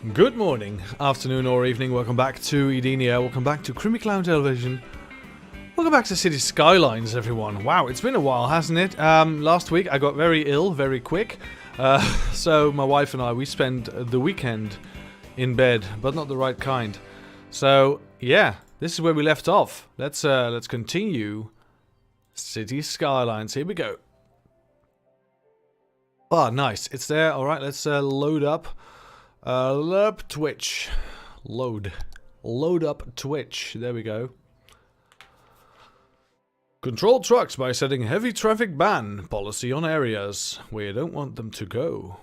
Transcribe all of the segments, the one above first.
Good morning, afternoon or evening, welcome back to Edenia, welcome back to CrimiClown Television. Welcome back to City Skylines, everyone. Wow, it's been a while, hasn't it? Last week I got very ill, very quick. So my wife and I, we spent the weekend in bed, but not the right kind. So, yeah, this is where we left off. Let's continue City Skylines. Here we go. Ah, nice. It's there. Alright, let's load up. Twitch. Load up Twitch. There we go. Control trucks by setting heavy traffic ban policy on areas where you don't want them to go.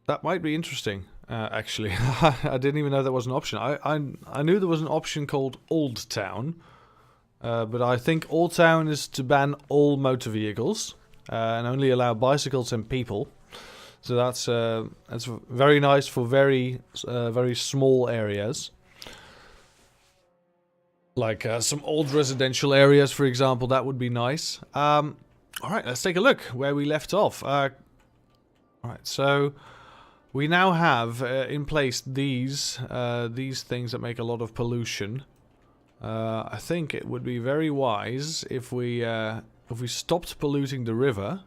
That might be interesting, actually. I didn't even know there was an option. I knew there was an option called Old Town. But I think Old Town is to ban all motor vehicles. And only allow bicycles and people. So that's very nice for very small areas. Like some old residential areas, for example, that would be nice. Alright, let's take a look where we left off. Alright, so we now have in place these things that make a lot of pollution. I think it would be very wise if we stopped polluting the river.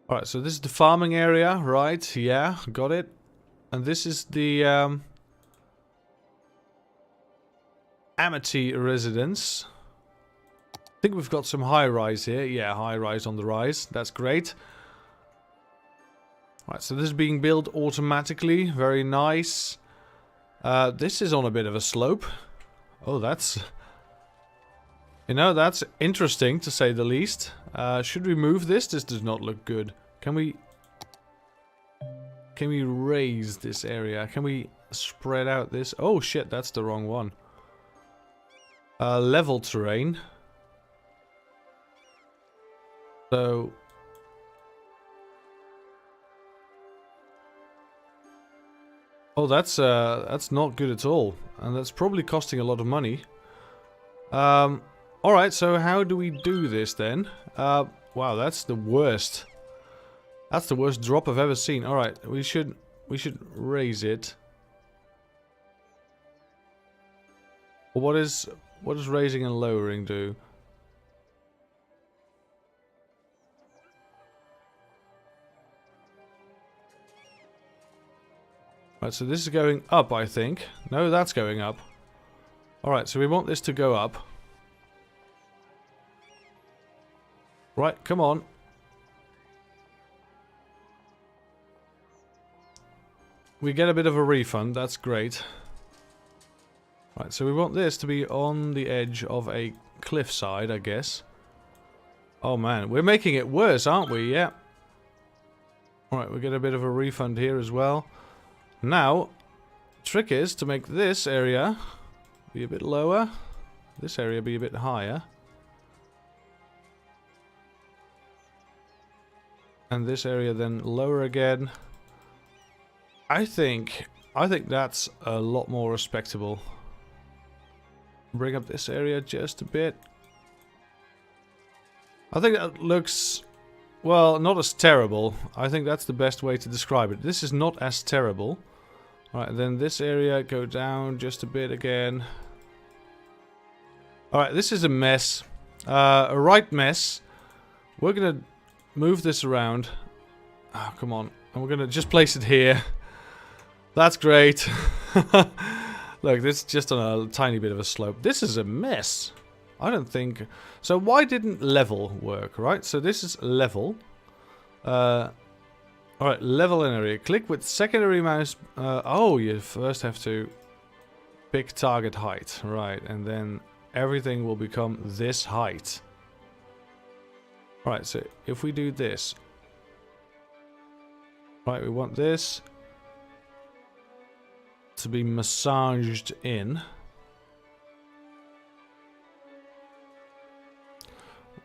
Alright, so this is the farming area, right? Yeah, got it. And this is the Amity residence. I think we've got some high-rise here. Yeah, high-rise on the rise. That's great. Alright, so this is being built automatically. Very nice. This is on a bit of a slope. Oh, that's... You know, that's interesting, to say the least. Should we move this? This does not look good. Can we raise this area? Can we spread out this? Oh shit, that's the wrong one. Level terrain. So... Oh, that's not good at all. And that's probably costing a lot of money. Alright, so how do we do this then? Wow, that's the worst. That's the worst drop I've ever seen. Alright, we should raise it. Well, what does raising and lowering do? Right, so this is going up, I think. No, that's going up. Alright, so we want this to go up. Right, come on. We get a bit of a refund, that's great. Right, so we want this to be on the edge of a cliffside, I guess. Oh man, we're making it worse, aren't we? Yeah. Alright, we get a bit of a refund here as well. Now, trick is to make this area be a bit lower. This area be a bit higher. And this area then lower again. I think that's a lot more respectable. Bring up this area just a bit. I think that looks, well, not as terrible. I think that's the best way to describe it. This is not as terrible. Alright, then this area go down just a bit again. Alright, this is a mess. A right mess. We're gonna move this around. Oh, come on. And we're gonna just place it here. That's great. Look, this is just on a tiny bit of a slope. This is a mess. I don't think... So why didn't level work, right? So this is level. Alright, level an area. Click with secondary mouse. Oh, you first have to pick target height. Right, and then everything will become this height. Right, so if we do this. Right, we want this to be massaged in.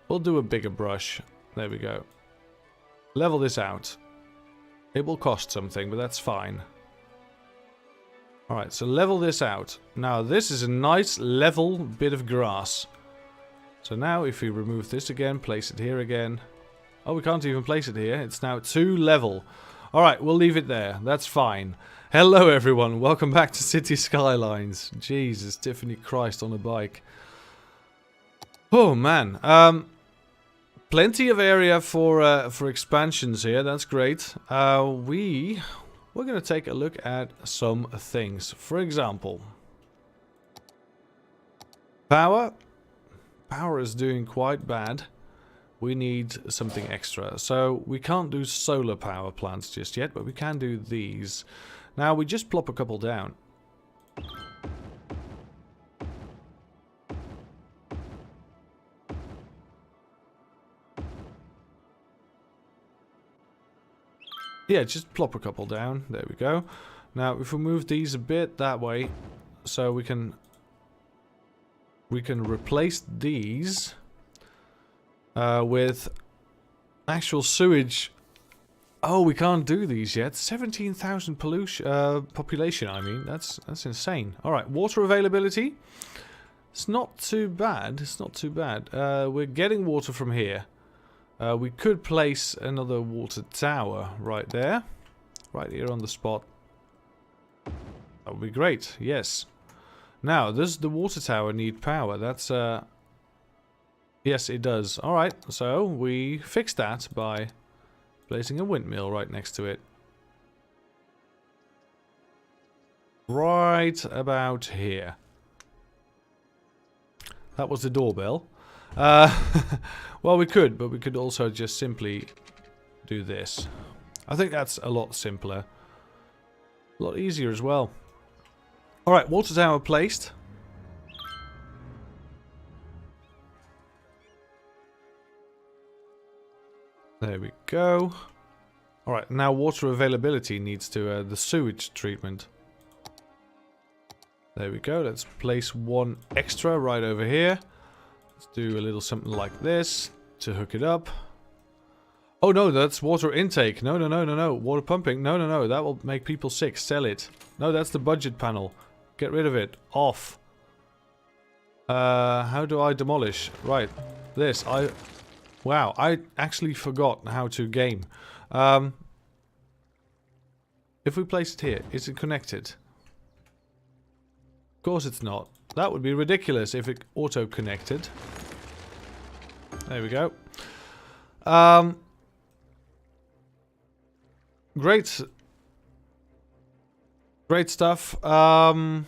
We'll do a bigger brush. There we go. Level this out. It will cost something, but that's fine. Alright, so level this out. Now, this is a nice level bit of grass. So now, if we remove this again, place it here again. Oh, we can't even place it here. It's now too level. Alright, we'll leave it there. That's fine. Hello everyone, welcome back to City Skylines. Jesus, Tiffany Christ on a bike. Oh man. Plenty of area for expansions here, that's great. We're gonna take a look at some things. For example, power. Power is doing quite bad. We need something extra. So we can't do solar power plants just yet, but we can do these. Now we just plop a couple down. Yeah, just plop a couple down. There we go. Now if we move these a bit that way, so we can replace these with actual sewage. Oh, we can't do these yet. 17,000 population, I mean. That's insane. Alright, water availability. It's not too bad. It's not too bad. We're getting water from here. We could place another water tower right there. Right here on the spot. That would be great, yes. Now, does the water tower need power? That's, yes, it does. Alright, so we fix that by placing a windmill right next to it. Right about here. That was the doorbell. Well, we could, but we could also just simply do this. I think that's a lot simpler. A lot easier as well. Alright, water tower placed. There we go. Alright, now water availability needs to the sewage treatment. There we go. Let's place one extra right over here. Let's do a little something like this to hook it up. Oh no, that's water intake. No, no, no, no, no. Water pumping. No, no, no. That will make people sick. Sell it. No, that's the budget panel. Get rid of it. Off. How do I demolish? Right. This. Wow, I actually forgot how to game. If we place it here, is it connected? Of course it's not. That would be ridiculous if it auto-connected. There we go. Great. Great stuff. Alright.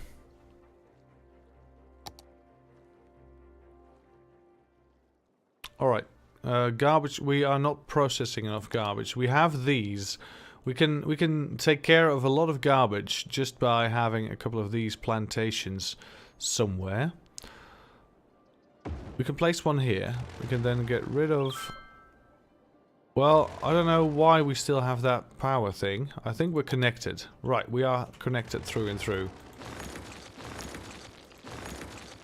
Garbage. We are not processing enough garbage. We have these. We can take care of a lot of garbage just by having a couple of these plantations somewhere. We can place one here. We can then get rid of... Well, I don't know why we still have that power thing. I think we're connected. Right, we are connected through and through.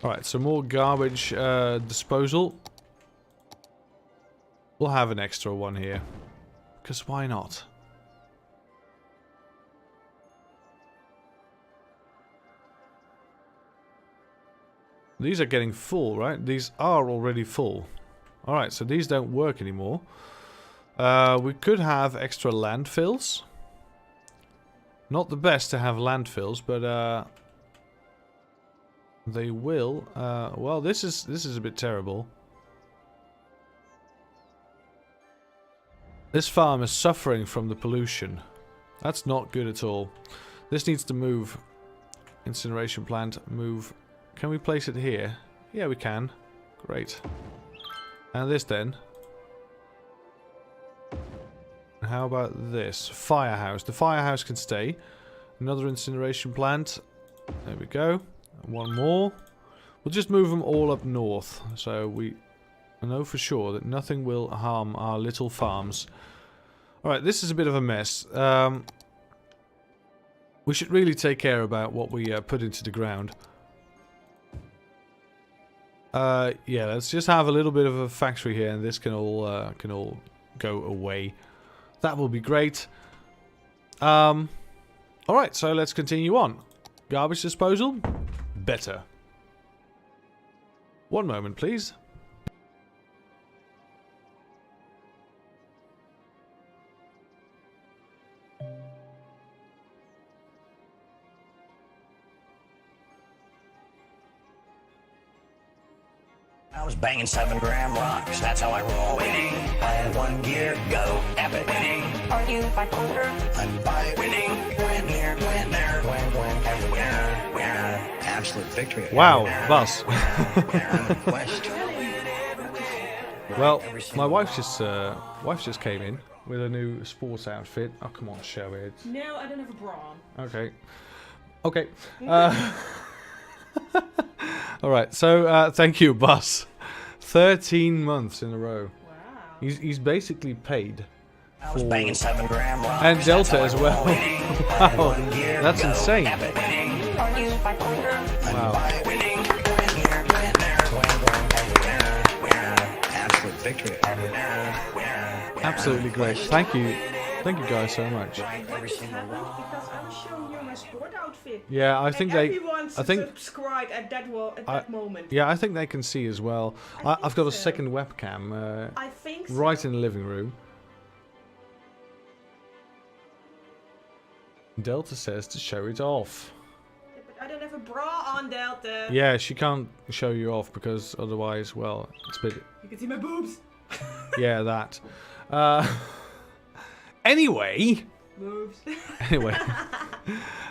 Alright, so more garbage disposal. We'll have an extra one here. Because why not? These are getting full, right? These are already full. Alright, so these don't work anymore. We could have extra landfills. Not the best to have landfills, but they will. Well, this is a bit terrible. This farm is suffering from the pollution. That's not good at all. This needs to move. Incineration plant, move. Can we place it here? Yeah, we can. Great. And this then. How about this? Firehouse. The firehouse can stay. Another incineration plant. There we go. One more. We'll just move them all up north. So we know for sure that nothing will harm our little farms. Alright, this is a bit of a mess. We should really take care about what we put into the ground. Yeah, let's just have a little bit of a factory here, and this can all go away. That will be great. Alright, so let's continue on. Garbage disposal? Better. One moment, please. was banging 7-gram rocks, that's how I roll. Winning, I had 1 gear, go, epic. Winning, are you bipolar? I'm bi. Winning, win here, win there, win everywhere. Winner, absolute victory. Wow, boss. Well, my wife just came in with a new sports outfit. Oh, come on, show it. No, I don't have a bra on. Okay. Okay. Alright, so thank you, boss. 13 months in a row. Wow. He's basically paid. I was banging 7-gram rocks, And Delta as well. Wow, that's go, insane. epic. Winning, are you bipolar? Wow. Winning, win here, win there, win everywhere. Winner, absolute victory. Absolutely great. Thank you guys so much. What just happened? Because I was showing you my sport outfit. Yeah, I think they. Everyone subscribed at that moment. Yeah, I think they can see as well. I've got a second webcam I think so. right in the living room. Delta says to show it off. But I don't have a bra on, Delta. Yeah, she can't show you off because otherwise, well, it's a bit. You can see my boobs. Yeah, that. Anyway. Boobs. Anyway.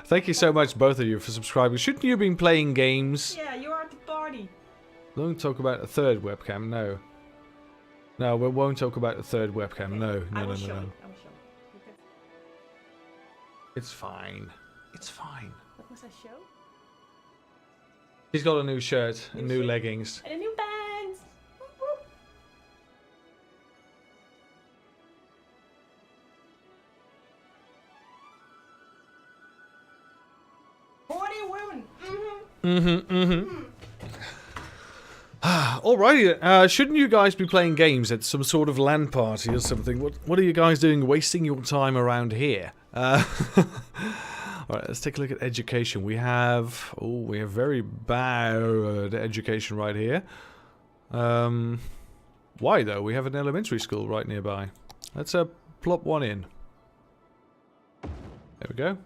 Thank you so much, both of you, for subscribing. Shouldn't you have been playing games? Yeah, you're at the party. Don't talk about a third webcam, no. No, we won't talk about the third webcam, no. I No, will no, show no, you. no. I will show you. Okay. It's fine. It's fine. What was I show? He's got a new shirt and new leggings. And a new pants. Whoop, whoop. Alrighty, shouldn't you guys be playing games at some sort of LAN party or something? What are you guys doing wasting your time around here? Alright, let's take a look at education. We have very bad education right here. Why though? We have an elementary school right nearby. Let's plop one in. There we go.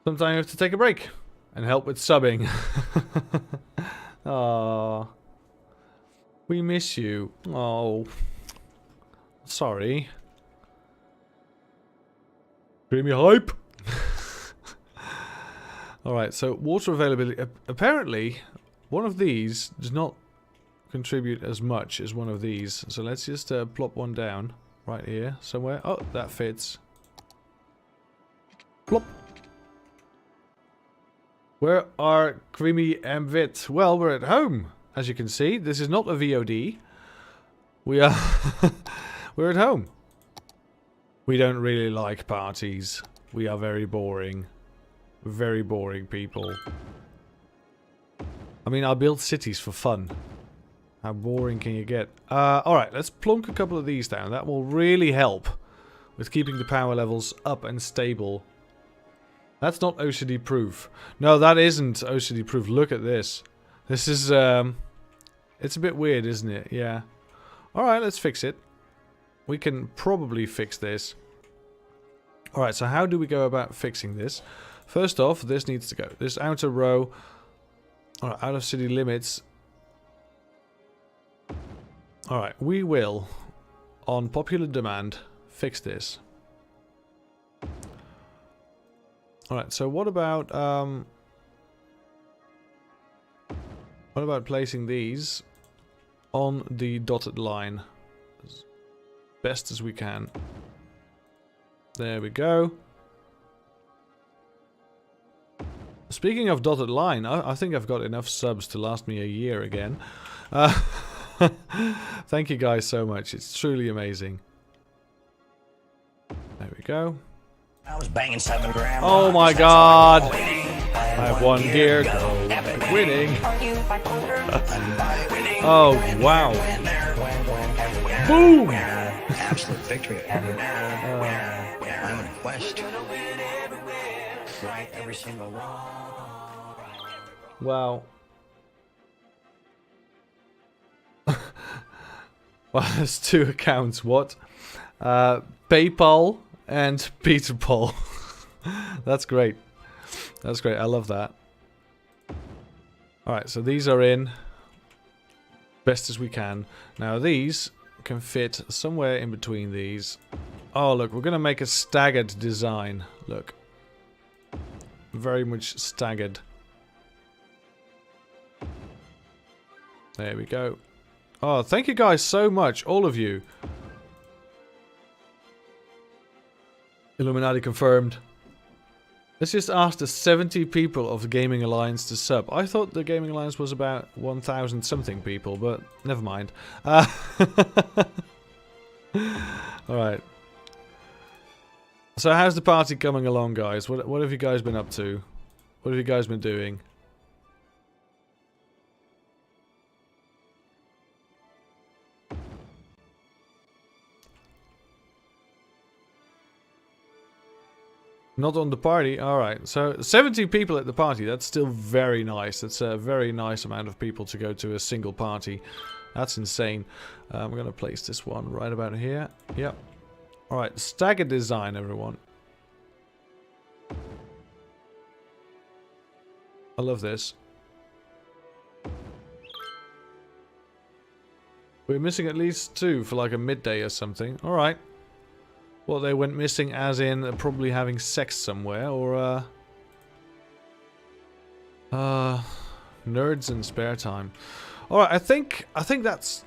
Sometimes you have to take a break and help with subbing. Aww. We miss you. Oh. Sorry. Creamy hype. Alright, so water availability. Apparently, one of these does not contribute as much as one of these. So let's just plop one down right here somewhere. Oh, that fits. Plop. Where are Creamy and Vit? Well, we're at home. As you can see, this is not a VOD. We are... we're at home. We don't really like parties. We are very boring. Very boring people. I mean, I build cities for fun. How boring can you get? Alright, let's plonk a couple of these down. That will really help with keeping the power levels up and stable. That's not OCD proof. No, that isn't OCD proof. Look at this. This is, it's a bit weird, isn't it? Yeah. Alright, let's fix it. We can probably fix this. Alright, so how do we go about fixing this? First off, this needs to go. This outer row, alright, out of city limits. Alright, we will, on popular demand, fix this. Alright, so what about placing these on the dotted line as best as we can? There we go. Speaking of dotted line, I think I've got enough subs to last me a year again. Thank you guys so much. It's truly amazing. There we go. I was banging 7-gram. Oh my god! I have one gear, go. Winning. Oh, wow. Boom! Absolute victory. I'm in quest. Right, every single one. Wow. Well, there's two accounts. What? PayPal and Peter Paul. That's great. That's great. I love that. Alright, so these are in. best as we can. Now these can fit somewhere in between these. Oh look, we're gonna make a staggered design. Look. Very much staggered. There we go. Oh, thank you guys so much, all of you. Illuminati confirmed. Let's just ask the 70 people of the Gaming Alliance to sub. I thought the Gaming Alliance was about 1,000 something people, but never mind. Alright. So how's the party coming along, guys? What have you guys been up to? What have you guys been doing? Not on the party? Alright, so 70 people at the party, that's still very nice. That's a very nice amount of people to go to a single party. That's insane. I'm going to place this one right about here. Yep. Alright, staggered design, everyone. I love this. We're missing at least 2 for like a midday or something. Alright. Well, they went missing as in probably having sex somewhere, or nerds in spare time. All right, I think that's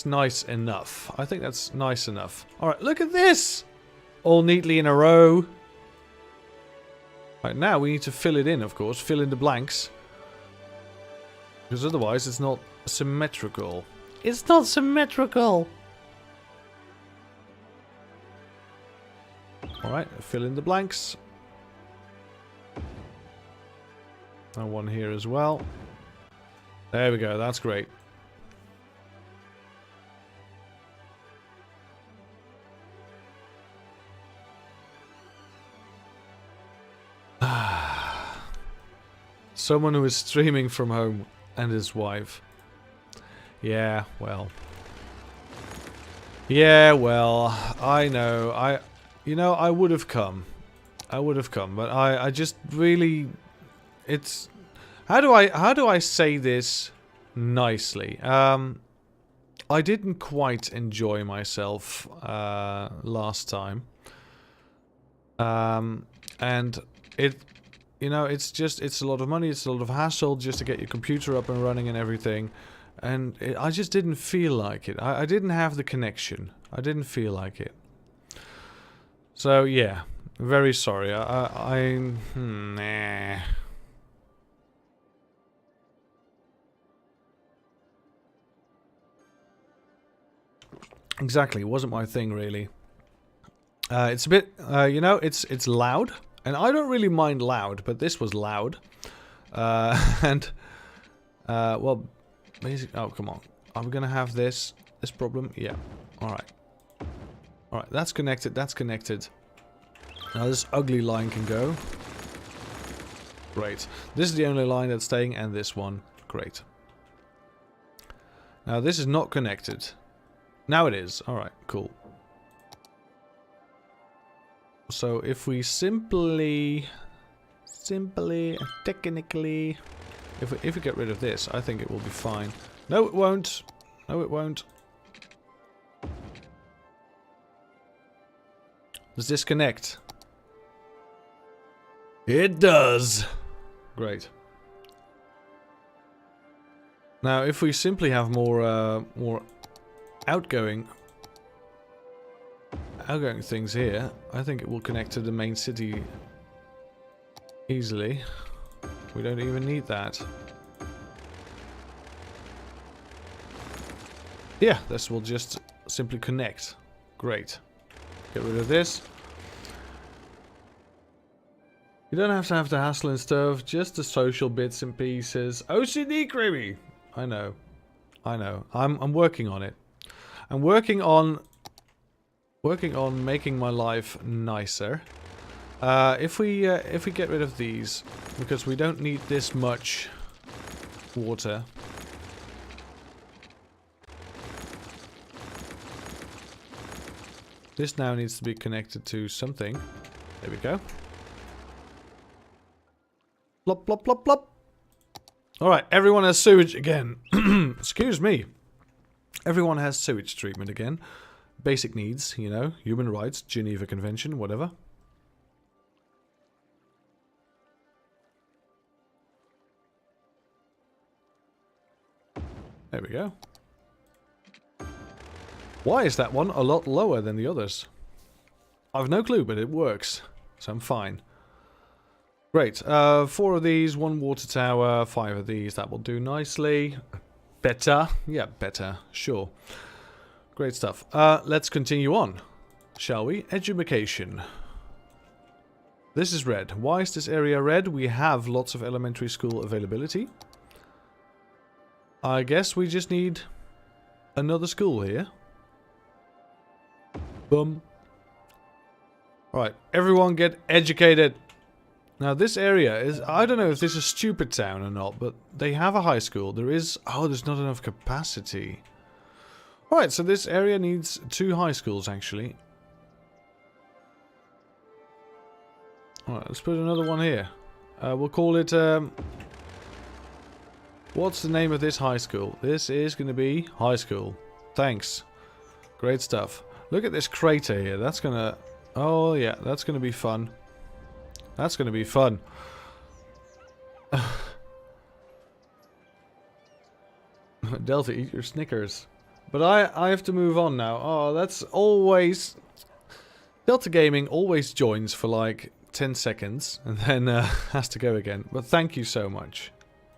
nice enough. I think that's nice enough. All right, look at this, all neatly in a row. Right, now we need to fill it in, of course, fill in the blanks, because otherwise it's not symmetrical. It's not symmetrical. Alright, fill in the blanks. And one here as well. There we go, that's great. Someone who is streaming from home and his wife. Yeah, well. Yeah, well, I know. You know, I would have come. I would have come, but I just really... It's... How do I say this nicely? I didn't quite enjoy myself last time. And it... You know, it's a lot of money, it's a lot of hassle just to get your computer up and running and everything. And I just didn't feel like it. I didn't have the connection. I didn't feel like it. So yeah, very sorry. Nah. Exactly, it wasn't my thing really. It's a bit, you know, it's loud, and I don't really mind loud, but this was loud, and well, basically, oh come on, are we gonna have this problem? Yeah, all right. Alright, that's connected, that's connected. Now this ugly line can go. Great. This is the only line that's staying, and this one. Great. Now this is not connected. Now it is. Alright, cool. So if we simply, technically, if we get rid of this, I think it will be fine. No, it won't. No, it won't. Does this connect? It does. Great. Now, if we simply have more outgoing things here, I think it will connect to the main city easily. We don't even need that. Yeah, this will just simply connect. Great. Get rid of this. You don't have to have the hassle and stuff, just the social bits and pieces. OCD Crimi! I know. I know. I'm working on it. I'm working on making my life nicer. If we get rid of these, because we don't need this much water. This now needs to be connected to something. There we go. Plop, plop, plop, plop. Alright, everyone has sewage again. Excuse me. Everyone has sewage treatment again. Basic needs, you know, human rights, Geneva Convention, whatever. There we go. Why is that one a lot lower than the others? I've no clue, but it works. So I'm fine. Great. 4 of these, 1 water tower, 5 of these. That will do nicely. Better? Yeah, better. Sure. Great stuff. Let's continue on, shall we? Education. This is red. Why is this area red? We have lots of elementary school availability. I guess we just need another school here. Boom. Alright, everyone get educated. Now this area is, I don't know if this is a stupid town or not, but they have a high school. There is, oh, there's not enough capacity. Alright, so this area needs 2 high schools actually. Alright, let's put another one here. We'll call it, what's the name of this high school? This is going to be high school. Thanks. Great stuff. Look at this crater here. That's going to, oh yeah, that's going to be fun. That's going to be fun. Delta, eat your Snickers. But I have to move on now. Oh, that's always... Delta Gaming always joins for like 10 seconds and then has to go again. But thank you so much.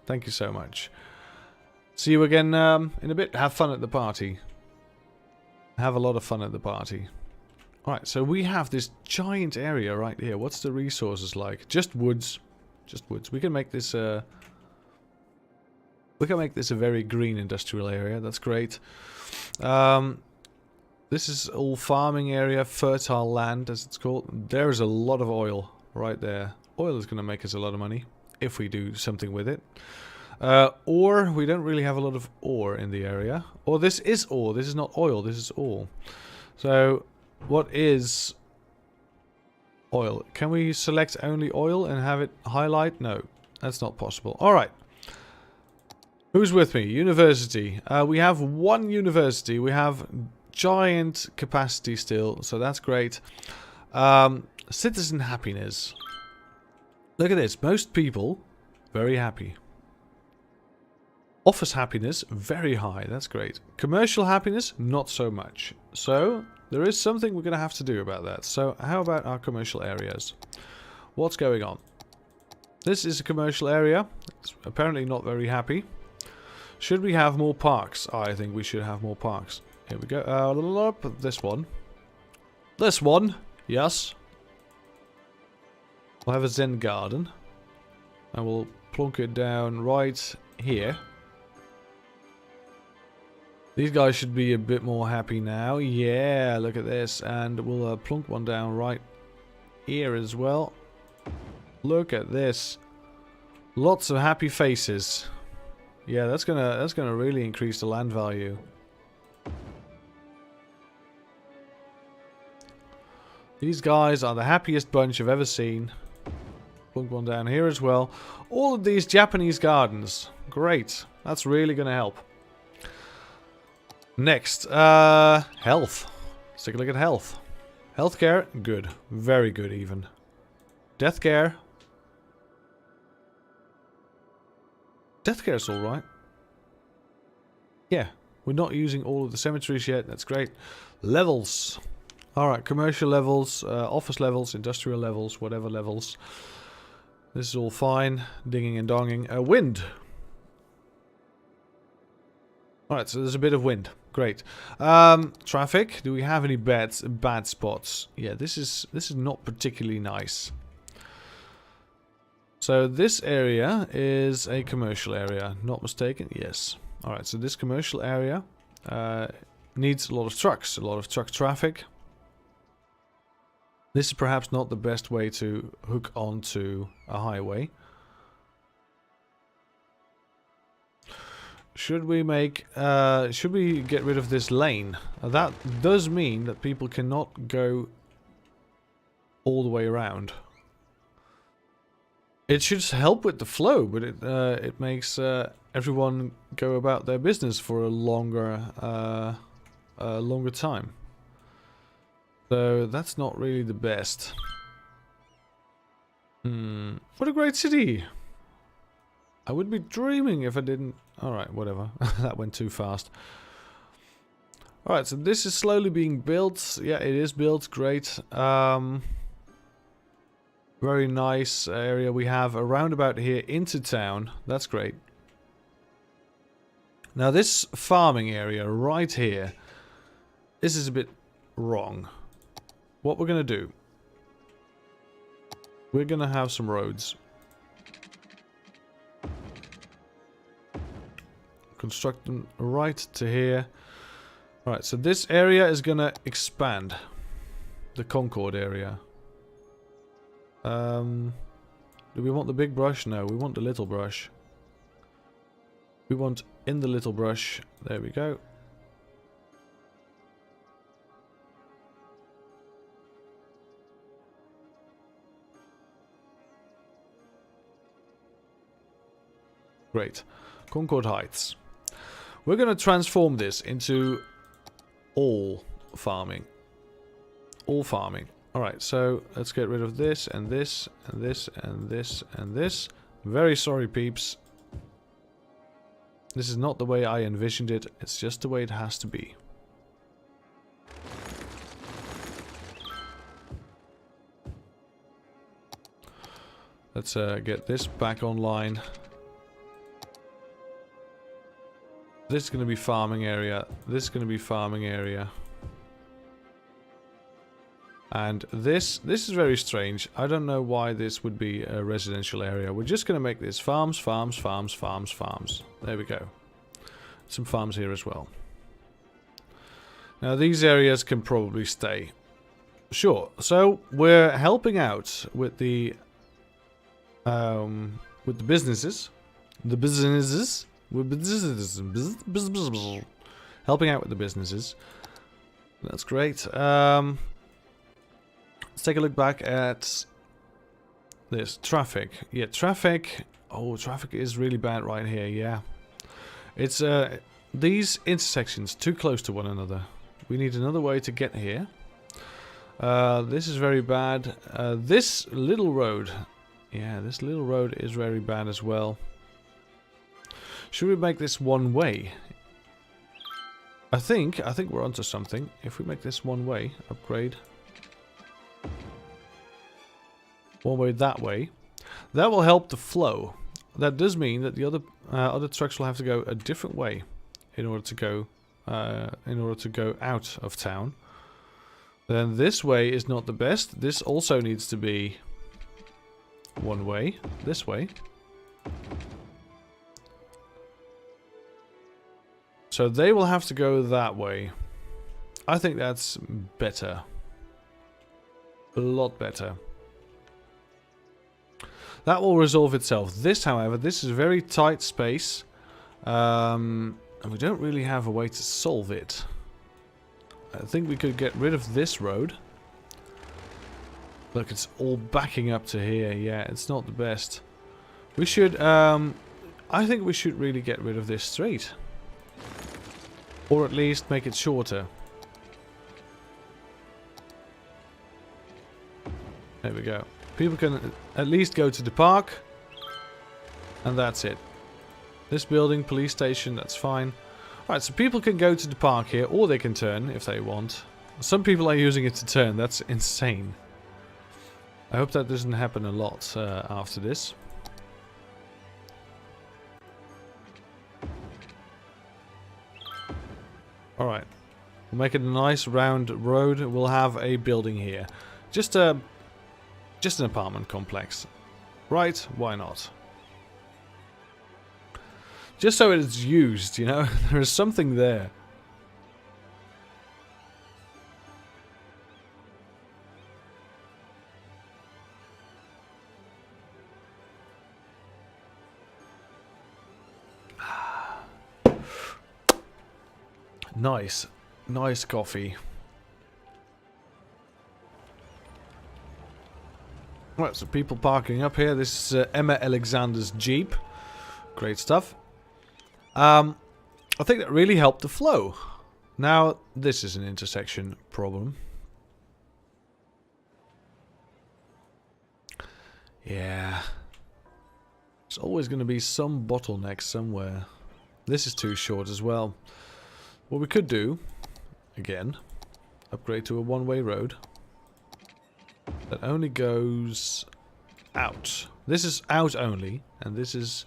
Thank you so much. See you again in a bit. Have fun at the party. Have a lot of fun at the party. Alright, so we have this giant area right here. What's the resources like? Just woods. Just woods. We can make this a very green industrial area. That's great. This is all farming area, fertile land as it's called. There is a lot of oil right there. Oil is going to make us a lot of money if we do something with it. Ore, we don't really have a lot of ore in the area. Or this is ore. This is not oil. This is ore. So... what is oil? Can we select only oil and have it highlight? No, that's not possible. Alright. Who's with me? University. We have 1 university. We have giant capacity still, so that's great. Citizen happiness. Look at this. Most people, very happy. Office happiness, very high. That's great. Commercial happiness, not so much. So... there is something we're going to have to do about that. So, how about our commercial areas? What's going on? This is a commercial area. It's apparently not very happy. Should we have more parks? I think we should have more parks. Here we go. This one. This one. Yes. We'll have a Zen garden. And we'll plonk it down right here. These guys should be a bit more happy now. Yeah, look at this. And we'll plonk one down right here as well. Look at this. Lots of happy faces. Yeah, that's gonna really increase the land value. These guys are the happiest bunch I've ever seen. Plonk one down here as well. All of these Japanese gardens. Great. That's really gonna help. Next, health. Let's take a look at health. Healthcare, good. Very good even. Death care. Death care is alright. Yeah, we're not using all of the cemeteries yet. That's great. Levels. Alright, commercial levels, office levels, industrial levels, whatever levels. This is all fine. Dinging and donging. Wind. Alright, so there's a bit of wind. Great. Traffic. Do we have any bad spots? Yeah, this is not particularly nice. So this area is a commercial area, not mistaken. Yes. All right. So this commercial area needs a lot of trucks, a lot of truck traffic. This is perhaps not the best way to hook onto a highway. Should we get rid of this lane? That does mean that people cannot go all the way around. It should help with the flow, but it makes everyone go about their business for a longer time. So that's not really the best. What a great city! I would be dreaming if I didn't... Alright, whatever. That went too fast. Alright, so this is slowly being built. Yeah, it is built. Great. Very nice area we have around about here into town. That's great. Now this farming area right here, this is a bit wrong. What we're going to do, we're going to have some roads. Construct them right to here. Alright, so this area is going to expand. The Concord area. Do we want the big brush? No, we want the little brush. We want in the little brush. There we go. Great. Concord Heights. We're going to transform this into all farming. All farming. Alright, so let's get rid of this and this and this and this and this. Very sorry, peeps. This is not the way I envisioned it. It's just the way it has to be. Let's get this back online. This is going to be farming area. This is going to be farming area. And this is very strange. I don't know why this would be a residential area. We're just going to make this farms, farms, farms, farms, farms. There we go. Some farms here as well. Now these areas can probably stay. Sure. So we're helping out with the businesses. The businesses. With businesses. Helping out with the businesses. That's great. Let's take a look back at this traffic. Yeah, traffic. Oh, traffic is really bad right here. Yeah, it's these intersections too close to one another. We need another way to get here. This is very bad. This little road. Yeah, this little road is very bad as well. Should we make this one way? I think we're onto something. If we make this one way, upgrade. One way that way. That will help the flow. That does mean that the other trucks will have to go a different way in order to go out of town. Then this way is not the best. This also needs to be one way. This way. So they will have to go that way. I think that's better. A lot better. That will resolve itself. This, however, this is a very tight space. And we don't really have a way to solve it. I think we could get rid of this road. Look, it's all backing up to here. Yeah, it's not the best. We should, I think we should really get rid of this street. Or at least make it shorter. There we go. People can at least go to the park. And that's it. This building, police station, that's fine. Alright, so people can go to the park here, or they can turn if they want. Some people are using it to turn, that's insane. I hope that doesn't happen a lot after this. Alright. We'll make it a nice round road. We'll have a building here. Just an apartment complex. Right? Why not? Just so it's used, you know? There is something there. Nice. Nice coffee. Right, so people parking up here. This is Emma Alexander's Jeep. Great stuff. I think that really helped the flow. Now, this is an intersection problem. Yeah. There's always going to be some bottleneck somewhere. This is too short as well. What we could do, again, upgrade to a one-way road that only goes out. This is out only, and this is...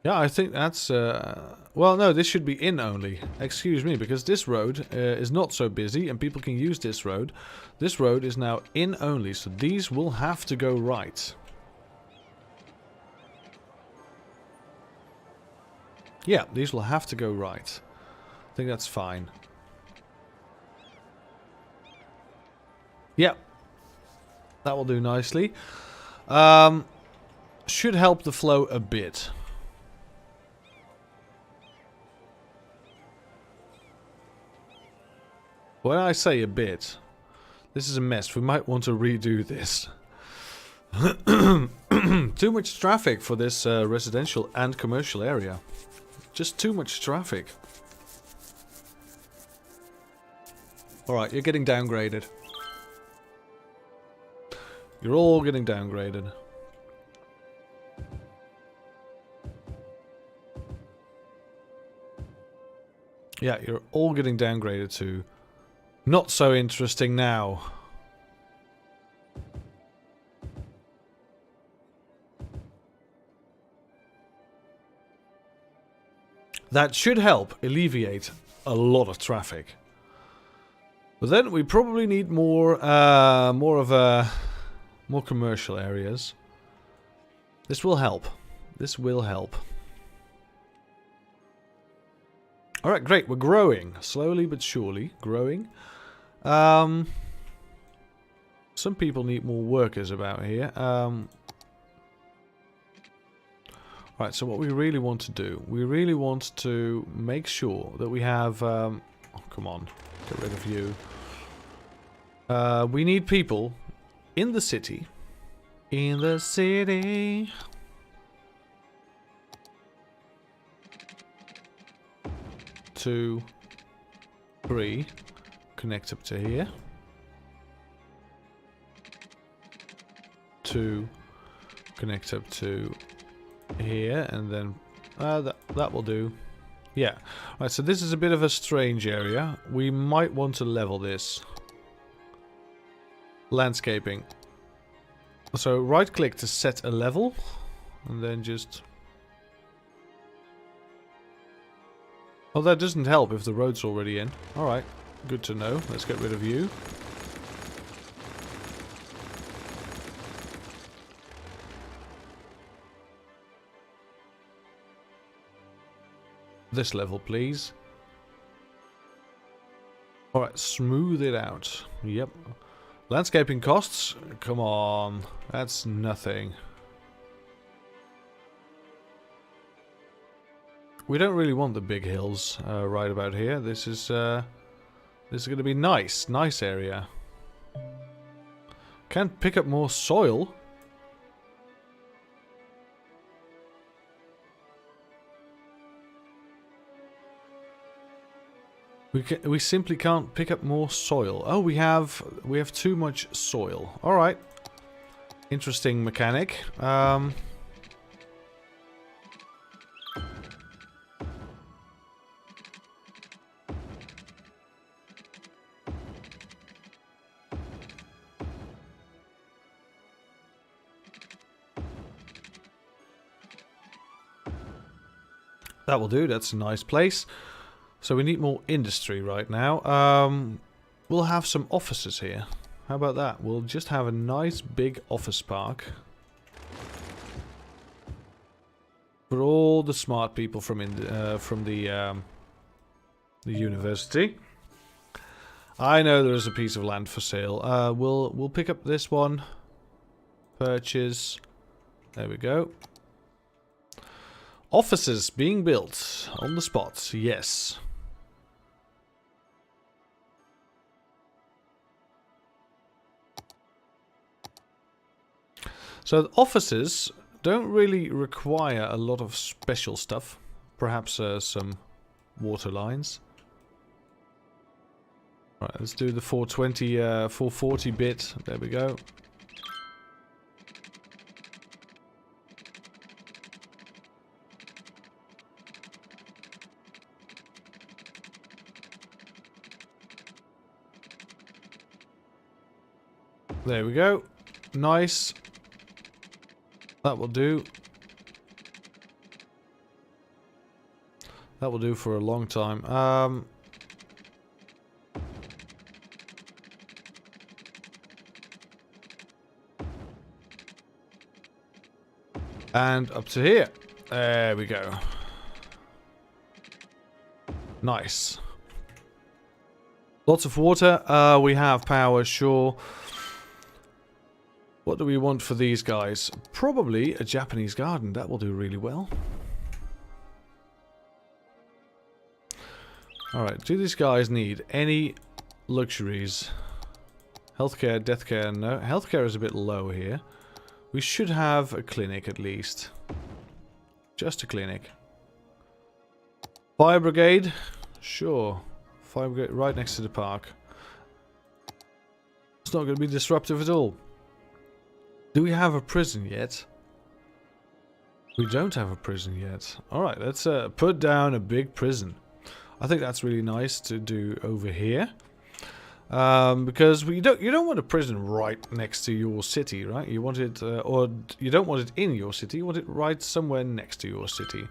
Yeah, I think that's... well, no, this should be in only. Excuse me, because this road is not so busy, and people can use this road. This road is now in only, so these will have to go right. Yeah, these will have to go right. I think that's fine. Yeah. That will do nicely. Should help the flow a bit. When I say a bit, this is a mess. We might want to redo this. Too much traffic for this residential and commercial area. Just too much traffic. Alright, you're getting downgraded. You're all getting downgraded. Yeah, you're all getting downgraded to not so interesting now. That should help alleviate a lot of traffic. But then we probably need more commercial areas. This will help. This will help. Alright, great. We're growing. Slowly but surely. Growing. Some people need more workers about here. Right, so what we really want to do, we really want to make sure that we have... oh, come on, get rid of you. We need people in the city. In the city. 2, 3, connect up to here. 2, connect up to here, and then that will do. Yeah. Right, so this is a bit of a strange area. We might want to level this. Landscaping. So right click to set a level, and then just... Well, that doesn't help if the road's already in. Alright, good to know. Let's get rid of you. This level, please. Alright, smooth it out. Yep. Landscaping costs? Come on. That's nothing. We don't really want the big hills right about here. This is going to be nice. Nice area. Can't pick up more soil. We simply can't pick up more soil. Oh, we have too much soil. All right. Interesting mechanic. That will do. That's a nice place. So we need more industry right now. We'll have some offices here. How about that? We'll just have a nice big office park for all the smart people from the university. I know there is a piece of land for sale. We'll pick up this one. Purchase. There we go. Offices being built on the spot. Yes. So the offices don't really require a lot of special stuff. Perhaps some water lines. Right, let's do the 420, 440 bit. There we go. There we go. Nice. That will do. That will do for a long time. And up to here. There we go. Nice. Lots of water. We have power, sure. What do we want for these guys? Probably a Japanese garden. That will do really well. Alright, do these guys need any luxuries? Healthcare, deathcare, no. Healthcare is a bit low here. We should have a clinic at least. Just a clinic. Fire brigade? Sure. Fire brigade right next to the park. It's not going to be disruptive at all. Do we have a prison yet? We don't have a prison yet. Alright, let's put down a big prison. I think that's really nice to do over here. Because you don't want a prison right next to your city, right? You want it, or you don't want it in your city. You want it right somewhere next to your city.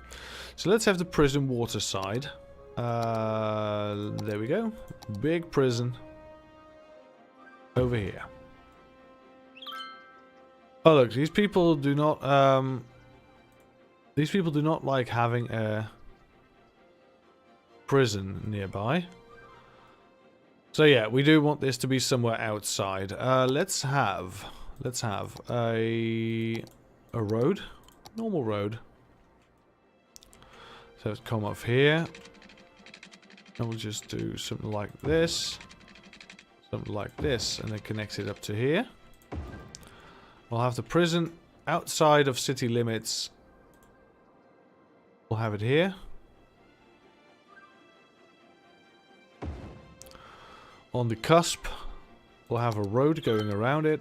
So let's have the prison water side. There we go. Big prison over here. Oh look, these people do not like having a prison nearby. So yeah, we do want this to be somewhere outside. Let's have a road, normal road. So let's come off here, and we'll just do something like this, and then connect it up to here. We'll have the prison outside of city limits. We'll have it here. On the cusp, we'll have a road going around it.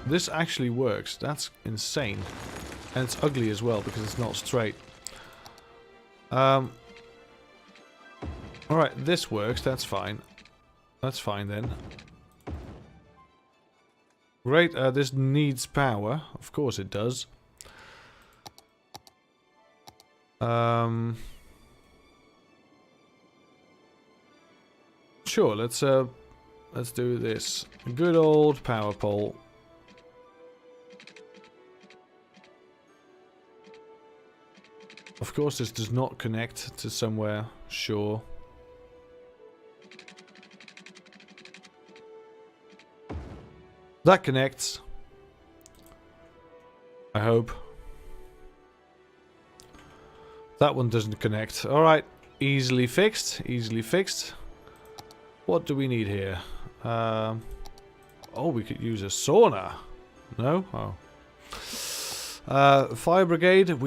This actually works. That's insane. And it's ugly as well because it's not straight. Alright, this works. That's fine. That's fine then. Great, this needs power. Of course it does. Sure, let's do this. A good old power pole. Of course this does not connect to somewhere, sure. That connects. I hope. That one doesn't connect. Alright. Easily fixed. Easily fixed. What do we need here? Oh, we could use a sauna. No? Oh. Fire brigade.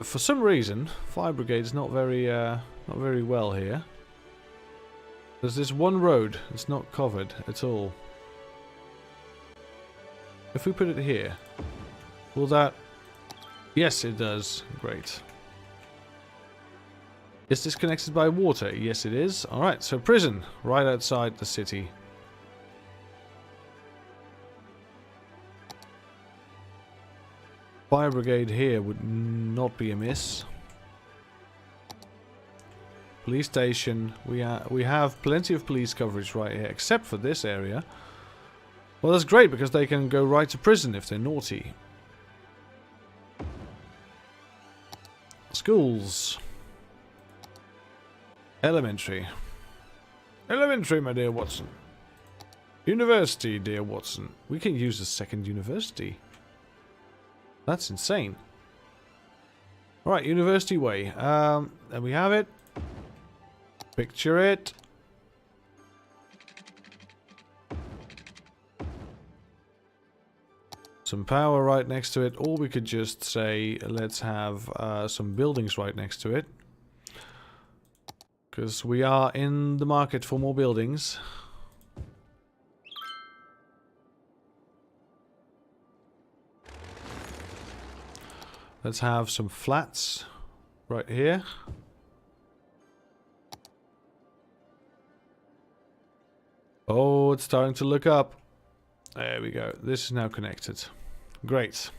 For some reason, fire brigade is not very well here. There's this one road that's not covered at all. If we put it here, will that... Yes, it does. Great. Is this connected by water? Yes, it is. Alright, so prison, right outside the city. Fire brigade here would not be amiss. Police station. We have plenty of police coverage right here, except for this area. Well, that's great because they can go right to prison if they're naughty. Schools. Elementary. Elementary, my dear Watson. University, dear Watson. We can use a second university. That's insane. Alright, University Way. There we have it. Picture it. Some power right next to it, or we could just say, let's have some buildings right next to it. Because we are in the market for more buildings. Let's have some flats right here. Oh, it's starting to look up. There we go. This is now connected. Great.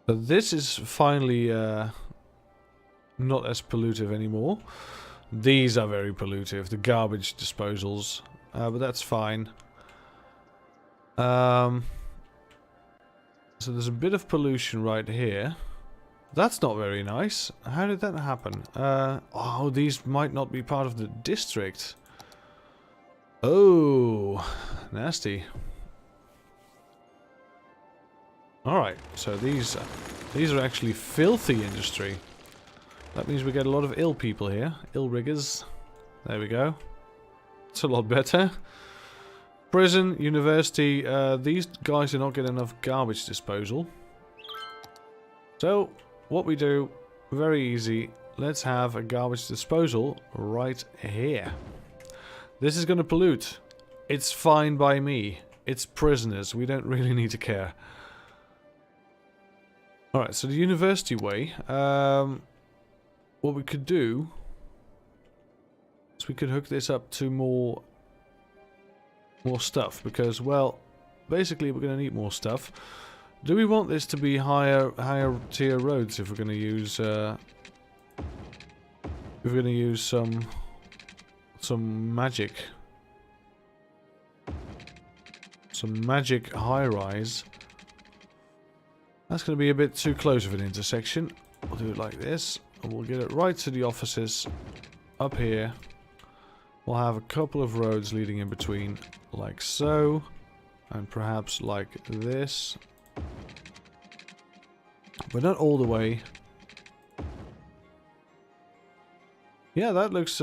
So this is finally not as pollutive anymore. These are very pollutive, the garbage disposals, but that's fine. So there's a bit of pollution right here. That's not very nice. How did that happen? Oh, these might not be part of the district. Oh, nasty. Alright, so these are actually filthy industry. That means we get a lot of ill people here. Ill riggers. There we go. It's a lot better. Prison, university, these guys do not get enough garbage disposal. So, what we do, very easy. Let's have a garbage disposal right here. This is going to pollute. It's fine by me. It's prisoners. We don't really need to care. Alright, so the university way. What we could do is we could hook this up to more stuff. Because, well, basically we're going to need more stuff. Do we want this to be higher tier roads if we're going to use some magic high rise? That's going to be a bit too close of an intersection. We'll do it like this, and we'll get it right to the offices up here. We'll have a couple of roads leading in between, like so, and perhaps like this. But not all the way. Yeah, that looks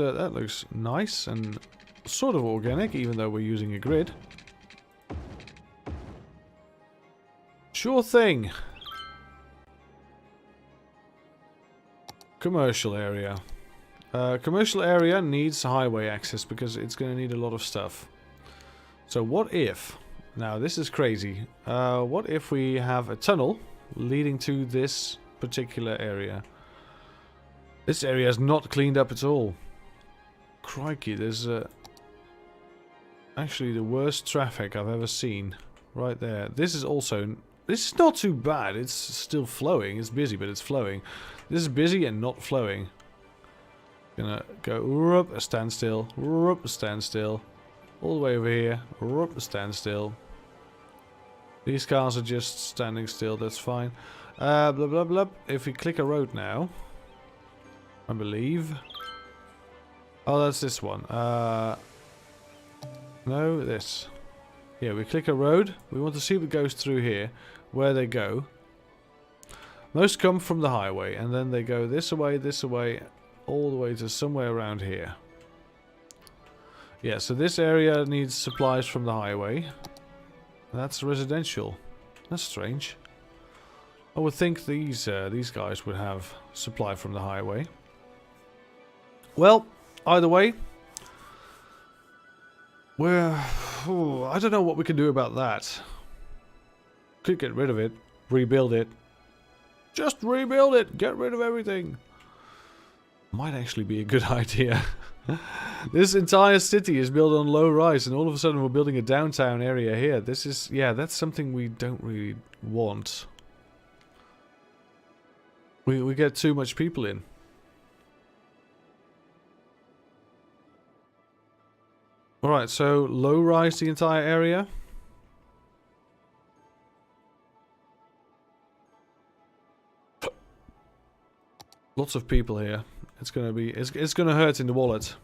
nice and sort of organic, even though we're using a grid. Sure thing. Commercial area. Commercial area needs highway access because it's going to need a lot of stuff. So what if... Now this is crazy. What if we have a tunnel leading to this particular area? This area is not cleaned up at all. Crikey, there's actually the worst traffic I've ever seen. Right there. This is also... This is not too bad. It's still flowing. It's busy, but it's flowing. This is busy and not flowing. Gonna go up a standstill, up a standstill, all the way over here, up a standstill. These cars are just standing still. That's fine. Blah blah blah. If we click a road now, I believe. Oh, that's this one. No, this. Yeah, we click a road. We want to see what goes through here, where they go. Most come from the highway, and then they go this away, all the way to somewhere around here. Yeah, so this area needs supplies from the highway. That's residential. That's strange. I would think these guys would have supply from the highway. Well, either way, I don't know what we can do about that. Could get rid of it, rebuild it. Just rebuild it, get rid of everything. Might actually be a good idea. This entire city is built on low rise, and all of a sudden we're building a downtown area here. This is, yeah, that's something we don't really want. We get too much people in. Alright, so low rise the entire area. Lots of people here. It's gonna be, it's gonna hurt in the wallet.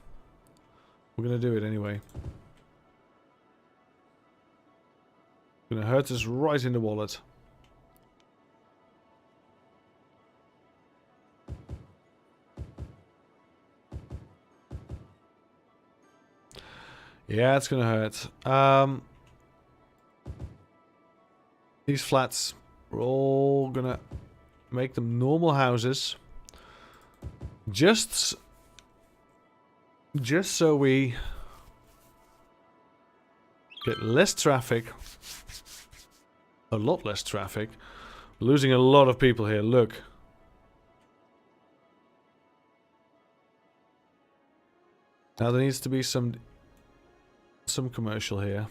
We're gonna do it anyway. Gonna hurt us right in the wallet. Yeah, it's gonna hurt. These flats, we're all gonna make them normal houses. Just so we get less traffic. A lot less traffic. We're losing a lot of people here, look. Now there needs to be some commercial here.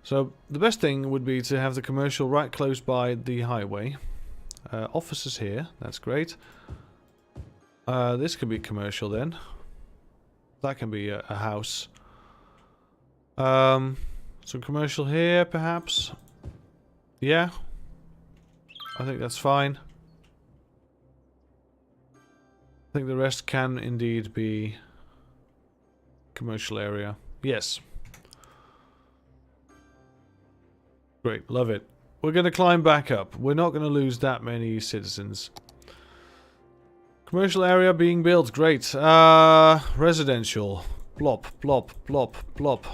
So the best thing would be to have the commercial right close by the highway. Offices here, that's great. This could be commercial then. That can be a house. Some commercial here perhaps. Yeah. I think that's fine. I think the rest can indeed be commercial area. Yes. Great, love it. We're going to climb back up. We're not going to lose that many citizens. Commercial area being built, great. Residential. Plop, plop, plop, plop.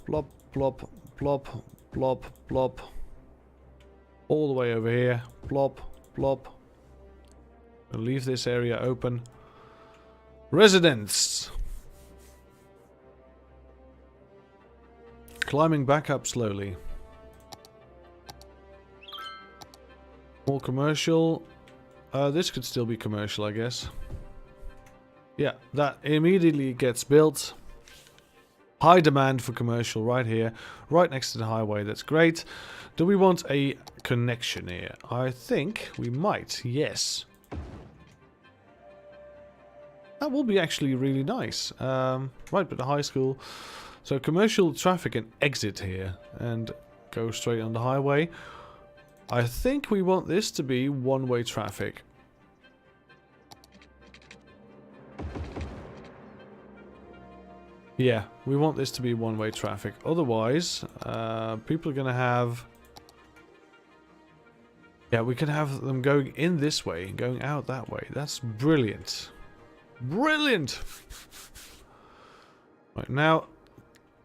Plop, plop, plop, plop, plop. All the way over here. Plop, plop. I'll leave this area open. Residents. Climbing back up slowly. More commercial. This could still be commercial, I guess. Yeah, that immediately gets built. High demand for commercial right here. Right next to the highway, that's great. Do we want a connection here? I think we might, yes. That will be actually really nice. Right by the high school. So commercial traffic can exit here and go straight on the highway. I think we want this to be one-way traffic. Yeah, we want this to be one-way traffic. Otherwise, people are going to have... Yeah, we can have them going in this way, going out that way. That's brilliant. Brilliant! Right, now,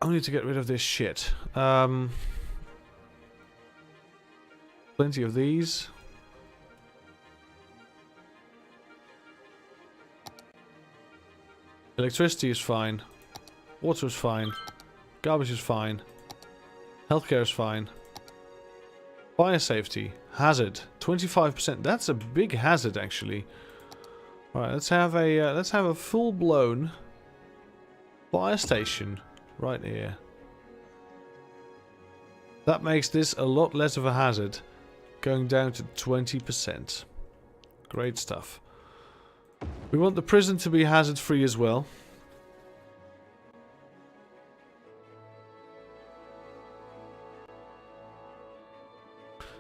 I need to get rid of this shit. Plenty of these. Electricity is fine. Water is fine. Garbage is fine. Healthcare is fine. Fire safety. Hazard. 25%. That's a big hazard, actually. Alright, let's have a full-blown fire station right here. That makes this a lot less of a hazard. Going down to 20%. Great stuff. We want the prison to be hazard-free as well.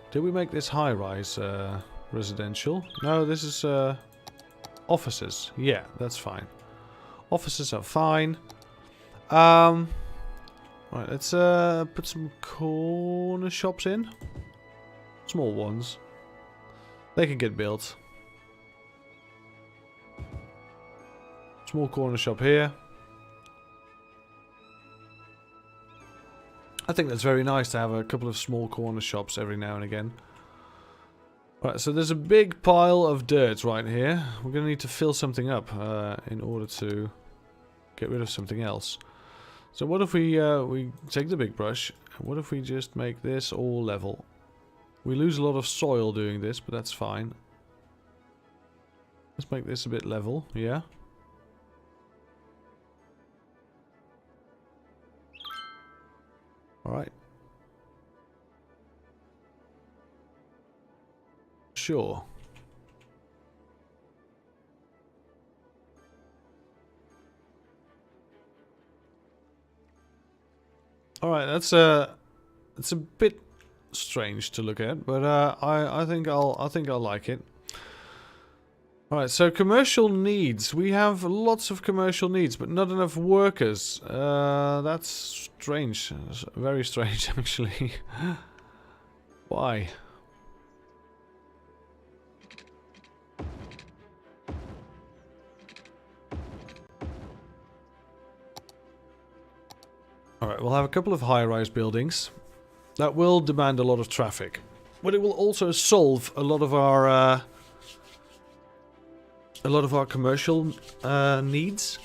Did we make this high-rise residential? No, this is offices. Yeah, that's fine. Offices are fine. Right, let's put some corner shops in. Small ones. They can get built. Small corner shop here. I think that's very nice to have a couple of small corner shops every now and again. Right, so there's a big pile of dirt right here. We're going to need to fill something up in order to get rid of something else. So what if we take the big brush, and what if we just make this all level? We lose a lot of soil doing this, but that's fine. Let's make this a bit level, yeah. Alright. Sure. Alright, it's a bit strange to look at, but I think I'll like it. Alright, so commercial needs. We have lots of commercial needs, but not enough workers. That's strange. That's very strange, actually. Why? Alright, we'll have a couple of high-rise buildings. That will demand a lot of traffic. But it will also solve a lot of our commercial needs.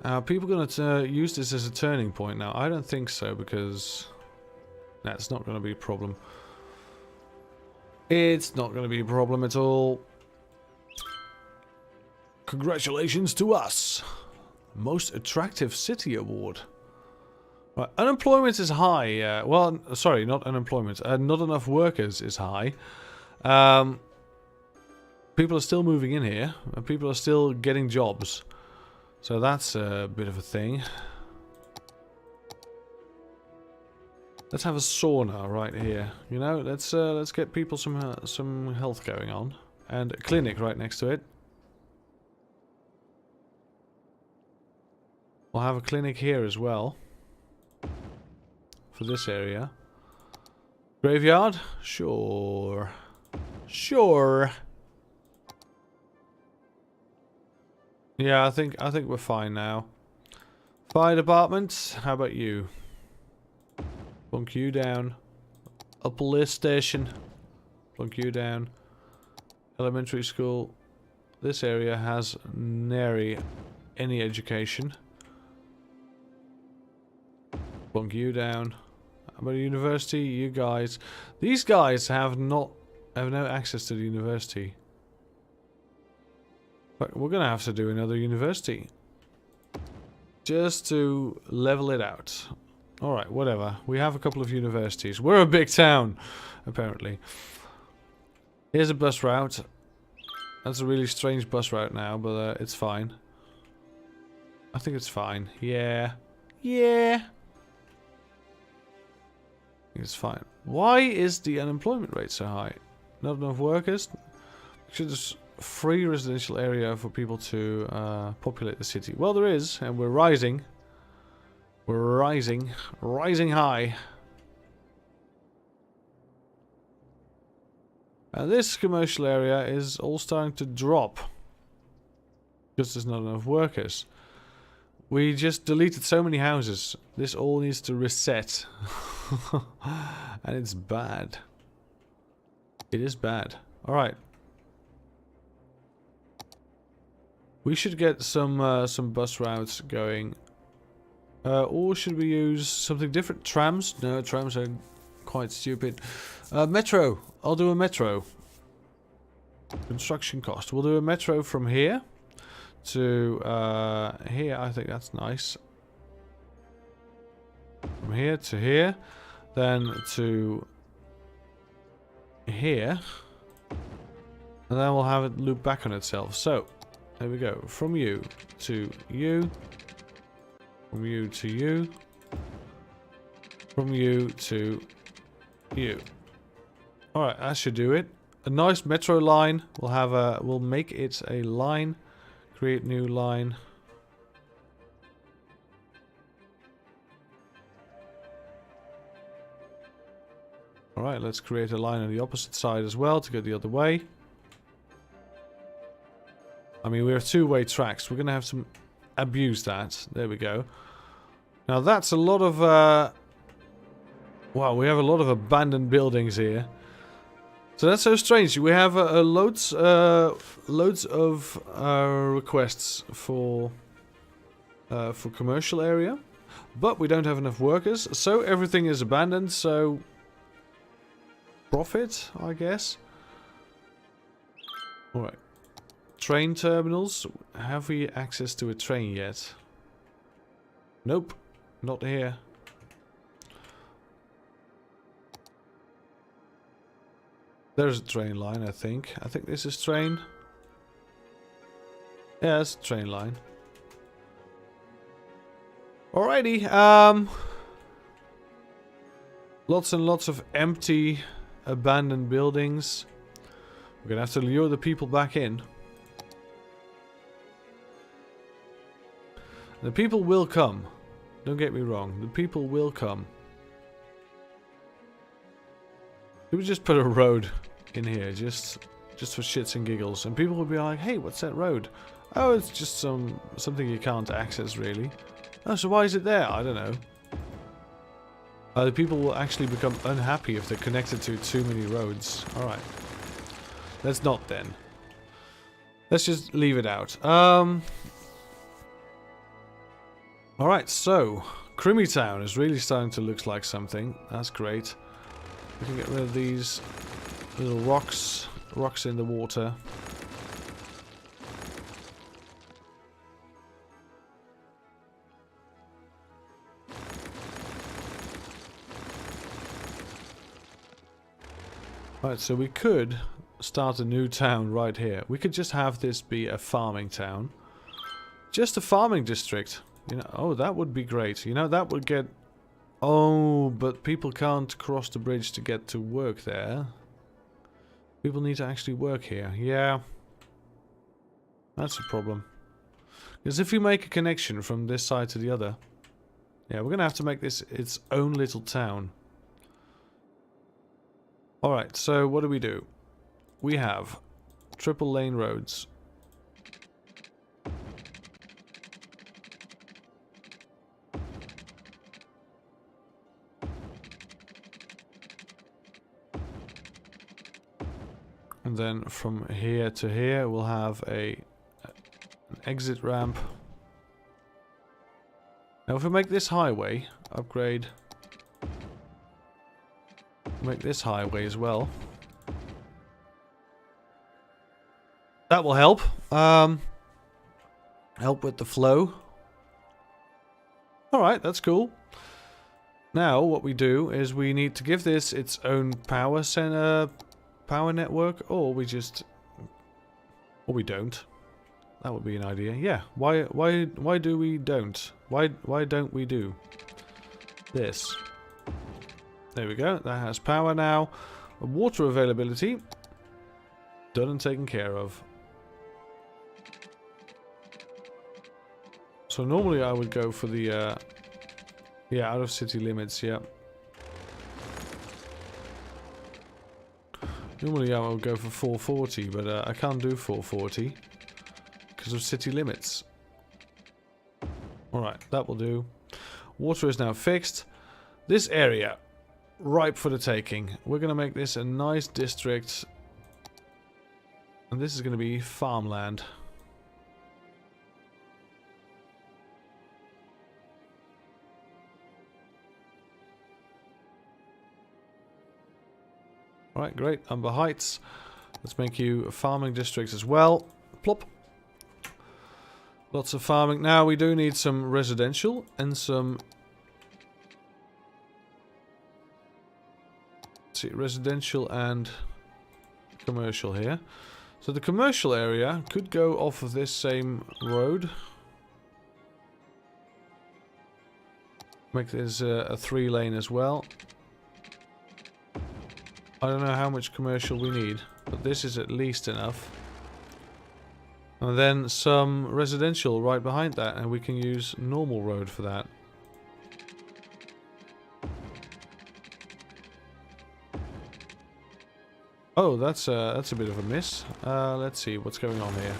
Are people going to use this as a turning point now? I don't think so, because that's not going to be a problem. It's not going to be a problem at all. Congratulations to us. Most Attractive City Award. Right, unemployment is high. Well, sorry, not unemployment. Not enough workers is high. People are still moving in here. And people are still getting jobs. So that's a bit of a thing. Let's have a sauna right here. You know, let's get people some health going on, and a clinic right next to it. We'll have a clinic here as well for this area. Graveyard, sure, sure. Yeah, I think we're fine now. Fire department, how about you? Plunk you down. A police station. Plunk you down. Elementary school. This area has nary any education. Plunk you down. How about a university? You guys. These guys have no access to the university. But we're gonna have to do another university. Just to level it out. Alright, whatever. We have a couple of universities. We're a big town, apparently. Here's a bus route. That's a really strange bus route now, but it's fine. I think it's fine. Yeah. Yeah. I think it's fine. Why is the unemployment rate so high? Not enough workers? Should just free residential area for people to populate the city. Well, there is, and we're rising. We're rising. Rising high. And this commercial area is all starting to drop. Because there's not enough workers. We just deleted so many houses. This all needs to reset. And it's bad. It is bad. Alright. We should get some bus routes going. Or should we use something different? Trams? No, trams are quite stupid. Metro. I'll do a metro. Construction cost. We'll do a metro from here to here. I think that's nice. From here to here. Then to here. And then we'll have it loop back on itself. So, there we go. From you to you. From you to you. From you to you. Alright, that should do it. A nice metro line. We'll have a we'll make it a line. Create new line. Alright, let's create a line on the opposite side as well to go the other way. I mean, we have two-way tracks. We're gonna have to abuse that. There we go. Now that's a lot of wow, we have a lot of abandoned buildings here. So that's so strange. We have loads of requests for commercial area, but we don't have enough workers, so everything is abandoned. So profit, I guess. All right. Train terminals. Have we access to a train yet? Nope, not here. There's a train line, I think. I think this is train. Yeah, it's a train line. Alrighty, lots and lots of empty, abandoned buildings. We're gonna have to lure the people back in. The people will come. Don't get me wrong, the people will come. We would just put a road in here, just for shits and giggles, and people would be like, "Hey, what's that road?" "Oh, it's just something you can't access, really." "Oh, so why is it there?" "I don't know." The people will actually become unhappy if they're connected to too many roads. Alright. Let's not then. Let's just leave it out. Alright, so CrimiClown is really starting to look like something. That's great. We can get rid of these little rocks in the water. Right, so we could start a new town right here. We could just have this be a farming town. Just a farming district. You know, oh, that would be great. You know, that would get... Oh, but people can't cross the bridge to get to work there. People need to actually work here. Yeah. That's a problem. Because if you make a connection from this side to the other... Yeah, we're going to have to make this its own little town. Alright, so what do? We have triple lane roads. And then from here to here we'll have an exit ramp. Now if we make this highway, upgrade... Make this highway as well. That will help. Help with the flow. Alright, that's cool. Now what we do is we need to give this its own power center, power network, or we just... Or we don't. That would be an idea. Yeah, why do we don't? Why don't we do this? There we go, that has power now. Water availability, done and taken care of. So normally I would go for the, yeah, out of city limits, yeah. Normally I would go for 440, but I can't do 440 because of city limits. Alright, that will do. Water is now fixed. This area... ripe for the taking. We're going to make this a nice district. And this is going to be farmland. Alright, great. Umber Heights. Let's make you a farming district as well. Plop. Lots of farming. Now we do need some residential and some... See, residential and commercial here. So the commercial area could go off of this same road. Make this a 3-lane as well. I don't know how much commercial we need, but this is at least enough. And then some residential right behind that, and we can use normal road for that. Oh, that's a bit of a miss. Let's see what's going on here.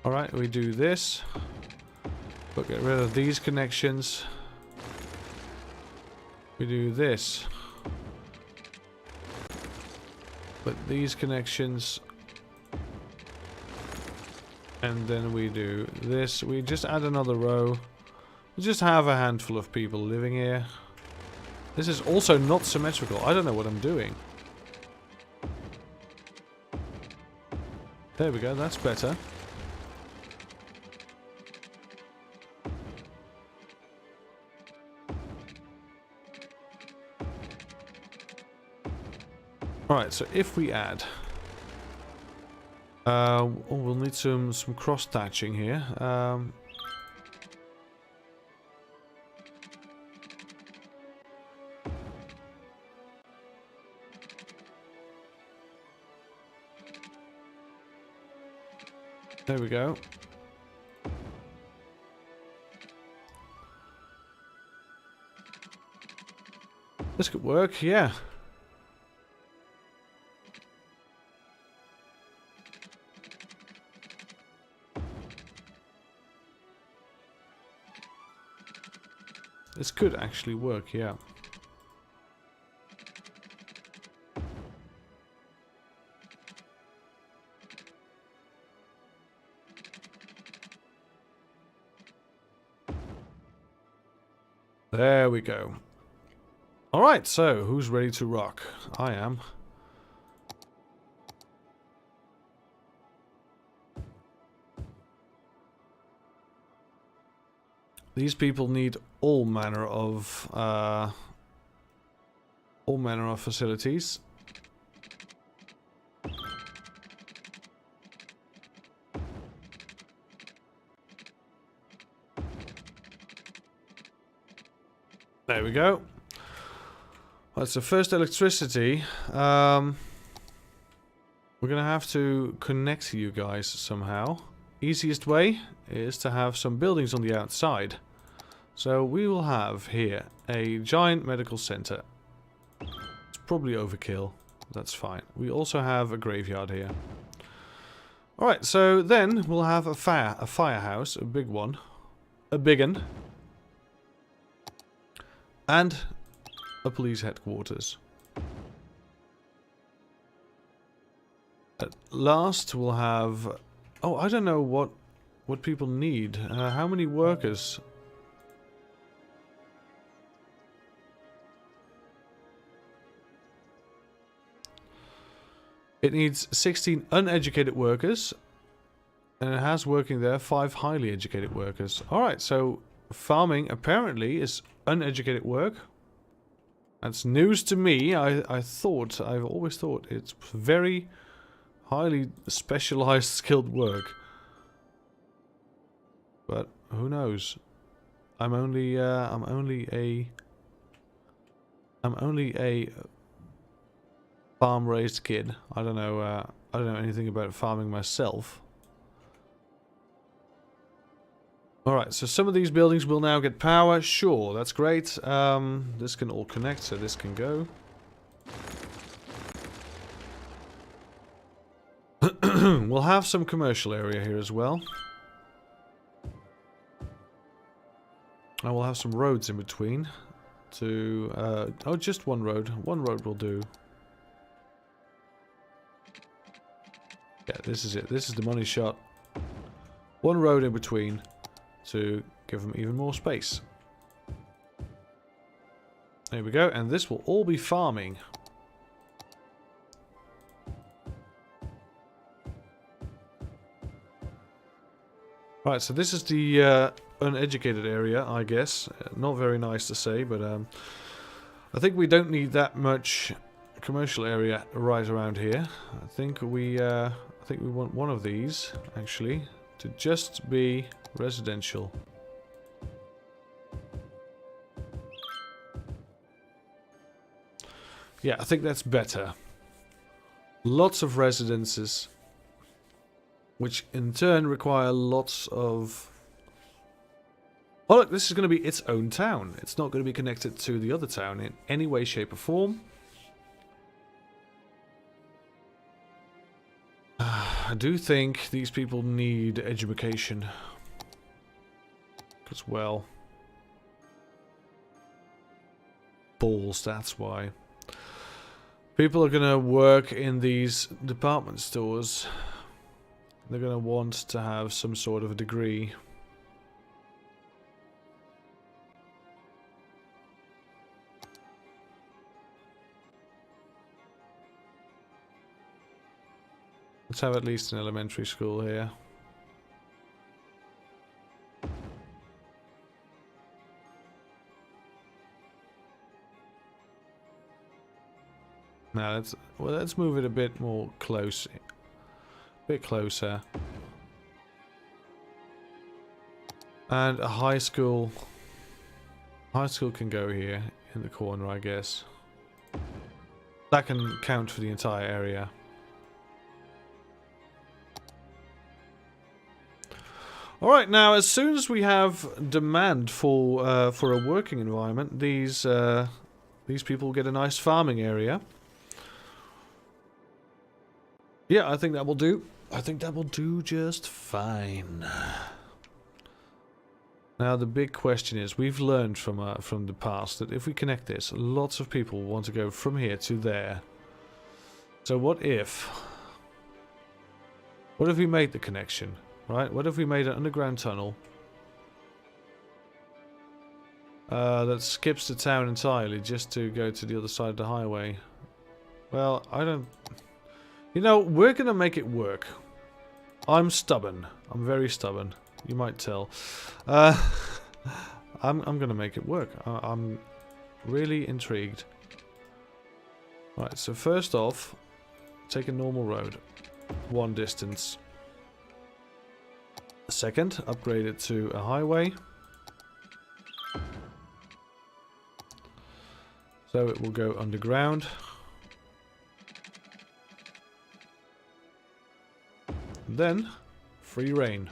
Alright, we do this. But get rid of these connections. We do this. But these connections. And then we do this. We just add another row. We just have a handful of people living here. This is also not symmetrical. I don't know what I'm doing. There we go, that's better. Alright, so if we add Oh, we'll need some cross-thatching here. There we go. This could work, yeah. This could actually work, yeah. There we go. Alright, so who's ready to rock? I am. These people need all manner of facilities. There we go. Right, so first electricity. We're gonna have to connect you guys somehow. Easiest way is to have some buildings on the outside. So we will have here a giant medical center. It's probably overkill. That's fine. We also have a graveyard here. Alright, so then we'll have a firehouse, a big one. A big one. And a police headquarters. At last we'll have... Oh, I don't know what people need. How many workers? It needs 16 uneducated workers. And it has working there 5 highly educated workers. Alright, so farming apparently is uneducated work. That's news to me. I've always thought it's very highly specialized skilled work. But who knows? I'm only a farm raised kid. I don't know anything about farming myself. Alright, so some of these buildings will now get power. Sure, that's great. This can all connect, so this can go. We'll have some commercial area here as well. And we'll have some roads in between. To, oh, just one road. One road will do. Yeah, this is it. This is the money shot. One road in between to give them even more space. There we go, and this will all be farming. Right, so this is the uneducated area, I guess. Not very nice to say, but I think we don't need that much commercial area right around here. I think we want one of these actually to just be residential. Yeah, I think that's better. Lots of residences, which in turn require lots of... Oh look, this is going to be its own town. It's not going to be connected to the other town in any way, shape or form. I do think these people need education. Because, well... balls, that's why. People are going to work in these department stores. They're going to want to have some sort of a degree. Let's have at least an elementary school here. Now let's move it a bit more close. Bit closer. And a high school. High school can go here in the corner, I guess. That can count for the entire area. Alright, now as soon as we have demand for a working environment, these people get a nice farming area. Yeah, I think that will do. I think that will do just fine. Now the big question is, we've learned from the past that if we connect this, lots of people want to go from here to there. So what if we made the connection, right? What if we made an underground tunnel that skips the town entirely just to go to the other side of the highway? Well, I don't... You know, we're gonna make it work. I'm stubborn. I'm very stubborn. You might tell. I'm gonna make it work. I'm really intrigued. Right, so first off, take a normal road. One distance. Second, upgrade it to a highway. So it will go underground. Then, free reign.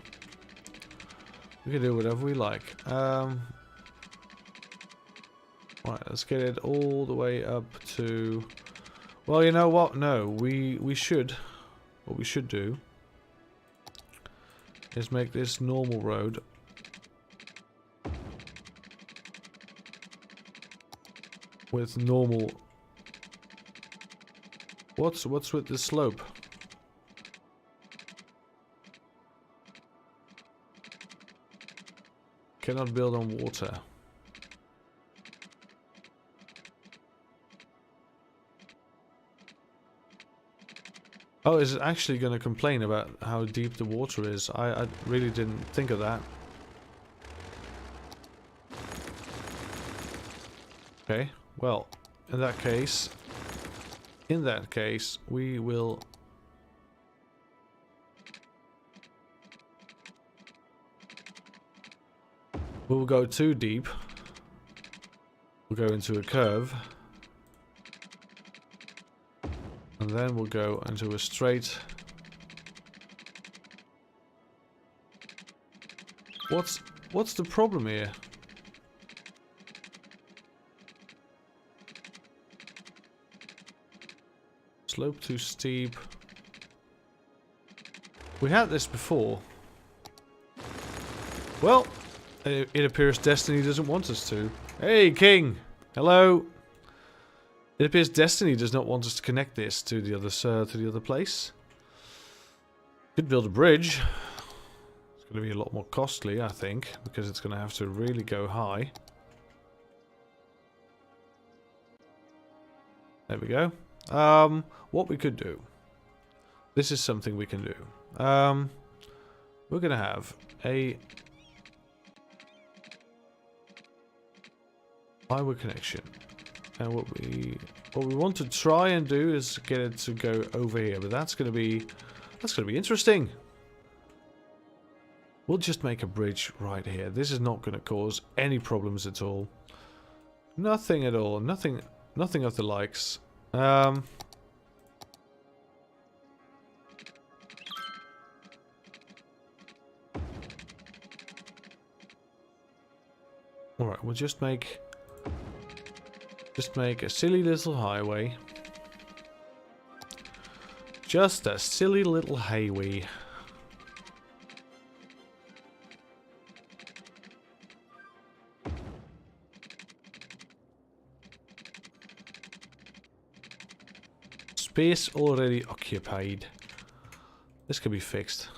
We can do whatever we like. Right, let's get it all the way up to... Well, you know what? No, we should... What we should do is make this normal road with normal... What's with the slope? Cannot build on water. Oh, is it actually going to complain about how deep the water is? I really didn't think of that. Okay, well, in that case, we will... We'll go too deep. We'll go into a curve. And then we'll go into a straight. What's the problem here? Slope too steep. We had this before. Well, it appears Destiny doesn't want us to. Hey, King! Hello! It appears Destiny does not want us to connect this to the other place. Could build a bridge. It's going to be a lot more costly, I think, because it's going to have to really go high. There we go. What we could do. This is something we can do. We're going to have a highway connection, and what we want to try and do is get it to go over here, but that's gonna be interesting. We'll just make a bridge right here. This is not gonna cause any problems at all. Nothing at all. Nothing of the likes. Alright, we'll just make a silly little highway. Just a silly little highway. Space already occupied. This can be fixed.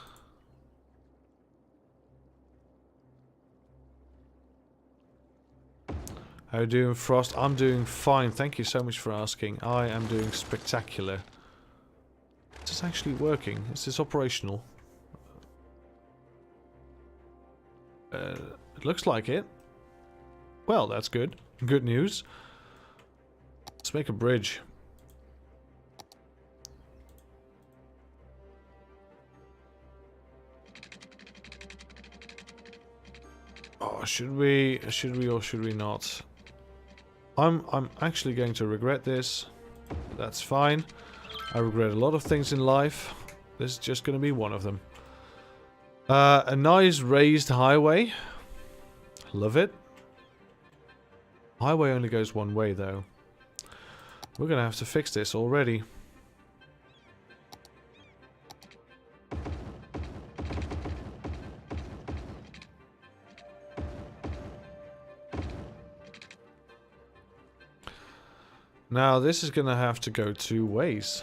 How are you doing, Frost? I'm doing fine. Thank you so much for asking. I am doing spectacular. Is this actually working? Is this operational? It looks like it. Well, that's good. Good news. Let's make a bridge. Oh, should we or should we not? I'm actually going to regret this. That's fine. I regret a lot of things in life. This is just going to be one of them. A nice raised highway. Love it. Highway only goes one way though. We're going to have to fix this already. Now this is going to have to go two ways.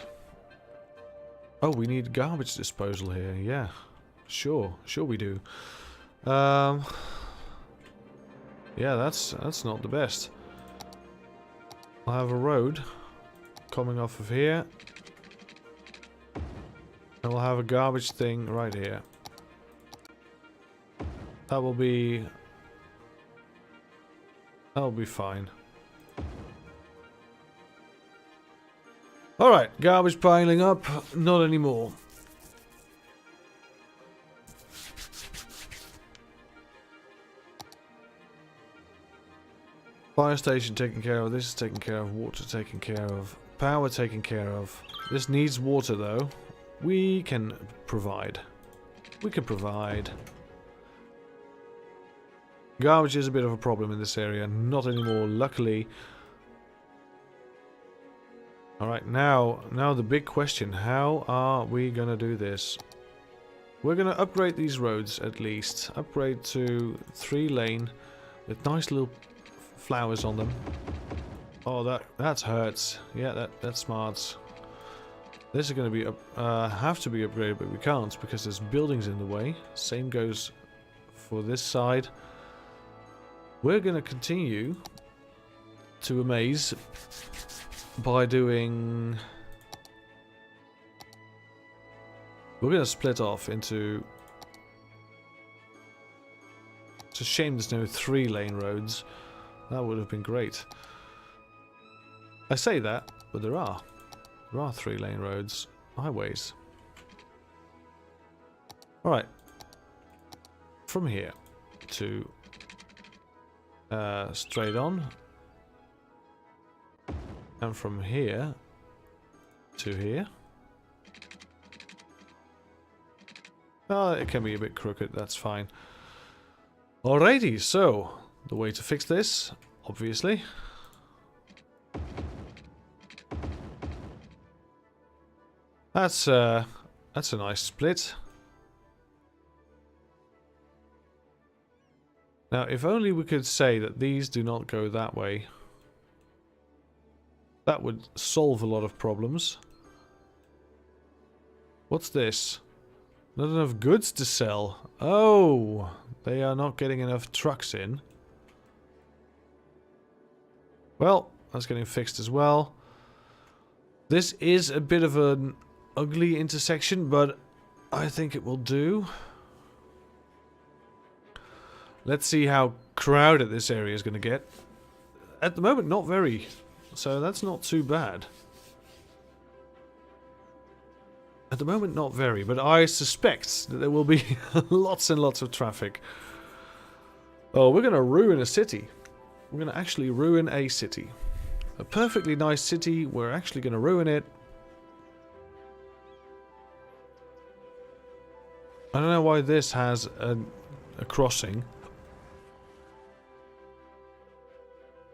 Oh, we need garbage disposal here. Yeah, sure we do. Yeah, that's not the best. I'll have a road coming off of here. And we'll have a garbage thing right here. That'll be fine. Alright, garbage piling up, not anymore. Fire station taken care of, this is taken care of, water taken care of, power taken care of. This needs water though. We can provide. We can provide. Garbage is a bit of a problem in this area, not anymore, luckily. Alright, now the big question, how are we gonna do this? We're gonna upgrade these roads at least. Upgrade to 3-lane with nice little flowers on them. Oh, that hurts. Yeah, that's smart. This is gonna be have to be upgraded, but we can't because there's buildings in the way. Same goes for this side. We're gonna continue to amaze by doing... We're going to split off into... It's a shame there's no 3-lane roads. That would have been great. I say that, but there are. There are 3-lane roads. Highways. Alright. From here to... straight on. And from here to here. Oh, it can be a bit crooked, that's fine. Alrighty, so the way to fix this, obviously. That's a nice split. Now, if only we could say that these do not go that way. That would solve a lot of problems. What's this? Not enough goods to sell. Oh, they are not getting enough trucks in. Well, that's getting fixed as well. This is a bit of an ugly intersection, but I think it will do. Let's see how crowded this area is going to get. At the moment, not very. So that's not too bad. At the moment, not very, but I suspect that there will be lots and lots of traffic. Oh, we're going to ruin a city. We're going to actually ruin a city. A perfectly nice city, we're actually going to ruin it. I don't know why this has a crossing.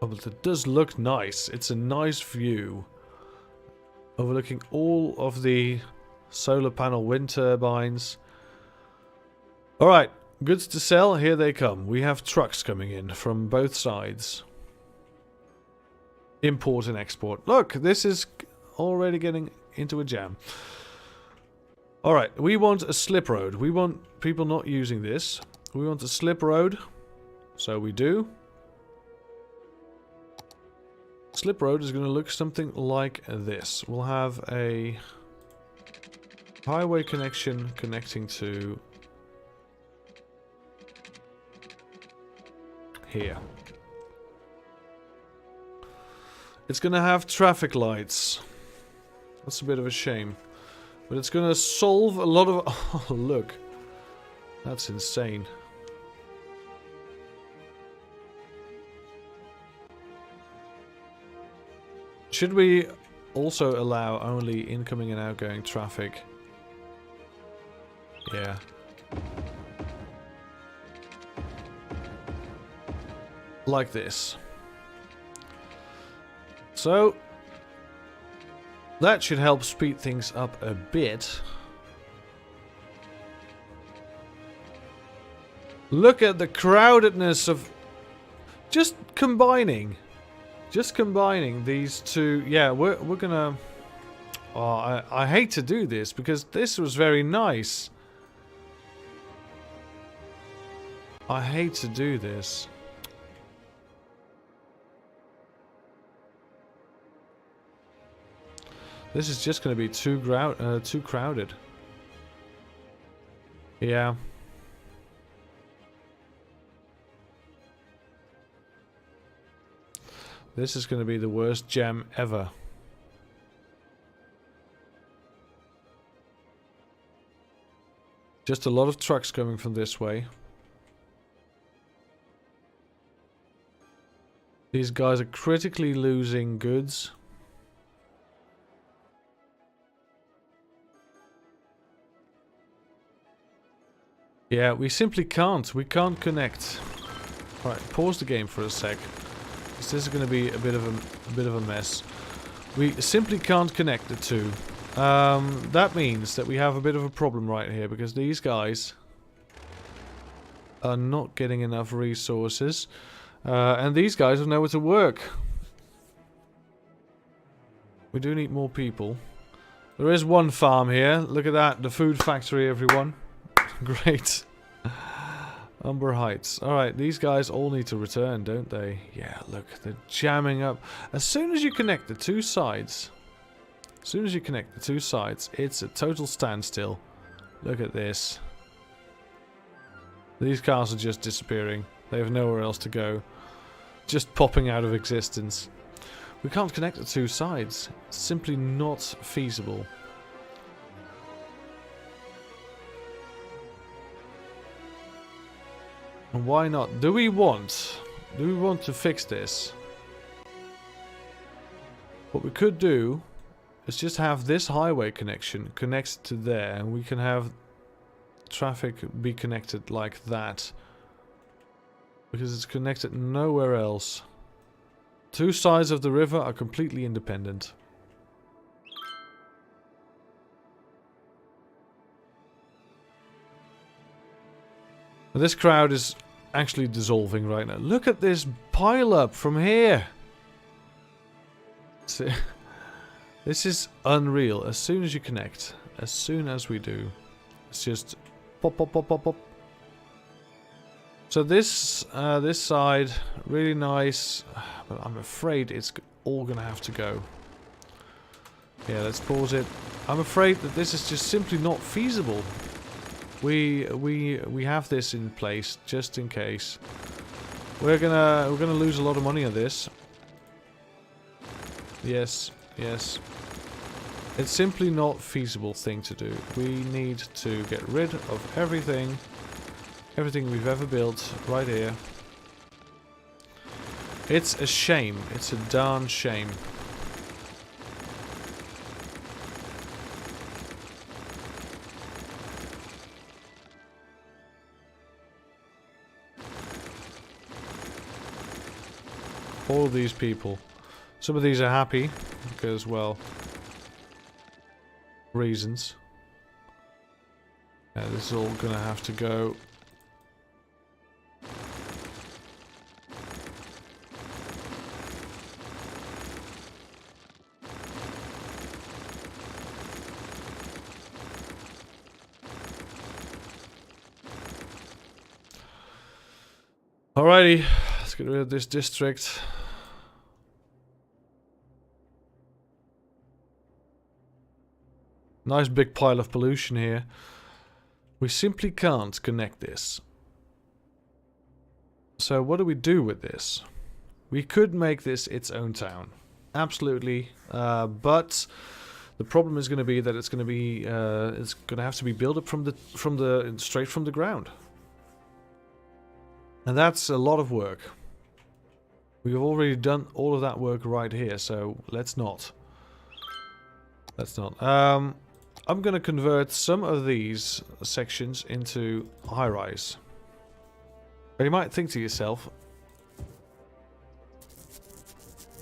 Oh, but it does look nice. It's a nice view. Overlooking all of the solar panel wind turbines. Alright, goods to sell, here they come. We have trucks coming in from both sides. Import and export. Look, this is already getting into a jam. Alright, we want a slip road. We want people not using this. We want a slip road. So we do. Slip road is going to look something like this. We'll have a highway connection connecting to here. It's going to have traffic lights. That's a bit of a shame. But it's going to solve a lot of... Oh, look. That's insane. Should we also allow only incoming and outgoing traffic? Yeah. Like this. So that should help speed things up a bit. Look at the crowdedness of just combining these two. Yeah, we're gonna. Oh, I hate to do this because this was very nice. I hate to do this. This is just going to be too crowded. Yeah. This is going to be the worst jam ever. Just a lot of trucks coming from this way. These guys are critically losing goods. Yeah, we simply can't. We can't connect. Alright, pause the game for a sec. This is going to be a bit of a mess. We simply can't connect the two. That means that we have a bit of a problem right here because these guys are not getting enough resources. And these guys have nowhere to work. We do need more people. There is one farm here. Look at that. The food factory, everyone. Great. Umber Heights. Alright, these guys all need to return, don't they? Yeah, look. They're jamming up. As soon as you connect the two sides... it's a total standstill. Look at this. These cars are just disappearing. They have nowhere else to go. Just popping out of existence. We can't connect the two sides. It's simply not feasible. And why not? Do we want to fix this? What we could do is just have this highway connection connect to there, and we can have traffic be connected like that. Because it's connected nowhere else. Two sides of the river are completely independent. This crowd is actually dissolving right now. Look at this pile up from here. See, this is unreal. As soon as you connect, as soon as we do, it's just pop, pop, pop, pop, pop. So this side, really nice, but I'm afraid it's all gonna have to go. Yeah, let's pause it. I'm afraid that this is just simply not feasible. We have this in place just in case. We're gonna lose a lot of money on this. Yes, yes. It's simply not a feasible thing to do. We need to get rid of everything we've ever built right here. It's a shame. It's a darn shame. All these people. Some of these are happy because, well, reasons. Yeah, this is all gonna have to go. Alrighty, let's get rid of this district. Nice big pile of pollution here. We simply can't connect this. So what do we do with this? We could make this its own town. Absolutely. But the problem is going to be that it's going to have to be built up straight from the ground. And that's a lot of work. We've already done all of that work right here, so let's not. Let's not. I'm gonna convert some of these sections into high-rise. But you might think to yourself,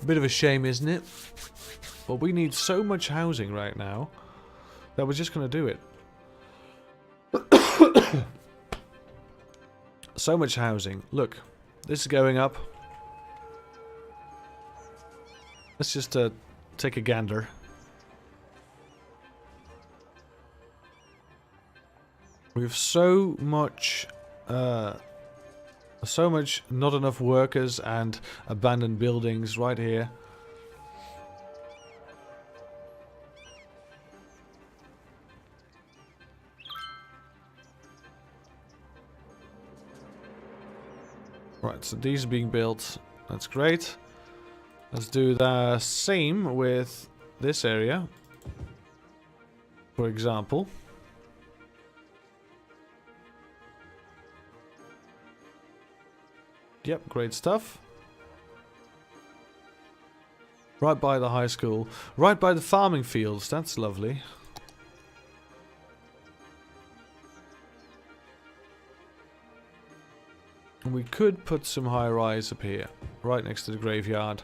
a bit of a shame, isn't it? But we need so much housing right now that we're just gonna do it. So much housing. Look, this is going up. Let's just take a gander. We have so much not enough workers and abandoned buildings right here. Right, so these are being built. That's great. Let's do the same with this area, for example. Yep, great stuff. Right by the high school. Right by the farming fields. That's lovely. And we could put some high-rise up here. Right next to the graveyard.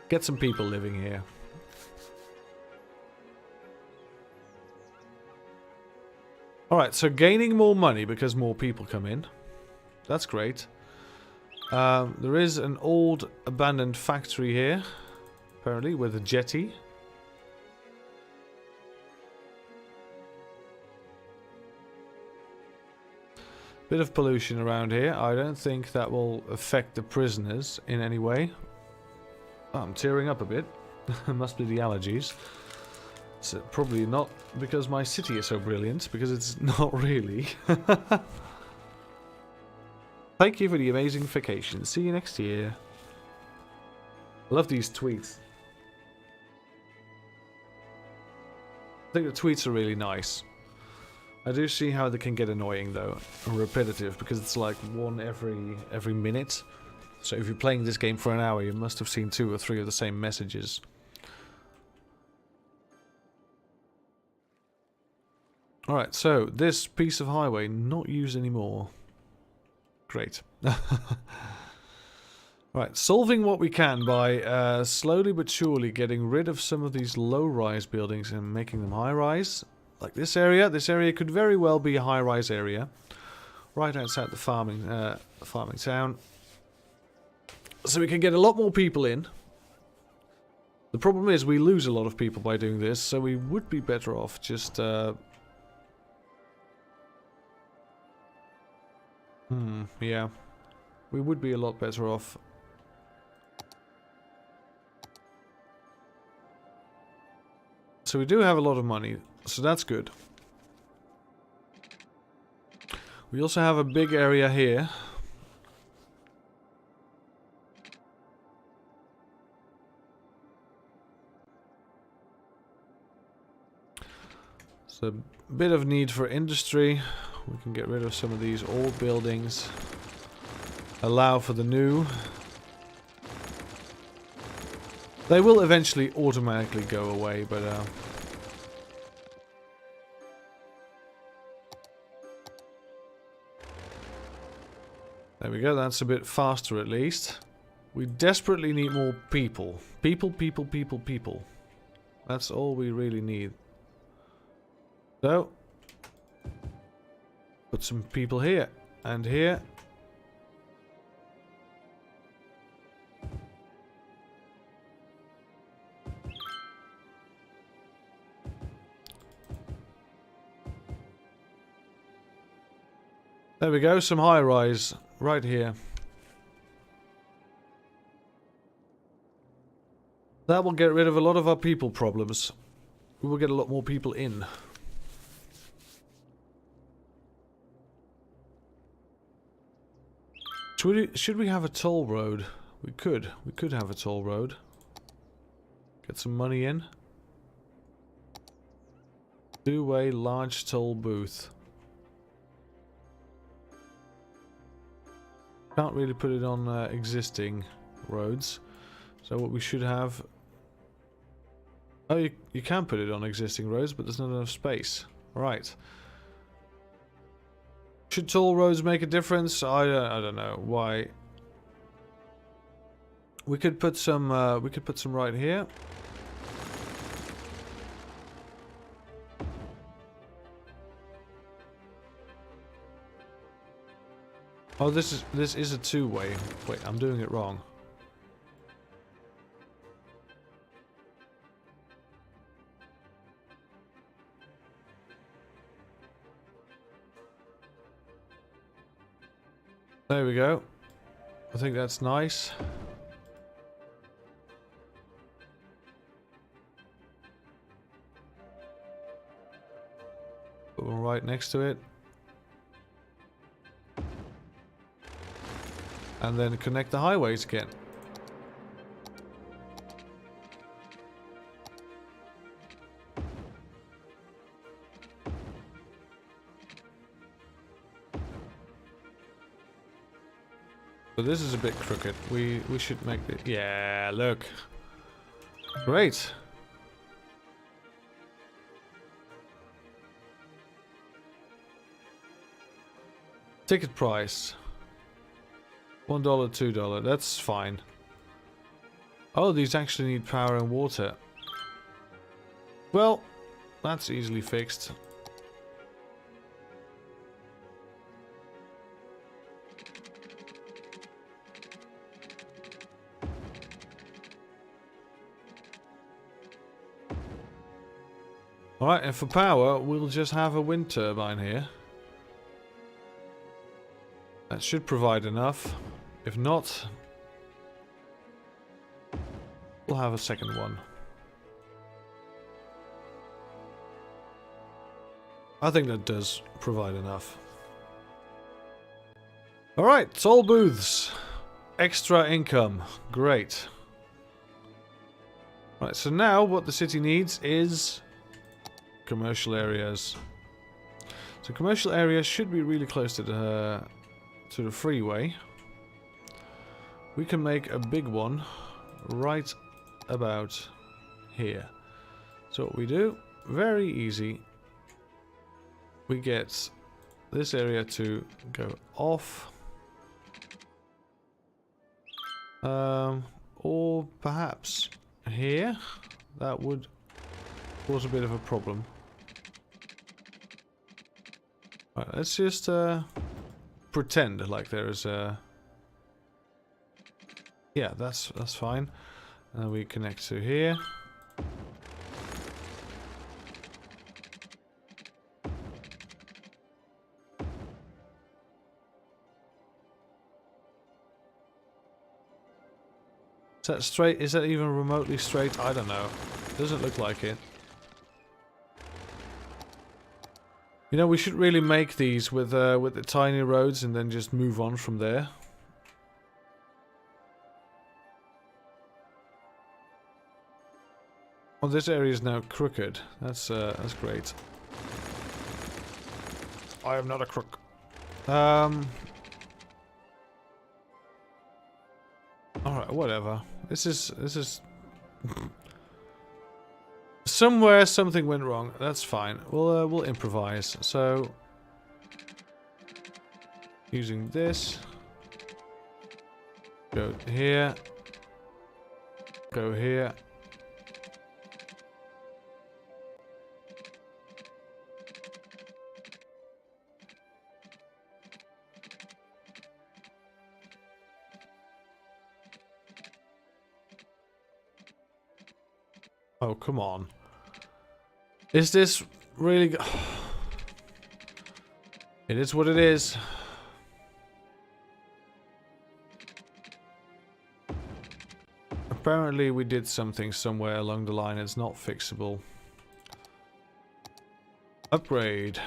Get some people living here. Alright, so gaining more money because more people come in. That's great. There is an old abandoned factory here, apparently, with a jetty. Bit of pollution around here. I don't think that will affect the prisoners in any way. Oh, I'm tearing up a bit. Must be the allergies. It's probably not because my city is so brilliant, because it's not really. Thank you for the amazing vacation. See you next year. I love these tweets. I think the tweets are really nice. I do see how they can get annoying though, and repetitive, because it's like one every minute. So if you're playing this game for an hour, you must have seen 2 or 3 of the same messages. Alright, so this piece of highway not used anymore. Great. Right, solving what we can by slowly but surely getting rid of some of these low-rise buildings and making them high-rise. Like this area. This area could very well be a high-rise area. Right outside the farming town. So we can get a lot more people in. The problem is we lose a lot of people by doing this, so we would be better off just... yeah. We would be a lot better off. So we do have a lot of money, so that's good. We also have a big area here. So a bit of need for industry. We can get rid of some of these old buildings. Allow for the new. They will eventually automatically go away, but there we go, that's a bit faster at least. We desperately need more people. People. That's all we really need. So, put some people here and here. There we go, some high-rise right here. That will get rid of a lot of our people problems. We will get a lot more people in. Should we have a toll road? We could have a toll road. Get some money in. Two-way large toll booth. Can't really put it on existing. roads. So what we should have... Oh, you can put it on existing roads, but there's not enough space. Right. Should toll roads make a difference? I don't know why. We could put some right here. Oh, this is a two-way. Wait, I'm doing it wrong. There we go. I think that's nice. Put one right next to it. And then connect the highways again. So this is a bit crooked. We should make it. Yeah, look. Great. Ticket price. $1, $2. That's fine. Oh, these actually need power and water. Well, that's easily fixed. Alright, and for power, we'll just have a wind turbine here. That should provide enough. If not, we'll have a second one. I think that does provide enough. Alright, toll booths. Extra income. Great. Right, so now what the city needs is commercial areas. So commercial areas should be really close to the freeway. We can make a big one right about here. So what we do, very easy. We get this area to go off. Or perhaps here. That would cause a bit of a problem. Right, let's just pretend like there is a... Yeah, that's fine. And we connect to here. Is that straight? Is that even remotely straight? I don't know. Doesn't look like it. You know, we should really make these with the tiny roads and then just move on from there. Well, this area is now crooked. That's great. I am not a crook. Alright, whatever. This is somewhere something went wrong. That's fine. We'll improvise. So using this, go here, go here. Oh, come on. Is this really... It is what it is. Apparently we did something somewhere along the line. It's not fixable. Upgrade.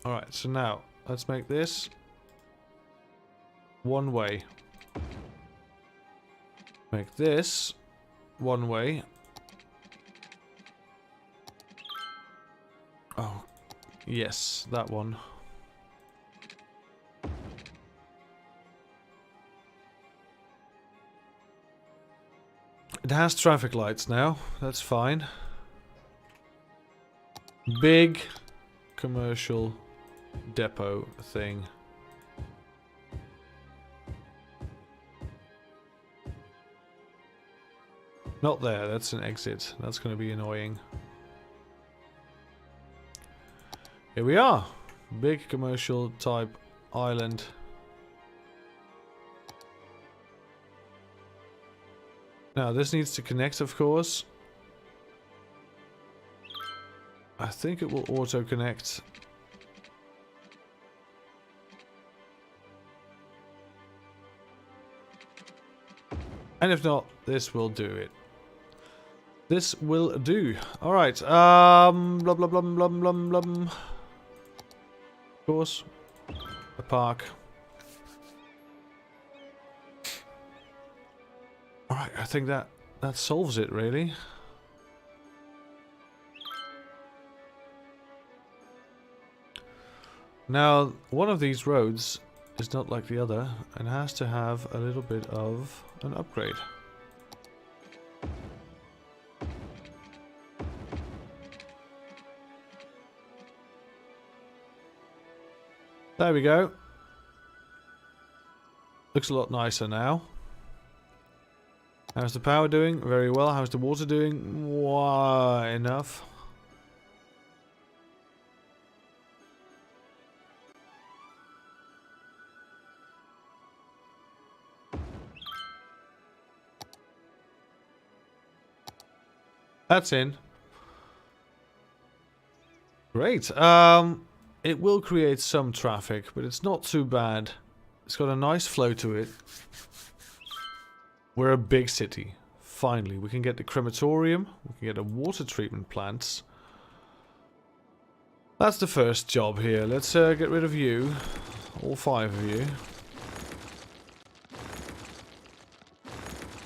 Alright, so now let's make this one way. Make this one way. Oh, yes, that one. It has traffic lights now. That's fine. Big commercial depot thing. Not there, that's an exit. That's going to be annoying. Here we are. Big commercial type island. Now this needs to connect, of course. I think it will auto connect. And if not, this will do it. This will do. Alright, blah blah blah blah blah blah. Of course. A park. Alright, I think that solves it, really. Now, one of these roads is not like the other and has to have a little bit of an upgrade. There we go. Looks a lot nicer now. How's the power doing? Very well. How's the water doing? Why, enough. That's in. Great. It will create some traffic, but it's not too bad. It's got a nice flow to it. We're a big city. Finally, we can get the crematorium. We can get a water treatment plant. That's the first job here. Let's get rid of you. All 5 of you.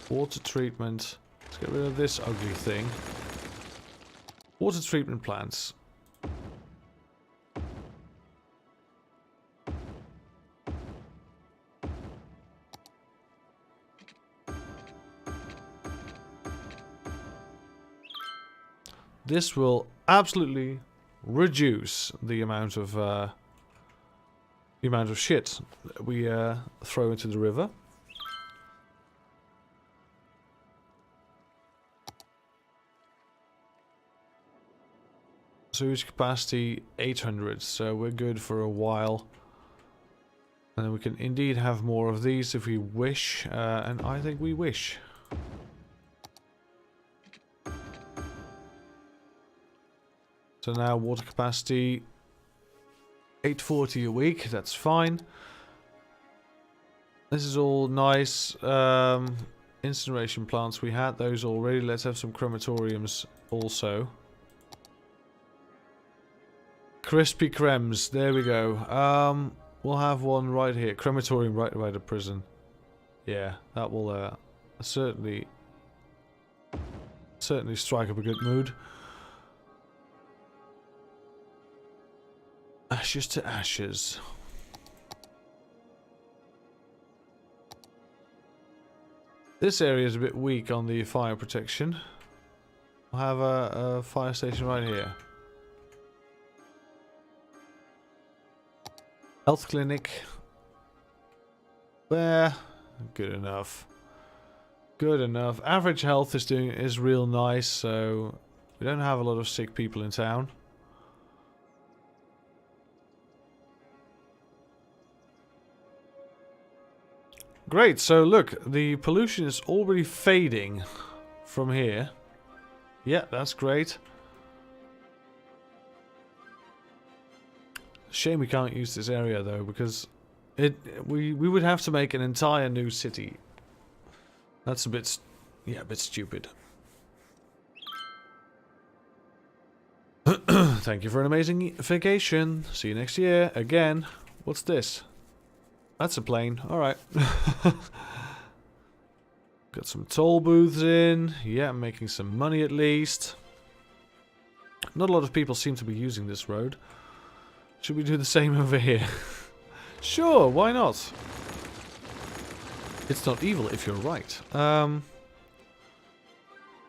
Water treatment. Let's get rid of this ugly thing. Water treatment plants. This will absolutely reduce the amount of shit we throw into the river. Sewage capacity 800, so we're good for a while. And then we can indeed have more of these if we wish, and I think we wish. So now water capacity 840 a week, that's fine. This is all nice. Incineration plants, we had those already. Let's have some crematoriums also. Crispy Krems, there we go. We'll have one right here. Crematorium right by the prison. Yeah, that will certainly strike up a good mood. Ashes to ashes. This area is a bit weak on the fire protection. We'll have a fire station right here. Health clinic. There. Good enough. Good enough. Average health is real nice, so we don't have a lot of sick people in town. Great, so look, the pollution is already fading from here. Yeah, that's great. Shame we can't use this area though, because we would have to make an entire new city. That's a bit stupid. Thank you for an amazing vacation. See you next year again. What's this? That's a plane. Alright. Got some toll booths in. Yeah, I'm making some money at least. Not a lot of people seem to be using this road. Should we do the same over here? Sure, why not? It's not evil if you're right.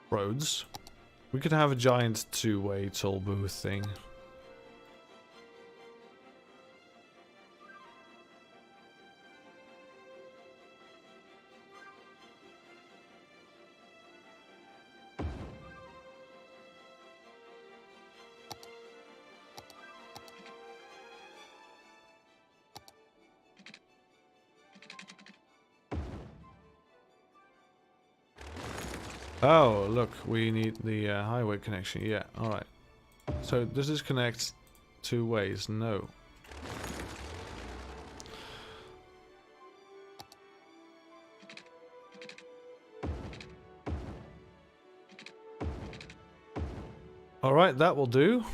Roads. We could have a giant two-way toll booth thing. Oh, look, we need the highway connection. Yeah, alright. So, does this connect two ways? No. Alright, that will do.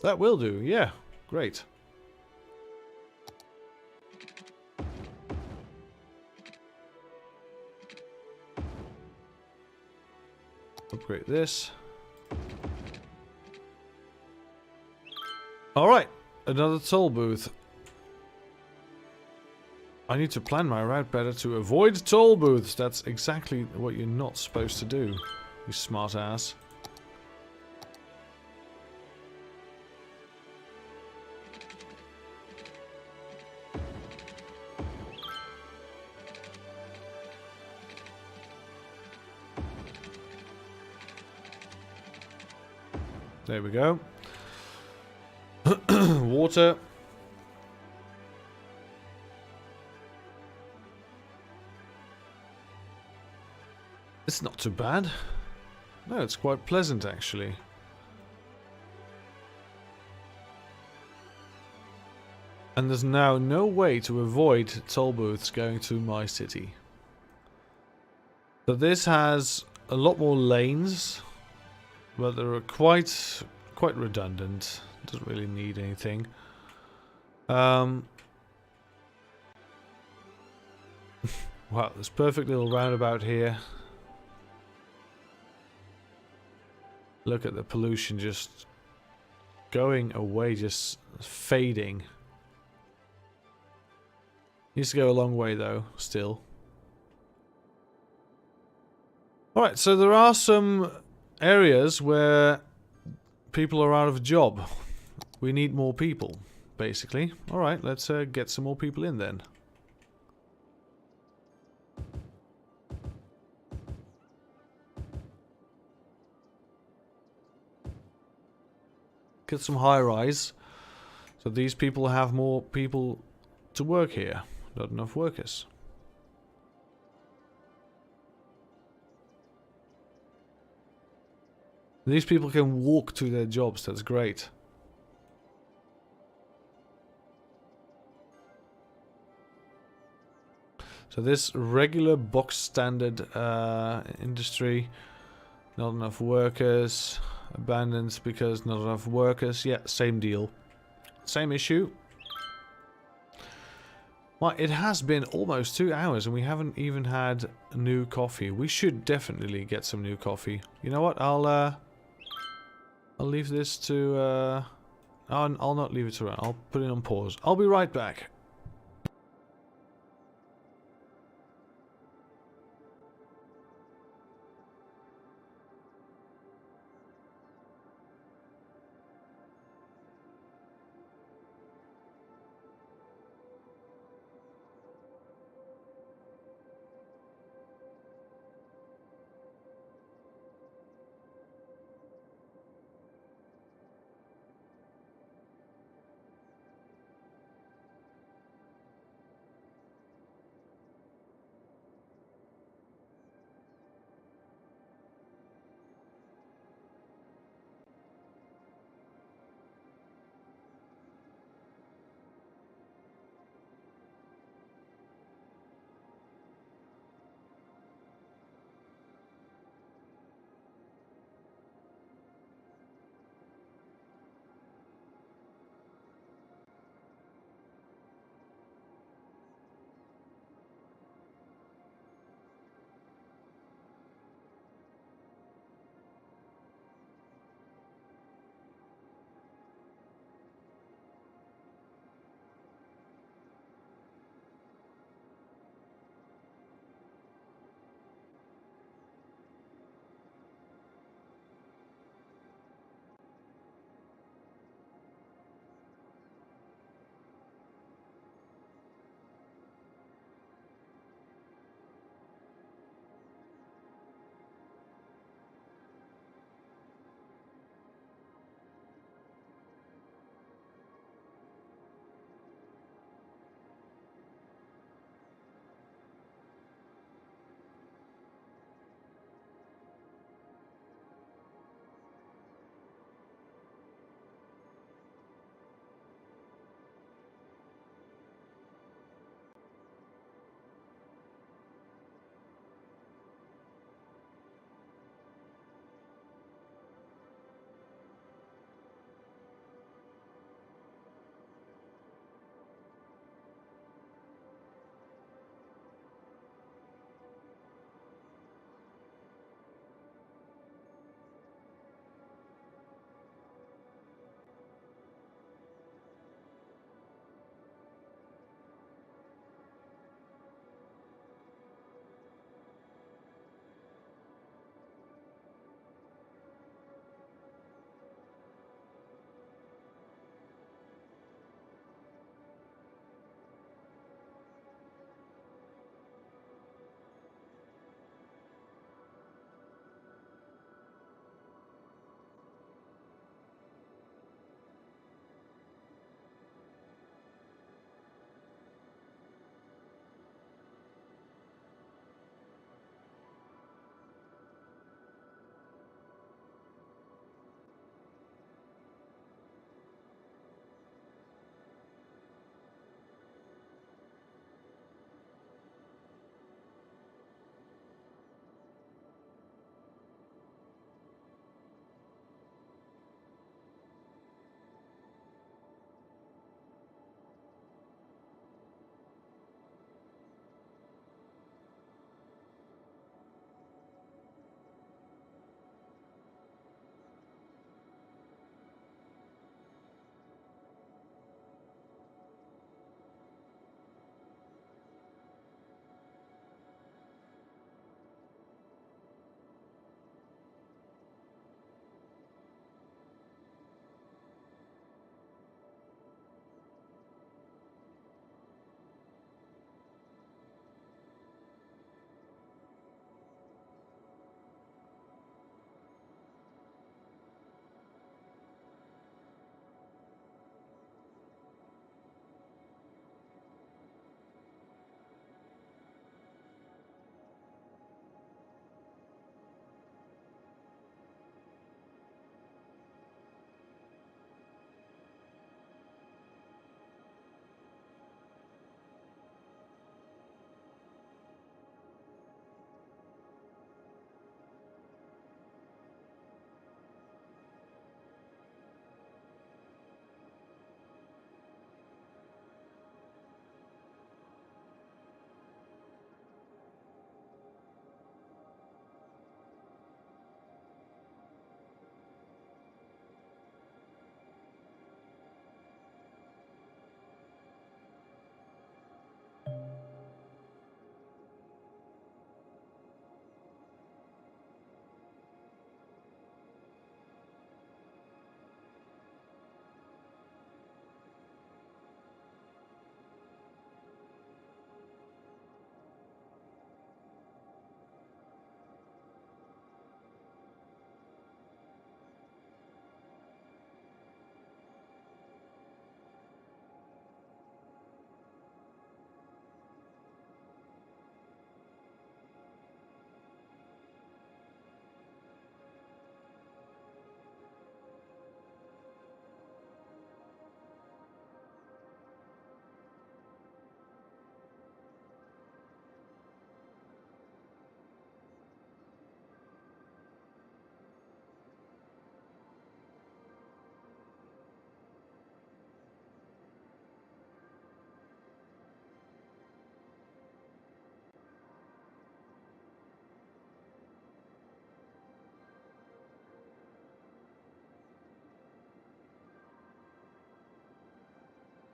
That will do, yeah. Great. Upgrade this. Alright, another toll booth. I need to plan my route better to avoid toll booths. That's exactly what you're not supposed to do, you smart ass. There we go. Water. It's not too bad. No, it's quite pleasant actually. And there's now no way to avoid toll booths going to my city. So this has a lot more lanes. But they're quite redundant. Doesn't really need anything. Wow, this perfect little roundabout here. Look at the pollution just going away, just fading. Needs to go a long way though, still. Alright, so there are some areas where people are out of a job. We need more people, basically. Alright, let's get some more people in then. Get some high-rise. So these people have more people to work here. Not enough workers. These people can walk to their jobs, that's great. So this regular box standard industry, not enough workers, abandoned because not enough workers, yeah, same deal. Same issue. Well, it has been almost 2 hours and we haven't even had new coffee. We should definitely get some new coffee. You know what, I'll leave this to, I'll not leave it to run. I'll put it on pause. I'll be right back.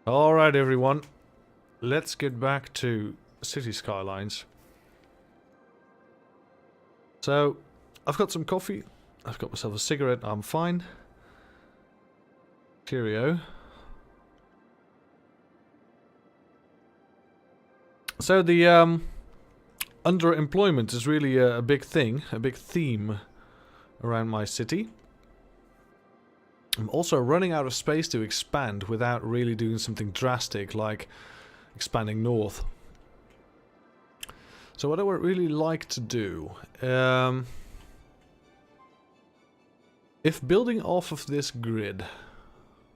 Alright everyone, let's get back to City Skylines. So, I've got some coffee, I've got myself a cigarette, I'm fine. Cheerio. So the underemployment is really a big thing, a big theme around my city. I'm also running out of space to expand without really doing something drastic like expanding north. So what I would really like to do, if building off of this grid,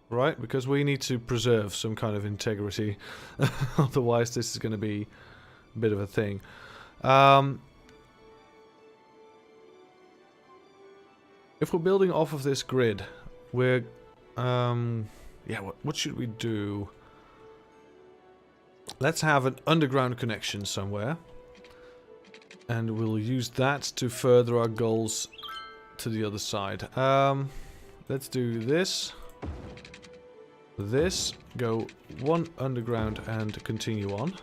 right, because we need to preserve some kind of integrity, otherwise this is going to be a bit of a thing. If we're building off of this grid, we're, yeah, what should we do? Let's have an underground connection somewhere. And we'll use that to further our goals to the other side. Let's do this. This, go one underground and continue on.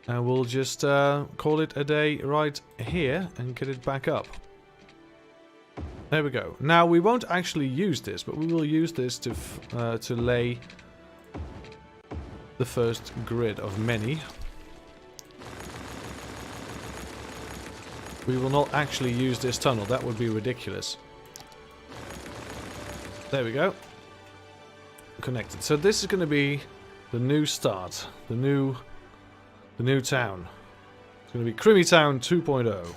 And we'll just call it a day right here and get it back up. There we go. Now we won't actually use this, but we will use this to lay the first grid of many. We will not actually use this tunnel. That would be ridiculous. There we go. Connected. So this is going to be the new start, the new town. It's going to be CrimiClown 2.0.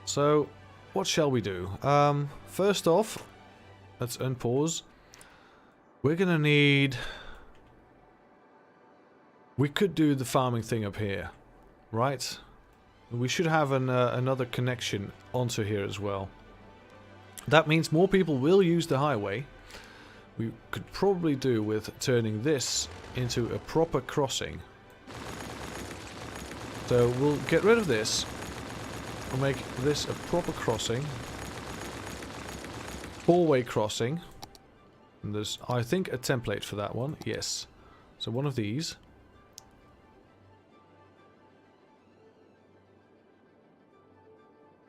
So, what shall we do? First off, let's unpause. We're gonna need... We could do the farming thing up here, right? We should have another connection onto here as well. That means more people will use the highway. We could probably do with turning this into a proper crossing. So we'll get rid of this. We'll make this a proper crossing. Four-way crossing. And there's, I think, a template for that one. Yes. So one of these.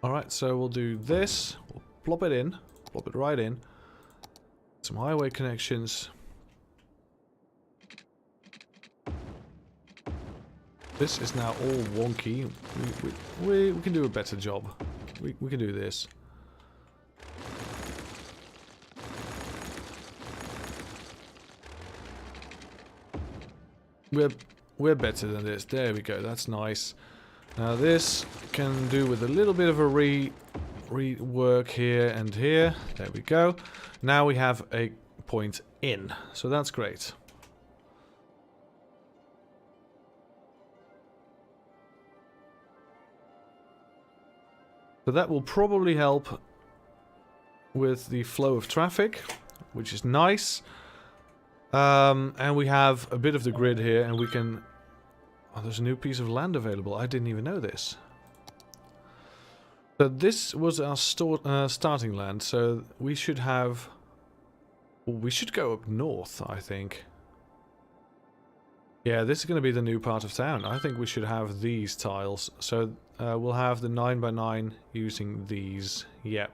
Alright, so we'll do this. We'll plop it in. Plop it right in. Some highway connections. This is now all wonky. We can do a better job. We can do this. We're better than this. There we go. That's nice. Now this can do with a little bit of a rework here and here. There we go. Now we have a point in. So that's great. So that will probably help with the flow of traffic, which is nice. And we have a bit of the grid here, and we can... Oh, there's a new piece of land available. I didn't even know this. So this was our starting land, so we should have... Well, we should go up north, I think. Yeah, this is going to be the new part of town. I think we should have these tiles. So we'll have the 9x9 using these. Yeah.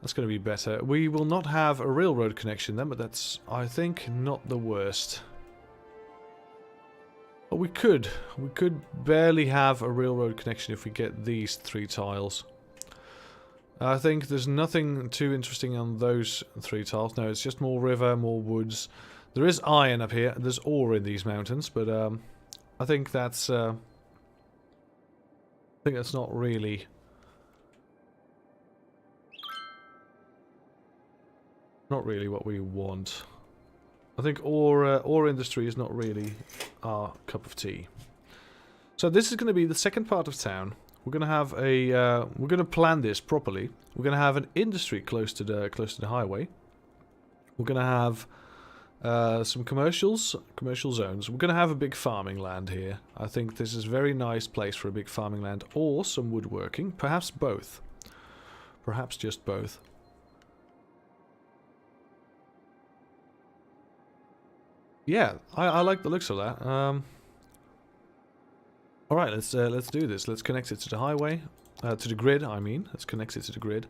That's going to be better. We will not have a railroad connection then, but that's, I think, not the worst. But we could. We could barely have a railroad connection if we get these 3 tiles. I think there's nothing too interesting on those 3 tiles. No, it's just more river, more woods. There is iron up here. There's ore in these mountains, but I think that's not really what we want. I think ore industry is not really our cup of tea. So this is going to be the second part of town. We're going to have a we're going to plan this properly. We're going to have an industry close to the highway. We're going to have some commercial zones. We're going to have a big farming land here. I think this is a very nice place for a big farming land, or some woodworking, perhaps both. Perhaps just both. Yeah, I like the looks of that. All right, let's do this. Let's connect it to the highway, to the grid. I mean, let's connect it to the grid.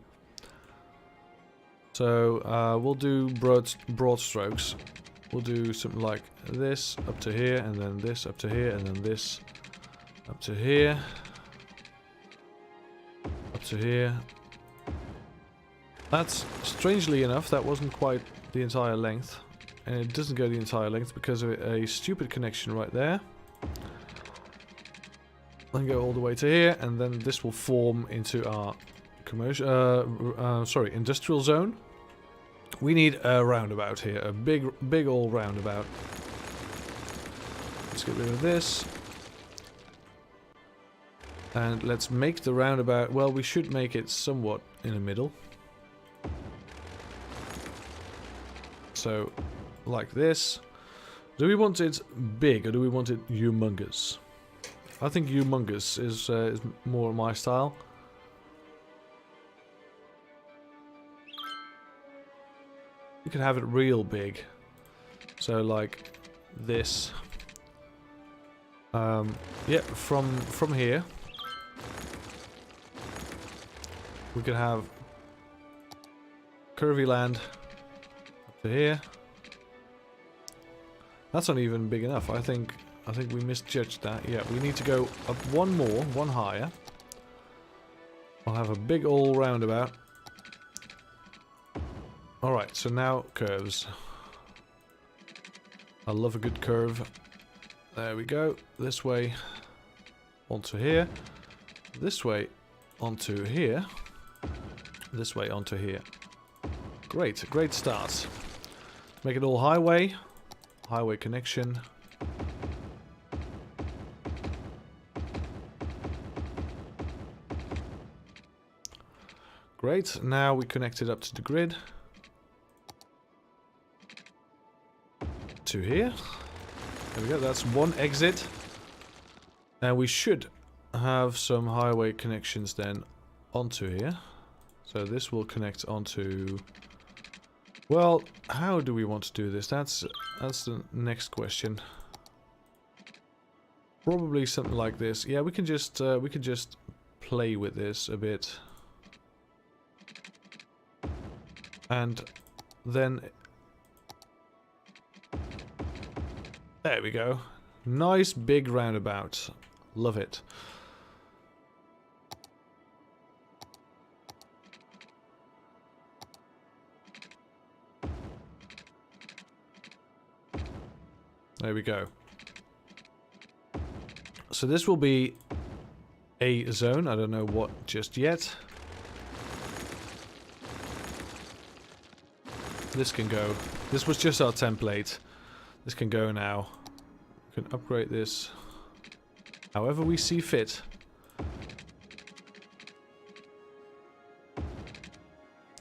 So we'll do broad strokes. We'll do something like this up to here, and then this up to here, and then this up to here, up to here. That's, strangely enough, that wasn't quite the entire length. And it doesn't go the entire length because of a stupid connection right there. Then go all the way to here, and then this will form into our commercial, industrial zone. We need a roundabout here, a big old roundabout. Let's get rid of this. And let's make the roundabout, well, we should make it somewhat in the middle. So, like this. Do we want it big or do we want it humongous? I think humongous is more my style. You can have it real big. So like this. Yeah, from here. We could have curvy land up to here. That's not even big enough. I think we misjudged that. Yeah, we need to go up one more, one higher. I'll have a big all roundabout. Alright, so now curves. I love a good curve. There we go. This way onto here. This way onto here. This way onto here. Great, great start. Make it all highway. Highway connection. Great, now we connect it up to the grid. To here. There we go, that's one exit. And we should have some highway connections then onto here. So this will connect onto... Well, how do we want to do this? That's the next question. Probably something like this. Yeah, we can just play with this a bit. And then... There we go. Nice big roundabout. Love it. There we go. So this will be a zone. I don't know what just yet. This can go. This was just our template. This can go now. We can upgrade this however we see fit.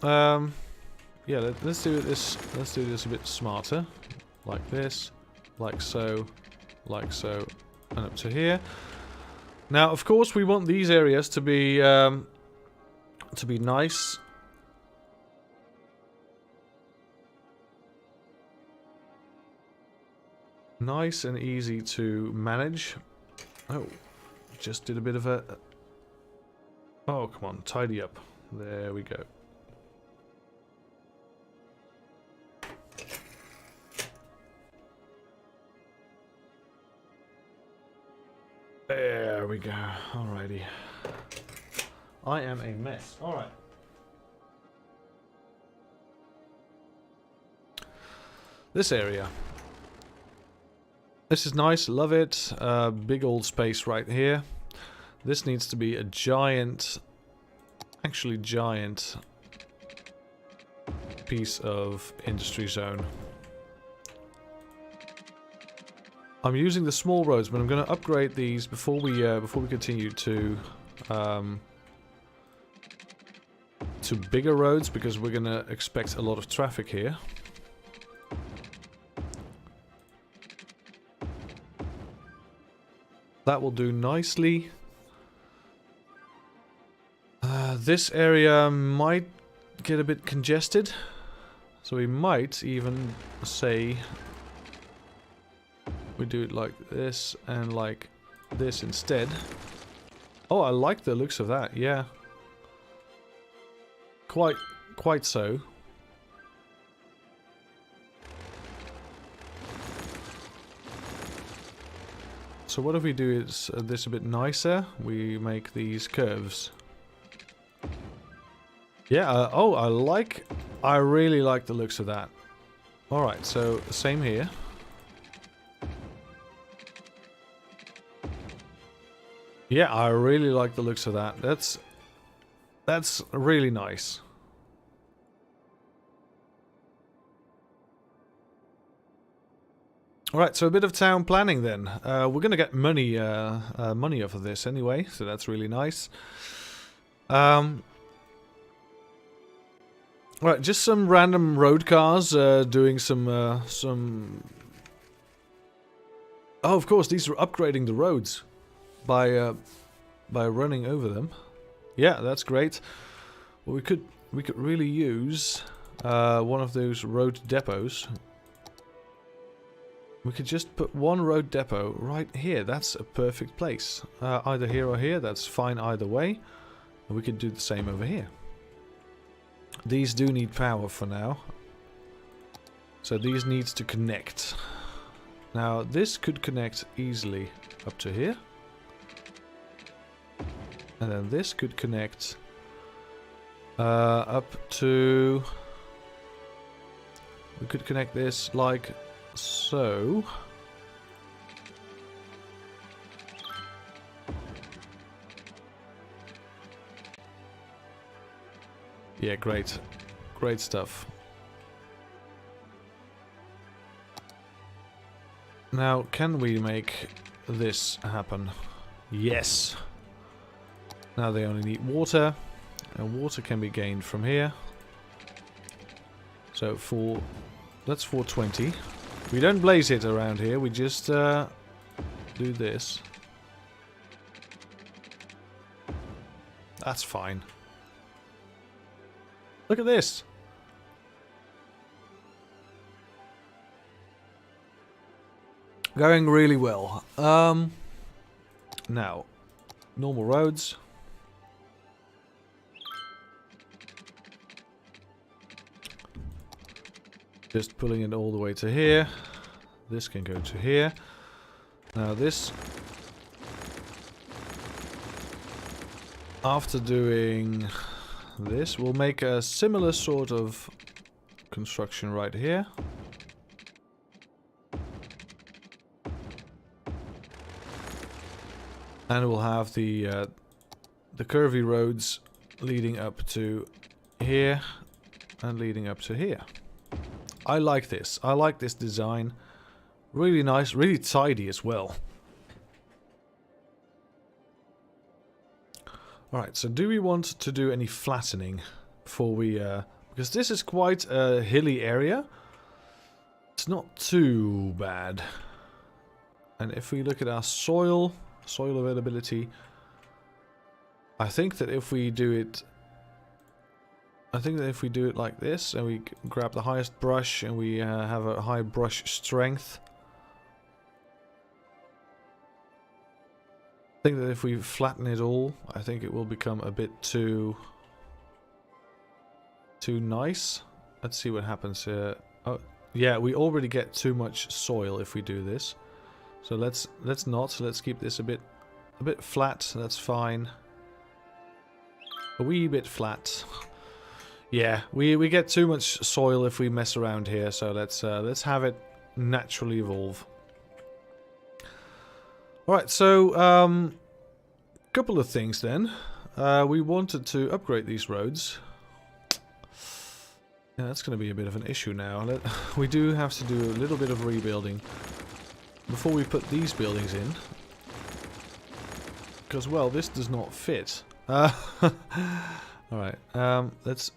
Yeah, let's do this. Let's do this a bit smarter, like this. Like so, and up to here. Now, of course, we want these areas to be nice. Nice and easy to manage. Oh, just did a bit of a... Oh, come on, tidy up. There we go. There we go. Alrighty. I am a mess. Alright. This area. This is nice. Love it. Big old space right here. This needs to be a giant... Actually giant... piece of industry zone. I'm using the small roads, but I'm going to upgrade these before we continue to bigger roads, because we're going to expect a lot of traffic here. That will do nicely. this area might get a bit congested. So we might even say we do it like this and like this instead. Oh, I like the looks of that, yeah. Quite so. So what if we do is this a bit nicer? We make these curves. Yeah, oh, I really like the looks of that. Alright, so same here. Yeah, I really like the looks of that. That's really nice. Alright, so a bit of town planning then. We're gonna get money off of this anyway, so that's really nice. Right, just some random road cars doing some. Oh, of course, these are upgrading the roads by running over them. Yeah, that's great. Well, we could really use one of those road depots. We could just put one road depot right here. That's a perfect place. Either here or here. That's fine either way. And we could do the same over here. These do need power for now. So these needs to connect. Now this could connect easily up to here. And then this could connect up to... We could connect this like so. Yeah, great. Great stuff. Now, can we make this happen? Yes! Now they only need water, and water can be gained from here. So that's 420. We don't blaze it around here, we just do this. That's fine. Look at this. Going really well. Now, normal roads. Just pulling it all the way to here. This can go to here. Now this... After doing this, we'll make a similar sort of construction right here. And we'll have the curvy roads leading up to here and leading up to here. I like this. I like this design. Really nice, really tidy as well. Alright, so do we want to do any flattening before we... because this is quite a hilly area. It's not too bad. And if we look at our soil availability, I think that if we do it... like this, and we grab the highest brush, and we have a high brush strength. I think that if we flatten it all, I think it will become a bit too nice. Let's see what happens here. Oh, yeah, we already get too much soil if we do this. So let's not. Let's keep this a bit flat. That's fine. A wee bit flat. Yeah, we get too much soil if we mess around here, so let's have it naturally evolve. Alright, so couple of things then. We wanted to upgrade these roads. Yeah, that's going to be a bit of an issue now. We do have to do a little bit of rebuilding before we put these buildings in. Because, well, this does not fit. Alright, let's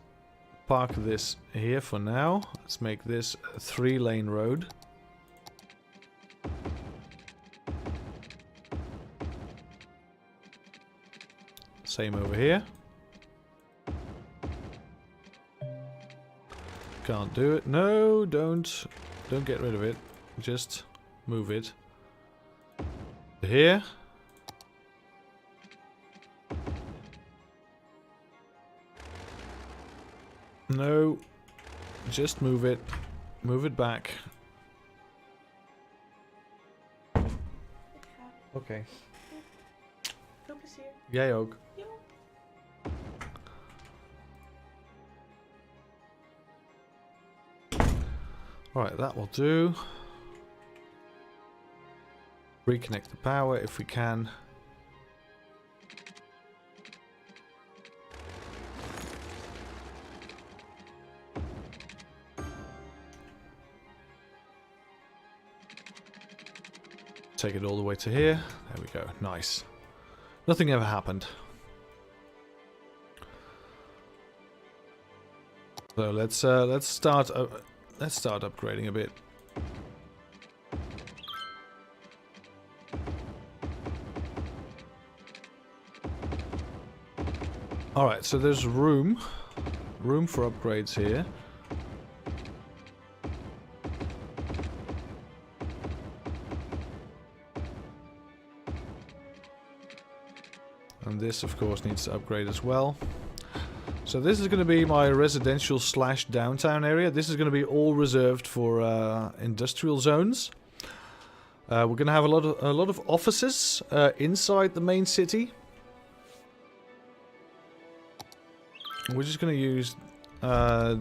park this here for now. Let's make this a 3-lane road. Same over here. Can't do it. No, don't get rid of it. Just move it. Here. No. Just move it. Move it back. Okay. Veel plezier. Jij ook. Jo. Alright, that will do. Reconnect the power if we can. Take it all the way to here. There we go. Nice. Nothing ever happened. So let's start upgrading a bit. All right, so there's room for upgrades here. And this, of course, needs to upgrade as well. So this is going to be my residential / downtown area. This is going to be all reserved for industrial zones. We're going to have a lot of offices inside the main city. We're just going to use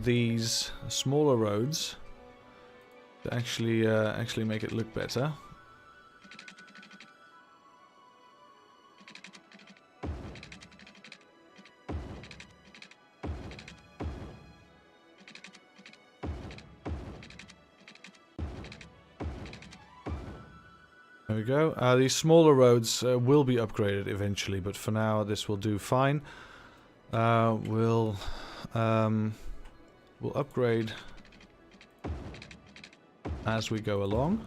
these smaller roads to actually make it look better. There we go. These smaller roads will be upgraded eventually, but for now this will do fine. We'll upgrade as we go along.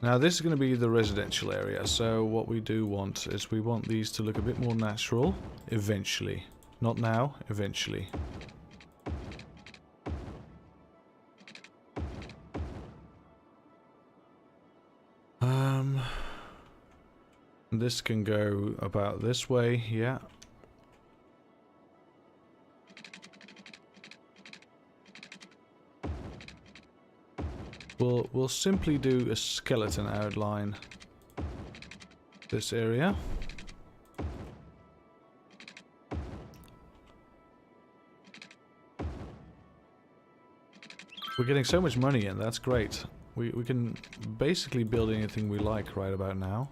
Now this is going to be the residential area, so what we do want is we want these to look a bit more natural eventually. Not now, eventually. This can go about this way, yeah. We'll simply do a skeleton outline this area. We're getting so much money in, that's great. We can basically build anything we like right about now.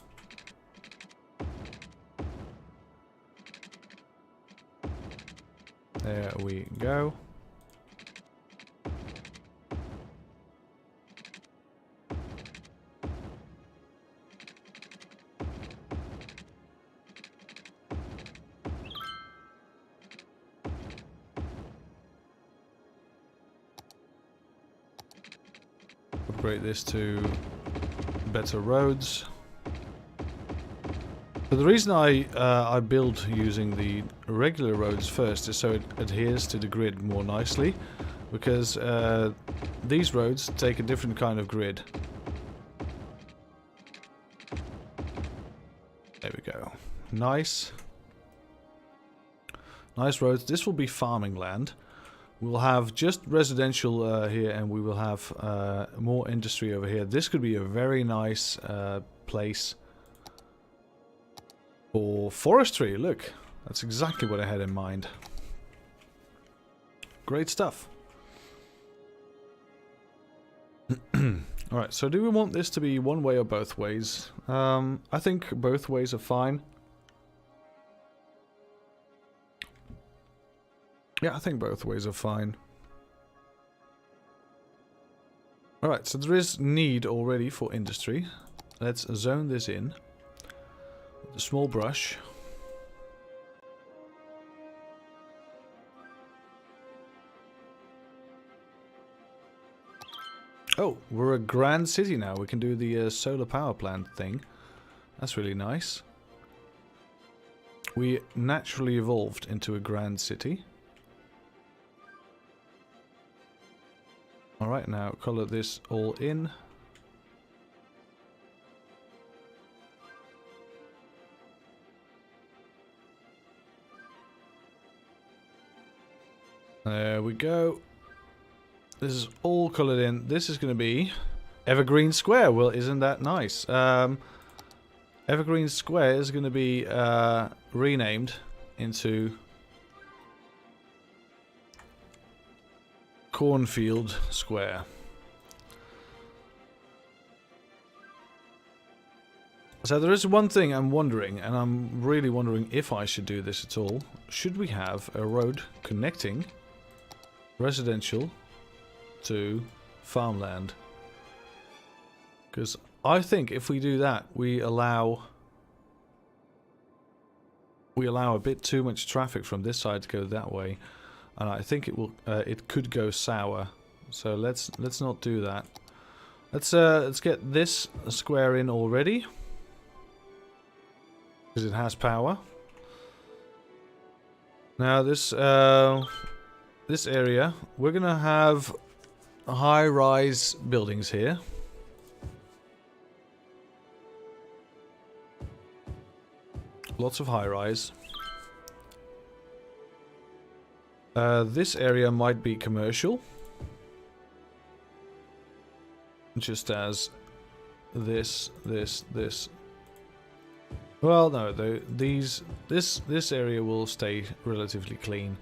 There we go. Upgrade this to better roads. So the reason I build using the regular roads first is so it adheres to the grid more nicely, because these roads take a different kind of grid. There we go. Nice. Nice roads. This will be farming land. We'll have just residential here, and we will have more industry over here. This could be a very nice place for forestry. Look, that's exactly what I had in mind. Great stuff. Alright, so do we want this to be one way or both ways? I think both ways are fine. Yeah, I think both ways are fine. Alright, so there is need already for industry. Let's zone this in. With a small brush. Oh, we're a grand city now. We can do the solar power plant thing. That's really nice. We naturally evolved into a grand city. Alright, now color this all in. There we go. This is all colored in. This is going to be Evergreen Square. Well, isn't that nice? Evergreen Square is going to be renamed into Cornfield Square. So there is one thing I'm wondering, and I'm really wondering if I should do this at all. Should we have a road connecting residential to farmland? Because I think if we do that, we allow a bit too much traffic from this side to go that way, and I think it could go sour. So let's not do that. Let's get this square in already, because it has power. Now this area, we're gonna have high-rise buildings here. Lots of high-rise. This area might be commercial, just as this. Well, no, this area will stay relatively clean,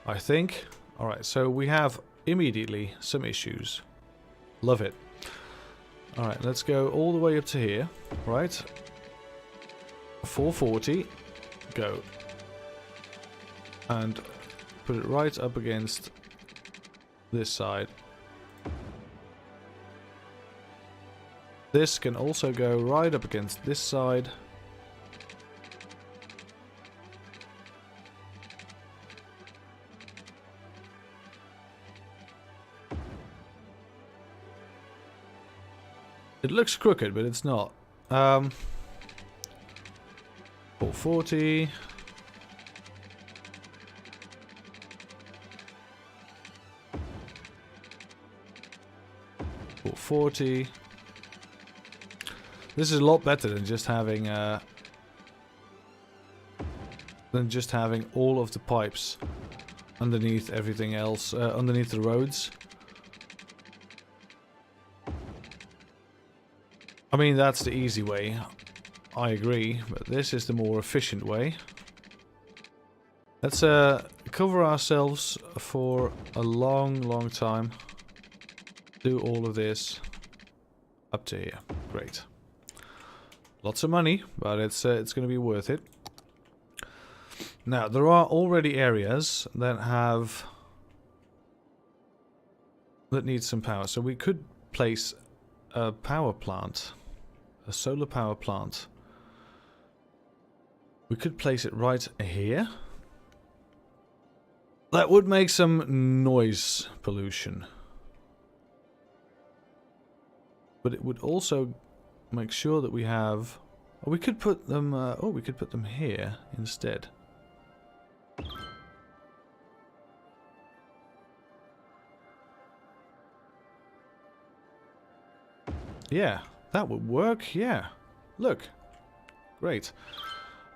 I think. All right, so we have immediately some issues. Love it. All right, let's go all the way up to here. Right. 440, go, and put it right up against this side. This can also go right up against this side. It looks crooked, but it's not. 440. 440. This is a lot better than just having all of the pipes underneath everything else, underneath the roads. I mean, that's the easy way. I agree, but this is the more efficient way. Let's cover ourselves for a long time. Do all of this up to here. Great. Lots of money, but it's going to be worth it. Now, there are already areas that need some power, so we could place a power plant, a solar power plant. We could place it right here. That would make some noise pollution. But it would also make sure that we have... Oh, we could put them... we could put them here instead. Yeah, that would work. Yeah. Look. Great.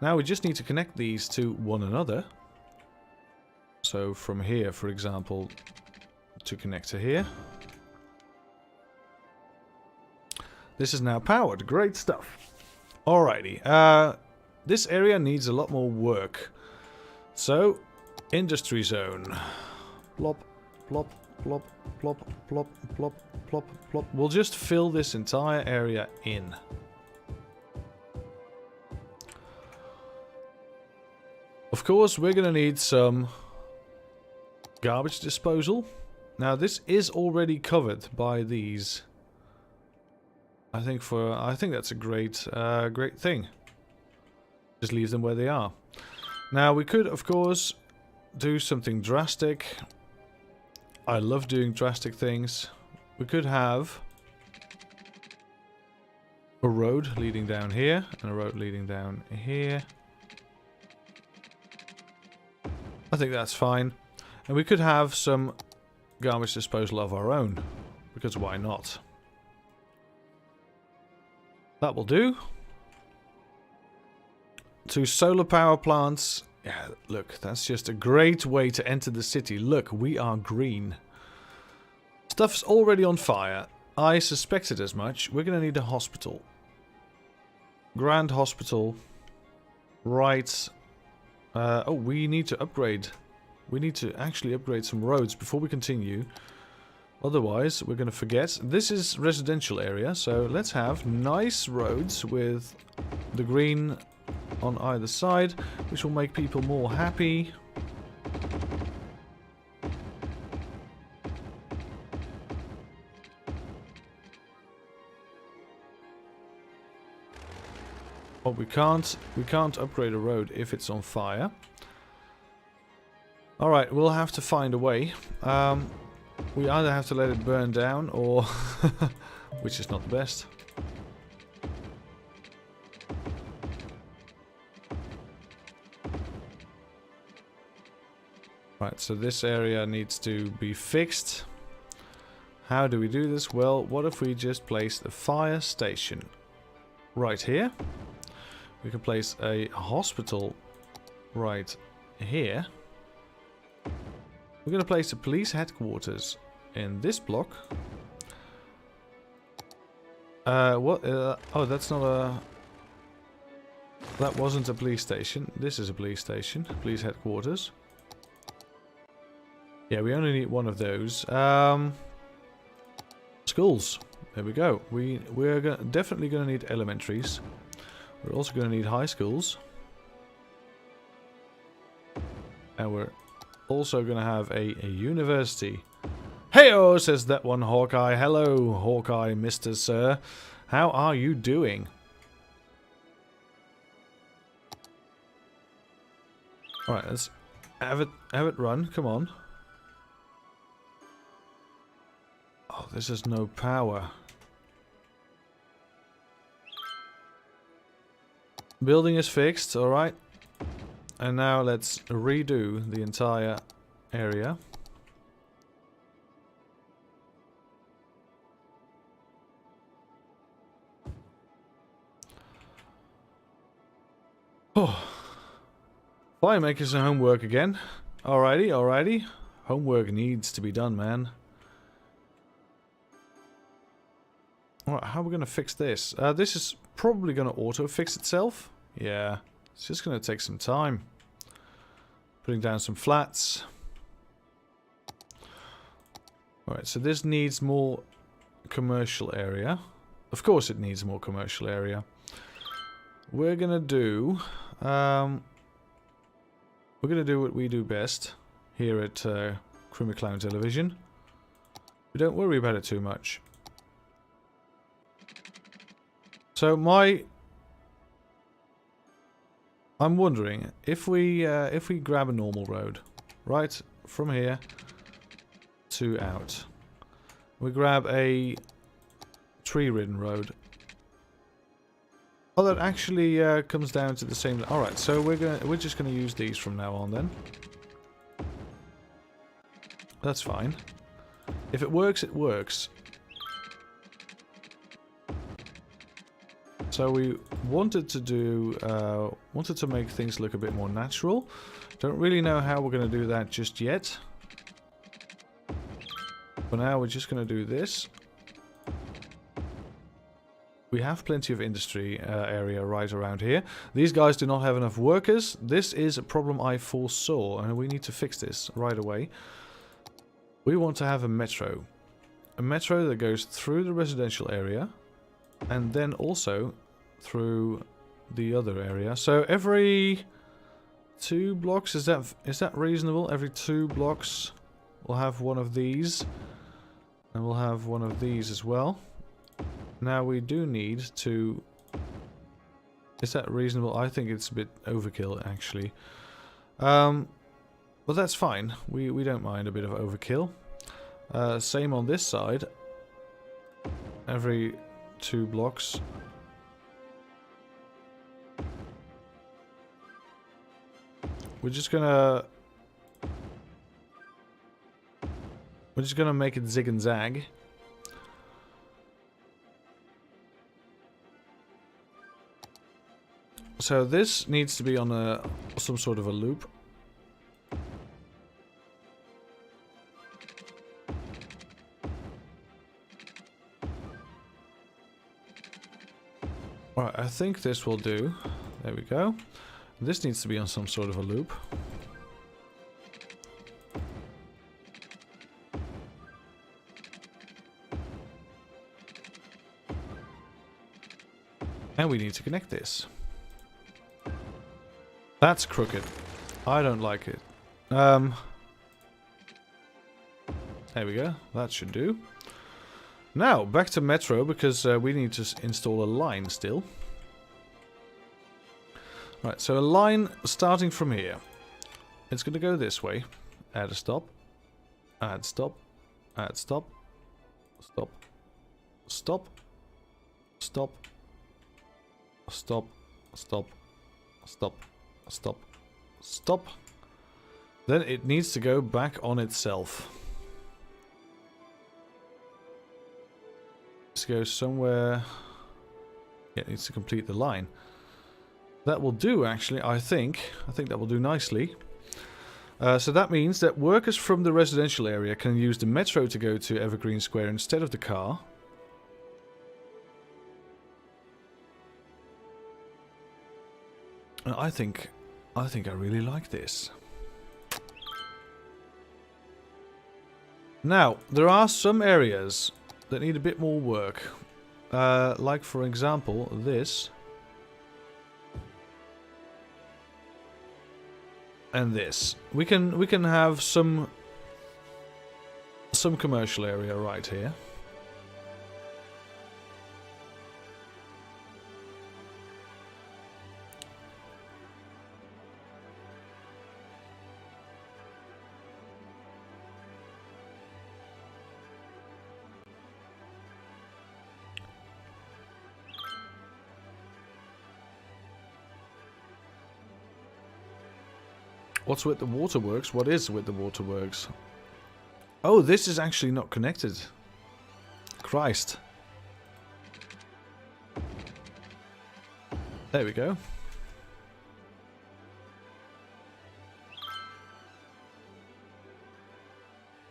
Now we just need to connect these to one another. So from here, for example, to connect to here. This is now powered. Great stuff. Alrighty. This area needs a lot more work. So, industry zone. Plop, plop, plop, plop, plop, plop, plop, plop. We'll just fill this entire area in. Of course, we're going to need some garbage disposal. Now, this is already covered by these. I think that's a great thing. Just leave them where they are. Now, we could, of course, do something drastic. I love doing drastic things. We could have a road leading down here and a road leading down here. I think that's fine. And we could have some garbage disposal of our own. Because why not? That will do. 2 solar power plants. Yeah, look, that's just a great way to enter the city. Look, we are green. Stuff's already on fire. I suspected as much. We're going to need a hospital. Grand hospital. Right. Oh, we need to upgrade. We need to actually upgrade some roads before we continue. Otherwise, we're going to forget. This is residential area, so let's have nice roads with the green on either side, which will make people more happy. But we can't upgrade a road if it's on fire. Alright, we'll have to find a way. We either have to let it burn down or which is not the best. Right, so this area needs to be fixed. How do we do this? Well, what if we just place a fire station right here? We can place a hospital right here. We're going to place a police headquarters in this block. What? Oh, that's not a... That wasn't a police station. This is a police station. Police headquarters. Yeah, we only need one of those. Schools. There we go. We're definitely going to need elementaries. We're also going to need high schools. And we're also going to have a university. Heyo, says that one Hawkeye. Hello, Hawkeye, Mr. Sir. How are you doing? Alright, let's have it run. Come on. Oh, this is no power. Building is fixed, alright. And now let's redo the entire area. Oh. Fire making some homework again. Alrighty, alrighty. Homework needs to be done, man. Alright, how are we going to fix this? This is probably going to auto-fix itself. Yeah, it's just going to take some time. Putting down some flats. Alright, so this needs more commercial area. Of course it needs more commercial area. We're going to do... we're going to do what we do best here at CrimiClown Television. We don't worry about it too much. So I'm wondering if we grab a normal road, right from here to out, we grab a tree-ridden road. Oh, that actually comes down to the same. All right, so we're just gonna use these from now on then. That's fine. If it works, it works. So we wanted to do, wanted to make things look a bit more natural. Don't really know how we're going to do that just yet. For now, we're just going to do this. We have plenty of industry area right around here. These guys do not have enough workers. This is a problem I foresaw, and we need to fix this right away. We want to have a metro. A metro that goes through the residential area, and then also through the other area. So every 2 blocks, is that reasonable? Every 2 blocks we'll have one of these, and we'll have one of these as well. Now we do need to... Is that reasonable? I think it's a bit overkill actually. But that's fine. We don't mind a bit of overkill. Same on this side. Every 2 blocks. We're just gonna... We're just gonna make it zig and zag. So this needs to be on some sort of a loop. Alright, I think this will do. There we go. This needs to be on some sort of a loop. And we need to connect this. That's crooked. I don't like it. There we go. That should do. Now, back to Metro, because we need to install a line still. Right, so a line starting from here. It's going to go this way. Add a stop. Add stop. Add stop. Stop. Stop. Stop. Stop. Stop. Stop. Stop. Stop. Then it needs to go back on itself. Let's go somewhere. Yeah, it needs to complete the line. That will do, actually, I think. I think that will do nicely. So that means that workers from the residential area can use the metro to go to Evergreen Square instead of the car. I think I really like this. Now, there are some areas that need a bit more work. Like, for example, this. And this. We can have some commercial area right here. What's with the waterworks? What is with the waterworks? Oh, this is actually not connected. Christ. There we go.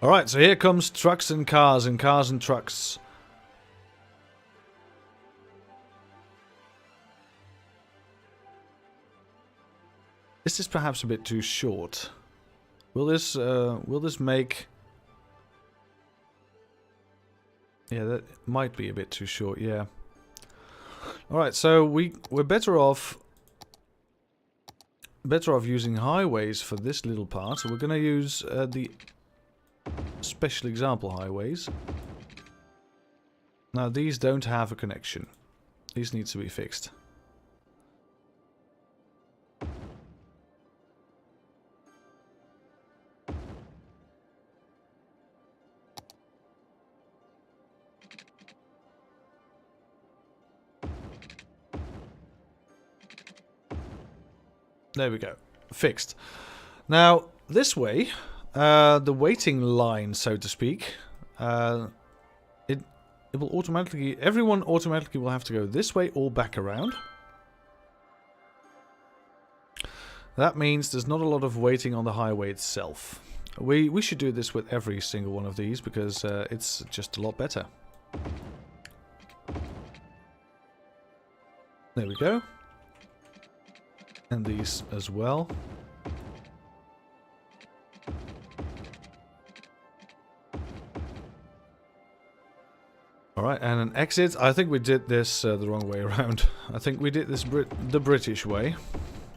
Alright, so here comes trucks and cars and trucks. This is perhaps a bit too short. Will this make... Yeah, that might be a bit too short, yeah. Alright, so we're better off using highways for this little part. So we're gonna use the special example highways. Now these don't have a connection. These need to be fixed. There we go. Fixed. Now, this way, the waiting line, so to speak, it will automatically... Everyone automatically will have to go this way or back around. That means there's not a lot of waiting on the highway itself. We should do this with every single one of these, because it's just a lot better. There we go. And these as well. Alright, and an exit. I think we did this the wrong way around. I think we did this the British way.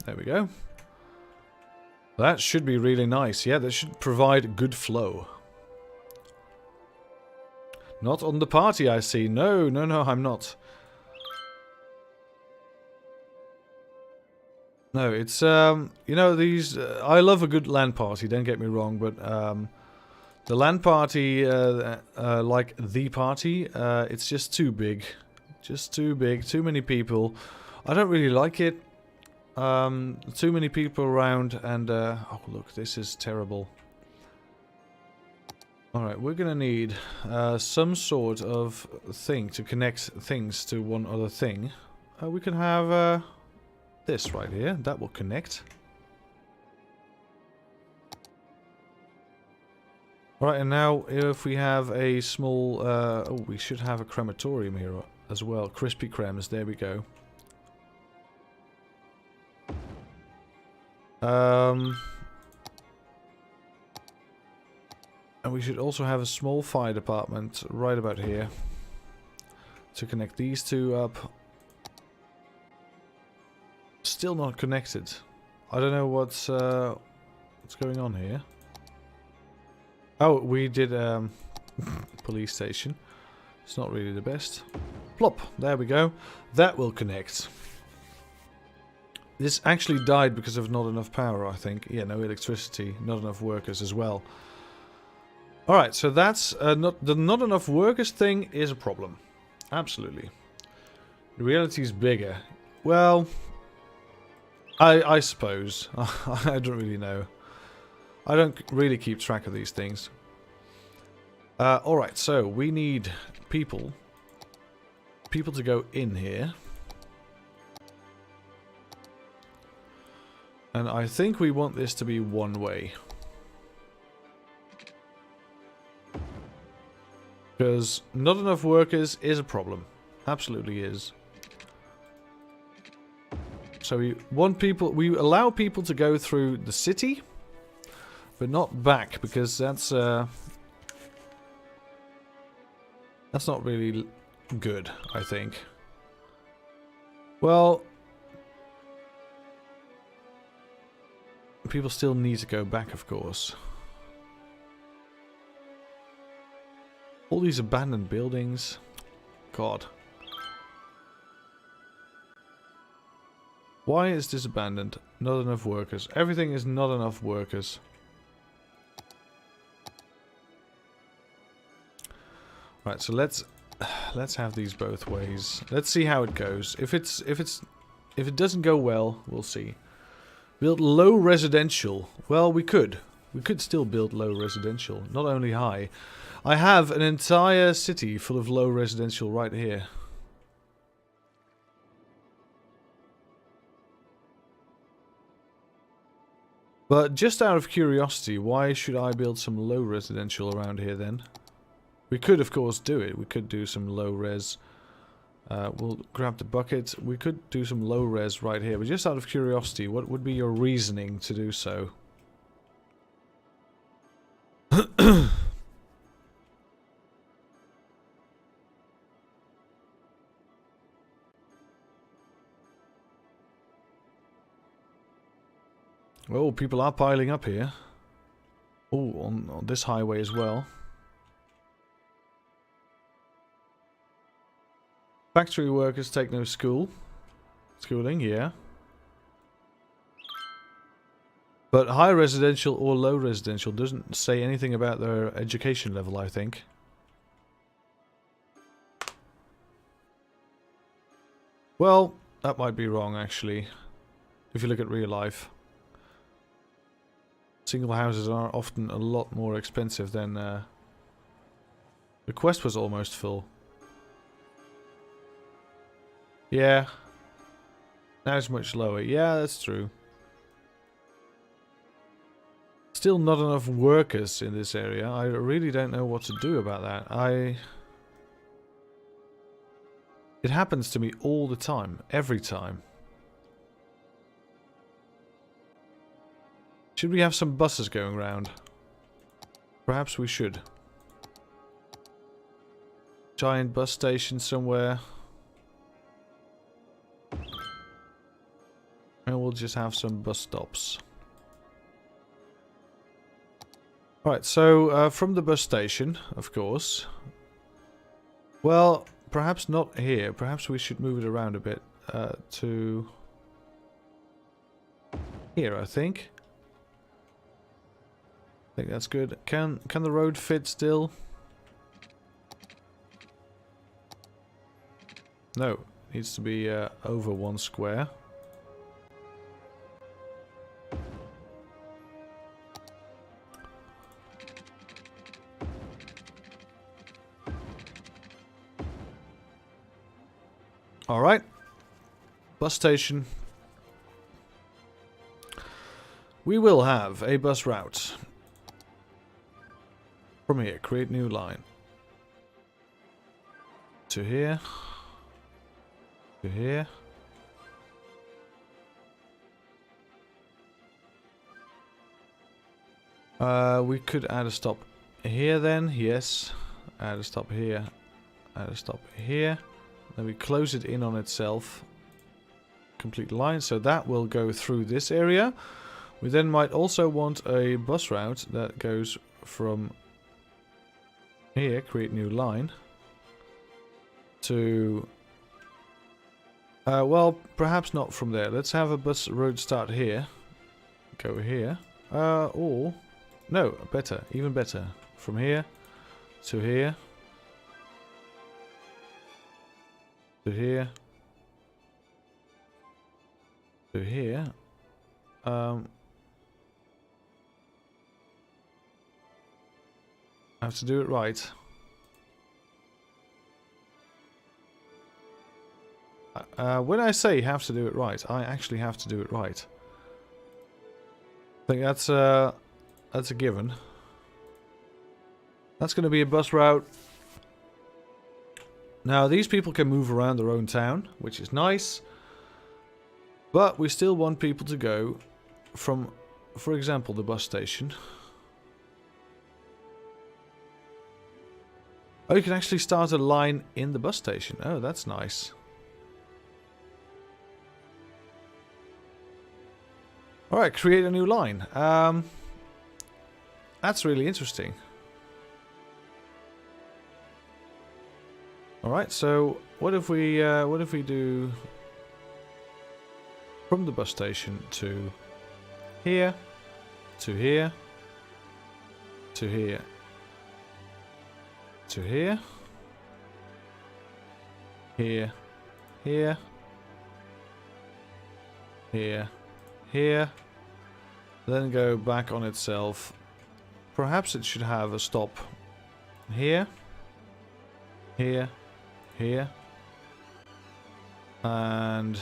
There we go. That should be really nice. Yeah, that should provide good flow. Not on the party, I see. No, no, no, I'm not. No, it's, you know, these... I love a good LAN party, don't get me wrong, but the LAN party, like the party, it's just too big. Just too big, too many people. I don't really like it. Too many people around, and... oh, look, this is terrible. Alright, we're gonna need some sort of thing to connect things to one other thing. We can have this right here. That will connect. Alright, and now if we have a small... oh, we should have a crematorium here as well. Crispy crems, there we go. And we should also have a small fire department right about here to connect these two up. Still not connected. I don't know what's going on here. Oh, we did police station. It's not really the best. Plop, there we go. That will connect. This actually died because of not enough power, I think. Yeah, no electricity, not enough workers as well. Alright, so that's the not enough workers thing is a problem. Absolutely. The reality is bigger. Well, I suppose. I don't really know. I don't really keep track of these things. Alright, so we need people. People to go in here. And I think we want this to be one way. Because not enough workers is a problem. Absolutely is. So we want people, we allow people to go through the city, but not back, because that's not really good, I think. Well, people still need to go back, of course. All these abandoned buildings. God. Why is this abandoned? Not enough workers. Everything is not enough workers. Right, so let's have these both ways. Let's see how it goes. If it doesn't go well, we'll see. Build low residential. Well, we could. We could still build low residential, not only high. I have an entire city full of low residential right here. But just out of curiosity, why should I build some low residential around here then? We could, of course, do it. We could do some low res. We'll grab the bucket. We could do some low res right here. But just out of curiosity, what would be your reasoning to do so? Oh, people are piling up here. Oh, on this highway as well. Factory workers take no schooling, yeah. But high residential or low residential doesn't say anything about their education level, I think. Well, that might be wrong, actually. If you look at real life. Single houses are often a lot more expensive than... The quest was almost full. Yeah. Now it's much lower. Yeah, that's true. Still not enough workers in this area. I really don't know what to do about that. It happens to me all the time. Every time. Should we have some buses going around? Perhaps we should. Giant bus station somewhere. And we'll just have some bus stops. Alright, so from the bus station, of course. Well, perhaps not here. Perhaps we should move it around a bit to here, I think. I think that's good. Can the road fit still? No, needs to be over 1 square. Alright. Bus station. We will have a bus route. From here, create new line. To here. To here. We could add a stop here then, yes. Add a stop here. Add a stop here. Then we close it in on itself. Complete line, so that will go through this area. We then might also want a bus route that goes from here, create new line, to... well, perhaps not from there. Let's have a bus road start here. Go here. Or... No, better. Even better. From here to here. To here. To here. I have to do it right. When I say have to do it right, I actually have to do it right. I think that's a given. That's going to be a bus route. Now, these people can move around their own town, which is nice. But we still want people to go from, for example, the bus station. Oh, you can actually start a line in the bus station. Oh, that's nice. Alright, create a new line. That's really interesting. Alright, so what if we do from the bus station to here, to here, to here, to here, here, here, here, here, then go back on itself. Perhaps it should have a stop here, here, here, and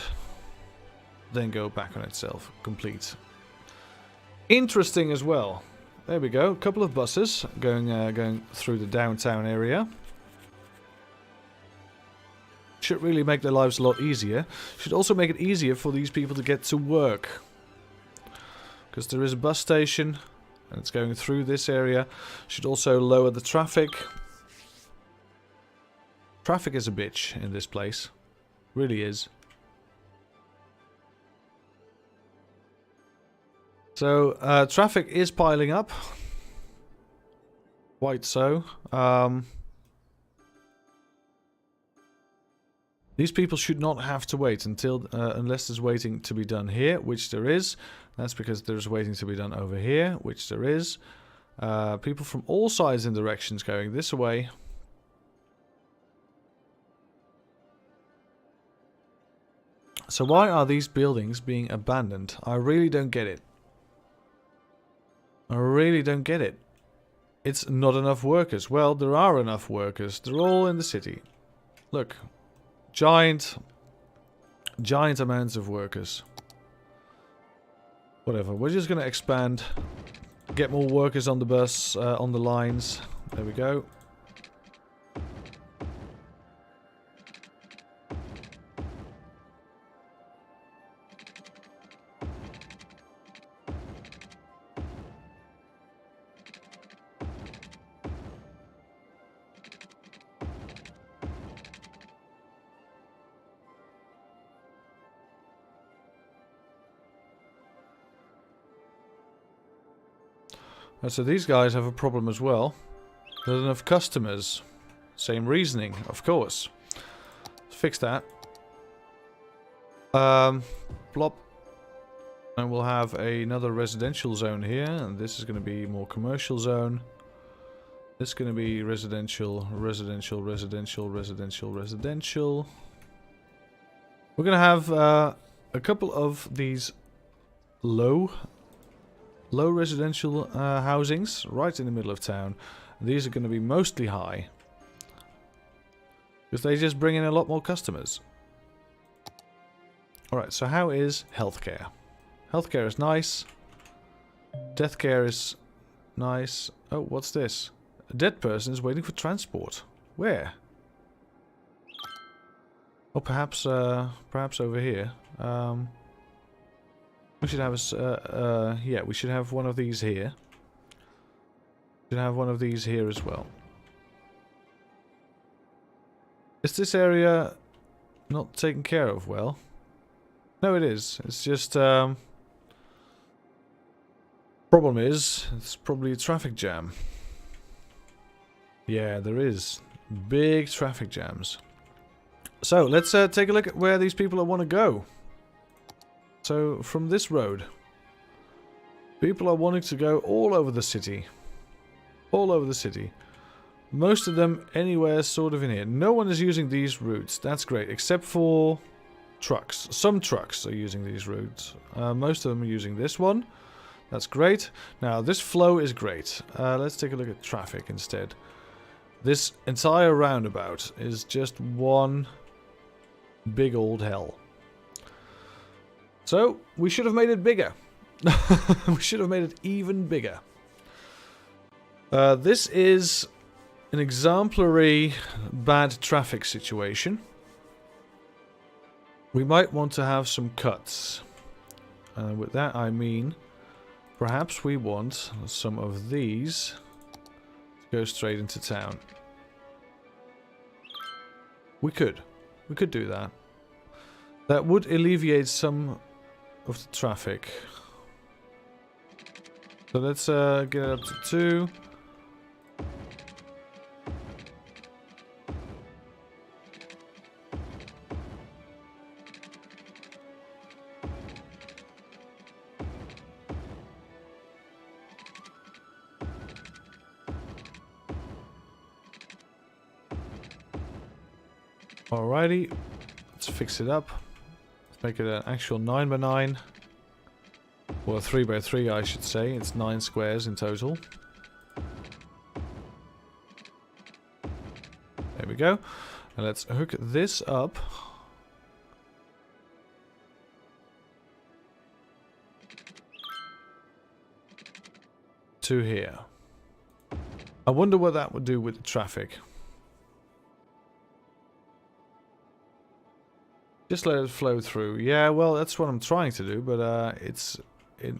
then go back on itself. Complete. Interesting as well. There we go. A couple of buses going through the downtown area. Should really make their lives a lot easier. Should also make it easier for these people to get to work. Because there is a bus station and it's going through this area. Should also lower the traffic. Traffic is a bitch in this place. Really is. So, traffic is piling up. Quite so. These people should not have to wait until unless there's waiting to be done here, which there is. That's because there's waiting to be done over here, which there is. People from all sides and directions going this way. So why are these buildings being abandoned? I really don't get it. I really don't get it. It's not enough workers. Well, there are enough workers. They're all in the city. Look. Giant amounts of workers. Whatever. We're just going to expand. Get more workers on the bus, on the lines. There we go. So these guys have a problem as well. There's enough customers. Same reasoning, of course. Let's fix that. Plop. And we'll have another residential zone here. And this is going to be more commercial zone. This is going to be residential, residential, residential, residential, residential. We're going to have a couple of these low residential housings right in the middle of town. These are going to be mostly high. Because they just bring in a lot more customers. Alright, so how is healthcare? Healthcare is nice. Death care is nice. Oh, what's this? A dead person is waiting for transport. Where? Oh, perhaps over here. We should have a... yeah, we should have one of these here. We should have one of these here as well. Is this area not taken care of well? No, it is. It's just... problem is, it's probably a traffic jam. Yeah, there is. Big traffic jams. So, let's take a look at where these people want to go. So, from this road, people are wanting to go all over the city. All over the city. Most of them anywhere sort of in here. No one is using these routes. That's great, except for trucks. Some trucks are using these routes. Most of them are using this one. That's great. Now, this flow is great. Let's take a look at traffic instead. This entire roundabout is just one big old hell. So, we should have made it bigger. We should have made it even bigger. This is an exemplary bad traffic situation. We might want to have some cuts. With that I mean, perhaps we want some of these to go straight into town. We could do that. That would alleviate some of the traffic. So let's get it up to 2. Alrighty, let's fix it up. Let's make it an actual 9x9. Or 3x3 I should say. It's 9 squares in total. There we go. And let's hook this up. To here. I wonder what that would do with the traffic. Just let it flow through. Yeah, well, that's what I'm trying to do, but it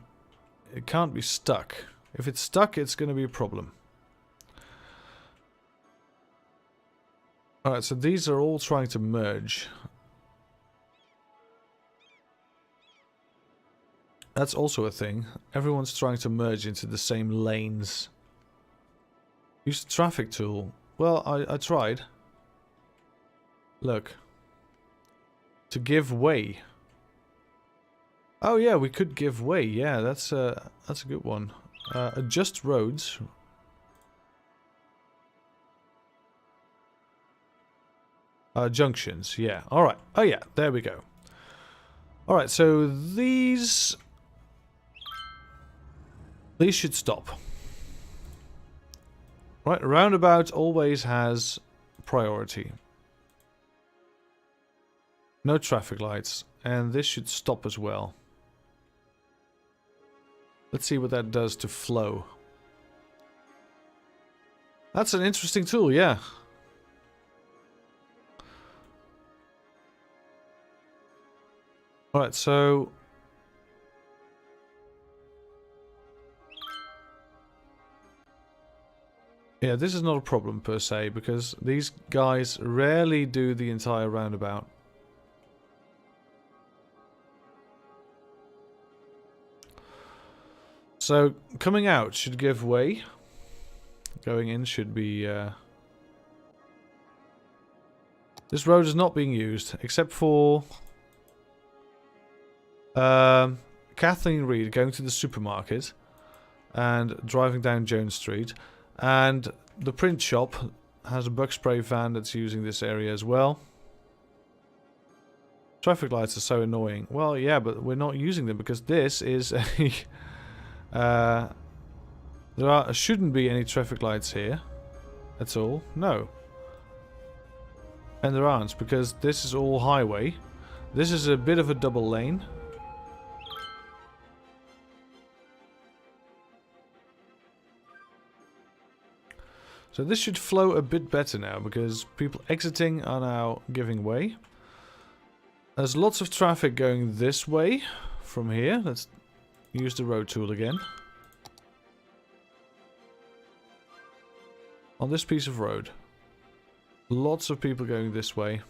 can't be stuck. If it's stuck, it's going to be a problem. Alright, so these are all trying to merge. That's also a thing. Everyone's trying to merge into the same lanes. Use the traffic tool. Well, I tried. Look. To give way. Oh yeah, we could give way. Yeah, that's a good one. Adjust roads. Junctions. Yeah. All right. Oh yeah, there we go. All right. So these should stop. Right. Roundabout always has priority. No traffic lights, and this should stop as well. Let's see what that does to flow. That's an interesting tool, yeah. Alright, so... yeah, this is not a problem per se, because these guys rarely do the entire roundabout. So, coming out should give way. Going in should be... this road is not being used, except for... Kathleen Reed going to the supermarket and driving down Jones Street. And the print shop has a bug spray van that's using this area as well. Traffic lights are so annoying. Well, yeah, but we're not using them because this is a... there shouldn't be any traffic lights here at all. No. And there aren't, because this is all highway. This is a bit of a double lane. So this should flow a bit better now, because people exiting are now giving way. There's lots of traffic going this way from here. Let's use the road tool again. On this piece of road. Lots of people going this way.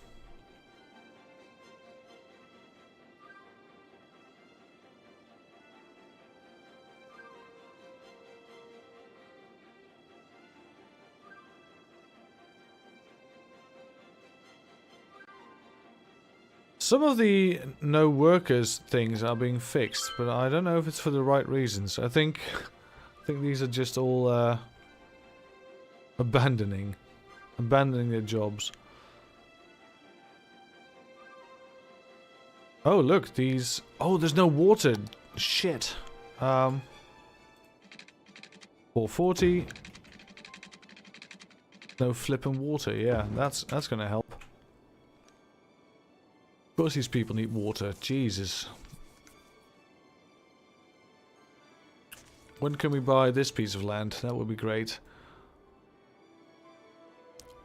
Some of the no workers things are being fixed, but I don't know if it's for the right reasons. I think these are just all abandoning their jobs. Oh look, these. Oh, there's no water. Shit. 440. No flipping water. Yeah, that's gonna help. Of course these people need water. Jesus. When can we buy this piece of land? That would be great.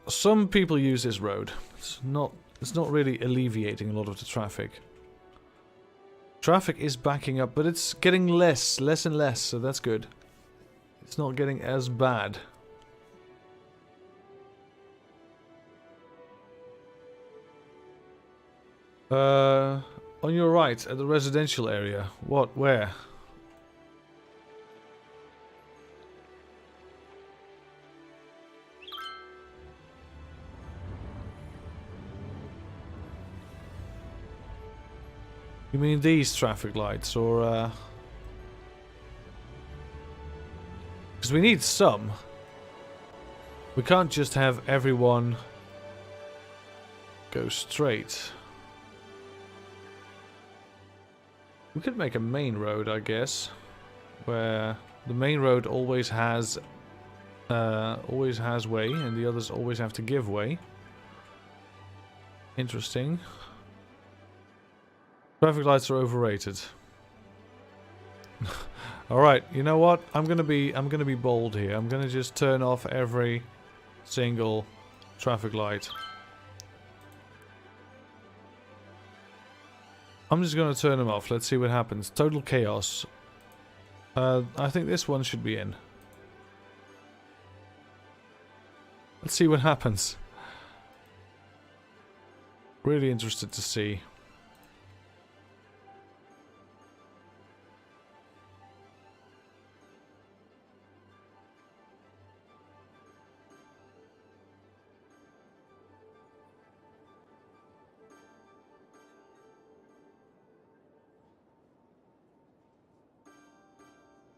Some people use this road. It's not really alleviating a lot of the traffic. Traffic is backing up, but it's getting less and less, so that's good. It's not getting as bad. On your right, at the residential area. What? Where? You mean these traffic lights, or because we need some. We can't just have everyone go straight. We could make a main road, I guess, where the main road always has way, and the others always have to give way. Interesting. Traffic lights are overrated. All right, you know what? I'm gonna be bold here. I'm gonna just turn off every single traffic light. I'm just going to turn them off. Let's see what happens. Total chaos. I think this one should be in. Let's see what happens. Really interested to see.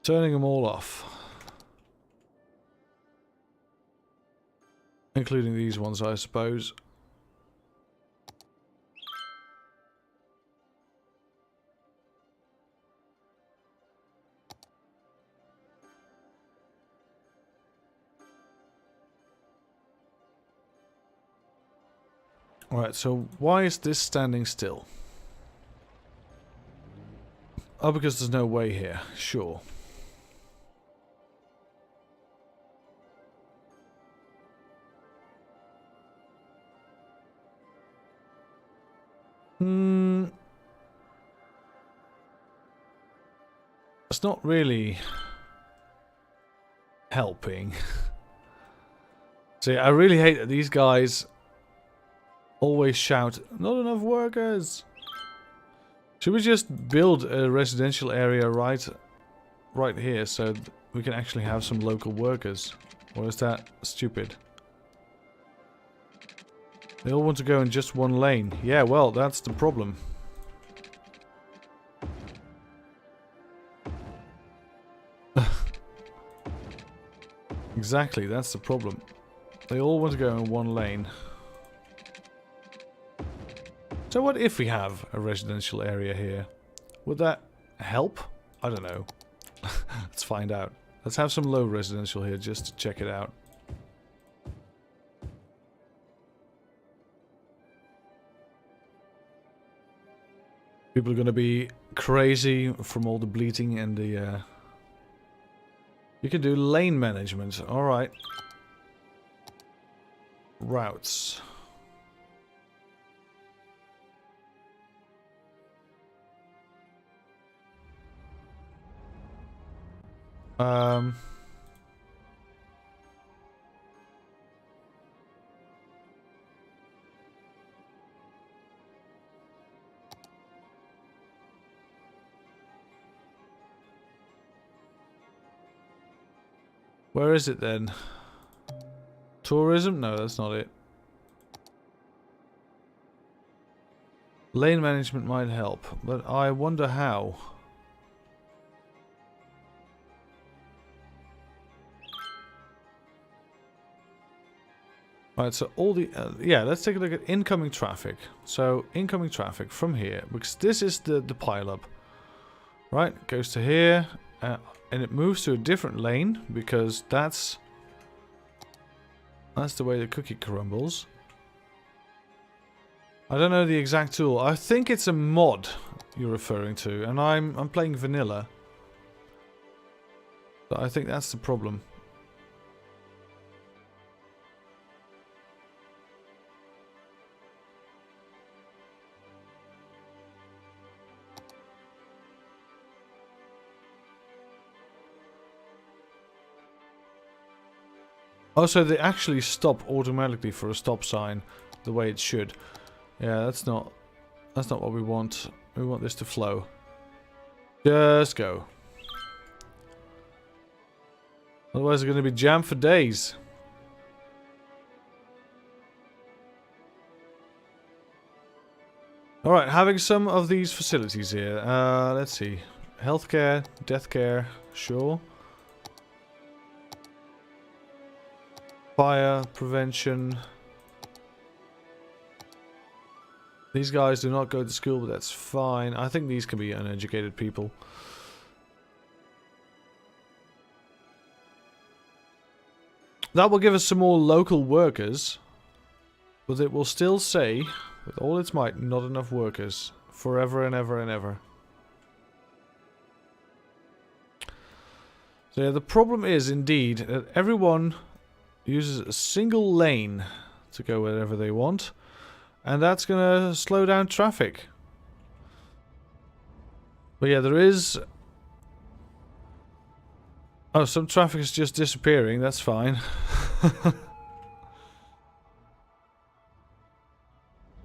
Turning them all off. Including these ones, I suppose. Alright, so why is this standing still? Oh, because there's no way here. Sure. It's not really helping. See, I really hate that these guys always shout, "Not enough workers." Should we just build a residential area right here so we can actually have some local workers? Or is that stupid? They all want to go in just one lane. Yeah, well, that's the problem. Exactly, that's the problem. They all want to go in one lane. So what if we have a residential area here? Would that help? I don't know. Let's find out. Let's have some low residential here just to check it out. People are gonna be crazy from all the bleating and the... You can do lane management. Alright. Routes. Where is it then? Tourism? No, that's not it. Lane management might help, but I wonder how. Right, so all the... yeah, let's take a look at incoming traffic. So, incoming traffic from here, because this is the pile-up. Right, it goes to here, and it moves to a different lane, because that's the way the cookie crumbles. I don't know the exact tool. I think it's a mod you're referring to, and I'm playing vanilla. So I think that's the problem. Also, they actually stop automatically for a stop sign, the way it should. Yeah, that's not what we want. We want this to flow. Just go. Otherwise, they're going to be jammed for days. Alright, having some of these facilities here. Let's see. Healthcare, death care, sure. Fire prevention. These guys do not go to school, but that's fine. I think these can be uneducated people. That will give us some more local workers. But it will still say, with all its might, not enough workers. Forever and ever and ever. So yeah, the problem is indeed that everyone uses a single lane to go wherever they want. And that's gonna slow down traffic. But yeah, there is... Oh, some traffic is just disappearing, that's fine.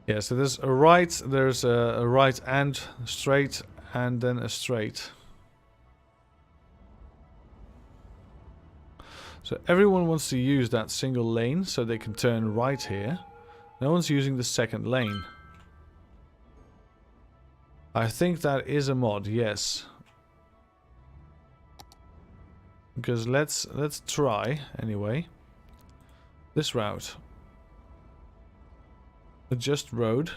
Yeah, so there's a right, there's a right and straight, and then a straight. So everyone wants to use that single lane so they can turn right here. No one's using the second lane. I think that is a mod, yes. Because let's try anyway. This route. Adjust road.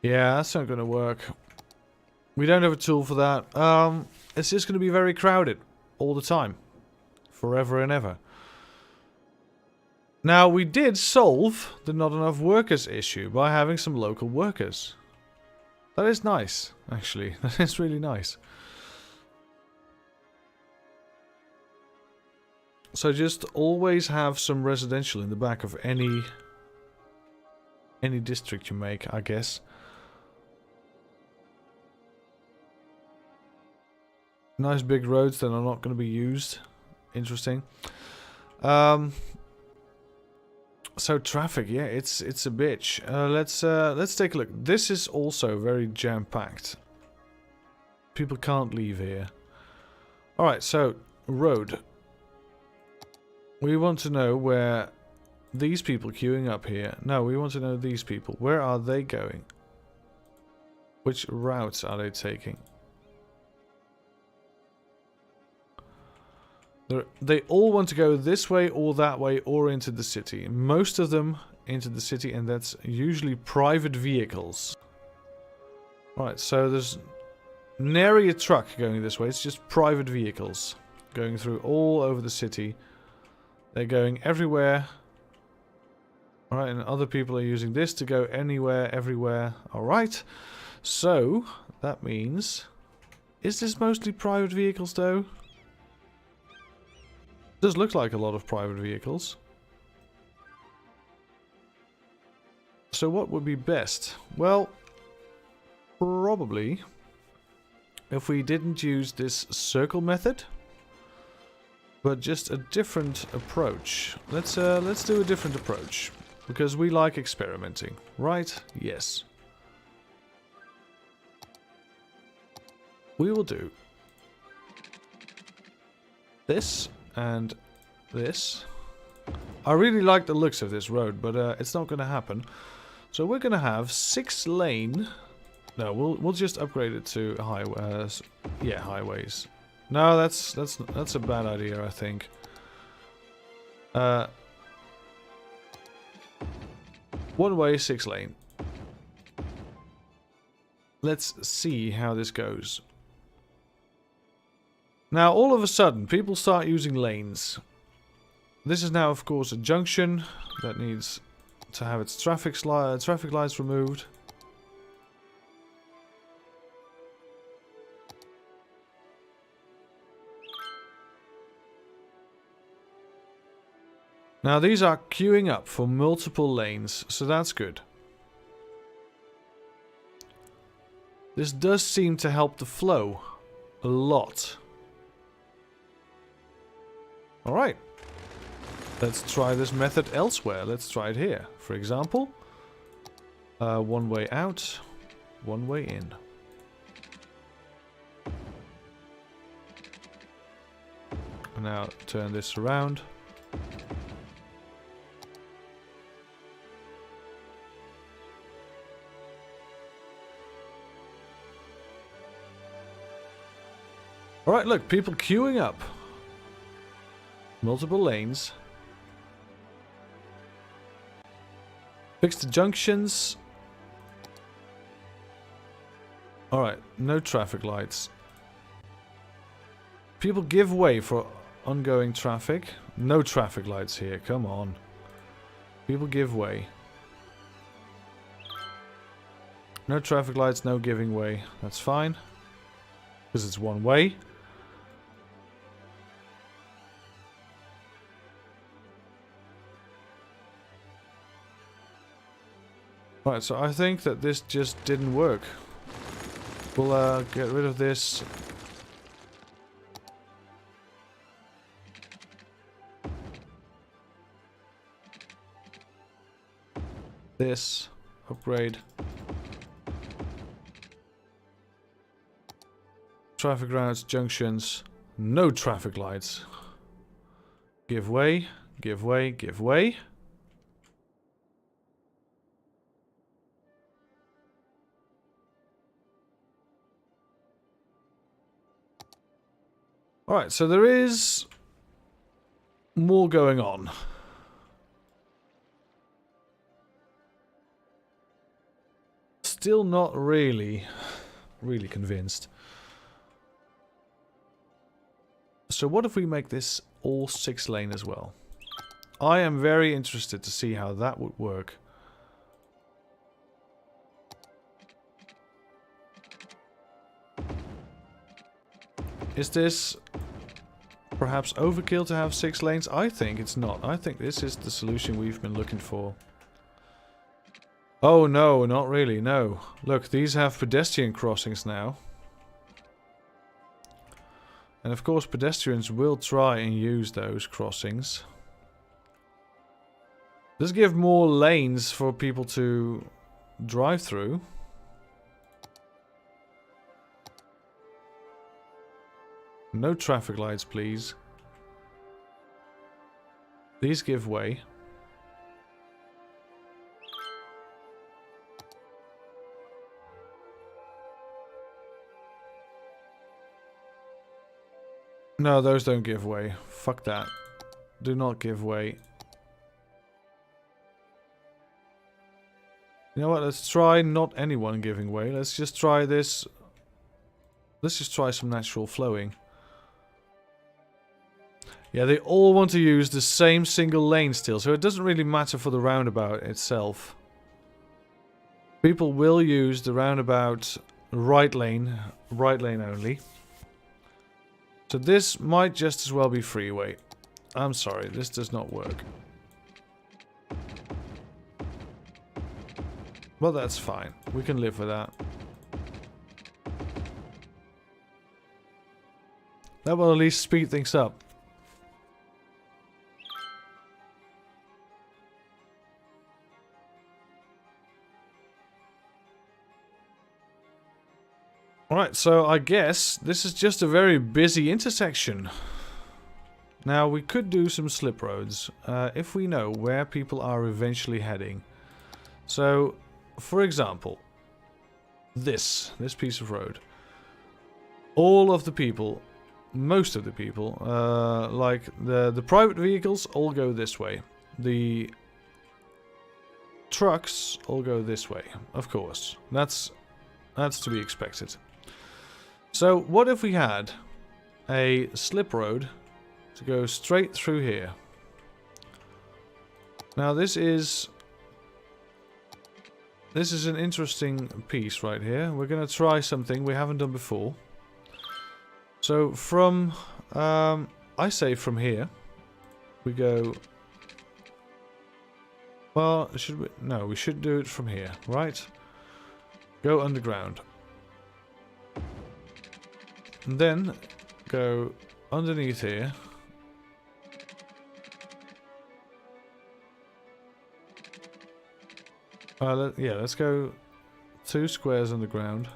Yeah, that's not going to work. We don't have a tool for that. It's just going to be very crowded all the time. Forever and ever. Now, we did solve the not enough workers issue by having some local workers. That is nice, actually. That is really nice. So just always have some residential in the back of any district you make, I guess. Nice big roads that are not going to be used. Interesting. So traffic, yeah, it's a bitch. Let's take a look. This is also very jam-packed. People can't leave here. All right, so road. We want to know where these people queuing up here. No, we want to know these people. Where are they going? Which routes are they taking? They all want to go this way or that way or into the city. Most of them into the city, and that's usually private vehicles. Right, so there's nary a truck going this way. It's just private vehicles going through all over the city. They're going everywhere. Alright, and other people are using this to go anywhere, everywhere. Alright, so that means... Is this mostly private vehicles though? Does look like a lot of private vehicles. So what would be best? Well, probably if we didn't use this circle method, but just a different approach. Let's do a different approach because we like experimenting, right? Yes. We will do this and this. I really like the looks of this road, but it's not going to happen. So we're going to have 6 lane. No, we'll just upgrade it to highways. Yeah, highways. No, that's a bad idea, I think. 1 way, 6 lane. Let's see how this goes. Now, all of a sudden, people start using lanes. This is now, of course, a junction that needs to have its traffic lights removed. Now, these are queuing up for multiple lanes, so that's good. This does seem to help the flow a lot. Alright. Let's try this method elsewhere. Let's try it here. For example, 1 way out, 1 way in. Now turn this around. Alright, look, people queuing up. Multiple lanes. Fix the junctions. Alright, no traffic lights. People give way for ongoing traffic. No traffic lights here, come on. People give way. No traffic lights, no giving way. That's fine. Because it's 1 way. Right, so I think that this just didn't work. We'll get rid of this. This. Upgrade. Traffic routes, junctions. No traffic lights. Give way, give way, give way. Alright, so there is more going on. Still not really convinced. So what if we make this all 6 lane as well? I am very interested to see how that would work. Is this perhaps overkill to have 6 lanes? I think it's not. I think this is the solution we've been looking for. Oh no, not really, no. Look, these have pedestrian crossings now. And of course pedestrians will try and use those crossings. Let's give more lanes for people to drive through. No traffic lights, please. These give way. No, those don't give way. Fuck that. Do not give way. You know what, let's try not anyone giving way. Let's just try this. Let's just try some natural flowing. Yeah, they all want to use the same single lane still, so it doesn't really matter for the roundabout itself. People will use the roundabout right lane only. So this might just as well be freeway. I'm sorry, this does not work. Well, that's fine. We can live with that. That will at least speed things up. Alright, so I guess this is just a very busy intersection. Now, we could do some slip roads, if we know where people are eventually heading. So, for example, this piece of road. All of the people, most of the people, like the private vehicles all go this way. The trucks all go this way, of course. That's to be expected. So, what if we had a slip road to go straight through here? Now, this is an interesting piece right here. We're going to try something we haven't done before. So, from, I say from here, we go, well, should we, no, we should do it from here, right? Go underground. And then go underneath here. Yeah, let's go 2 squares underground.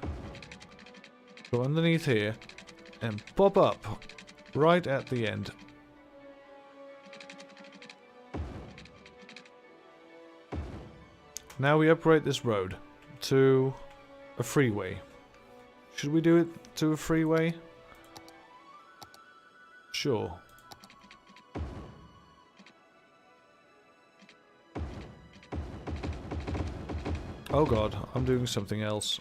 Go underneath here and pop up right at the end. Now we upgrade this road to a freeway. Should we do it to a freeway? Sure. Oh god, I'm doing something else.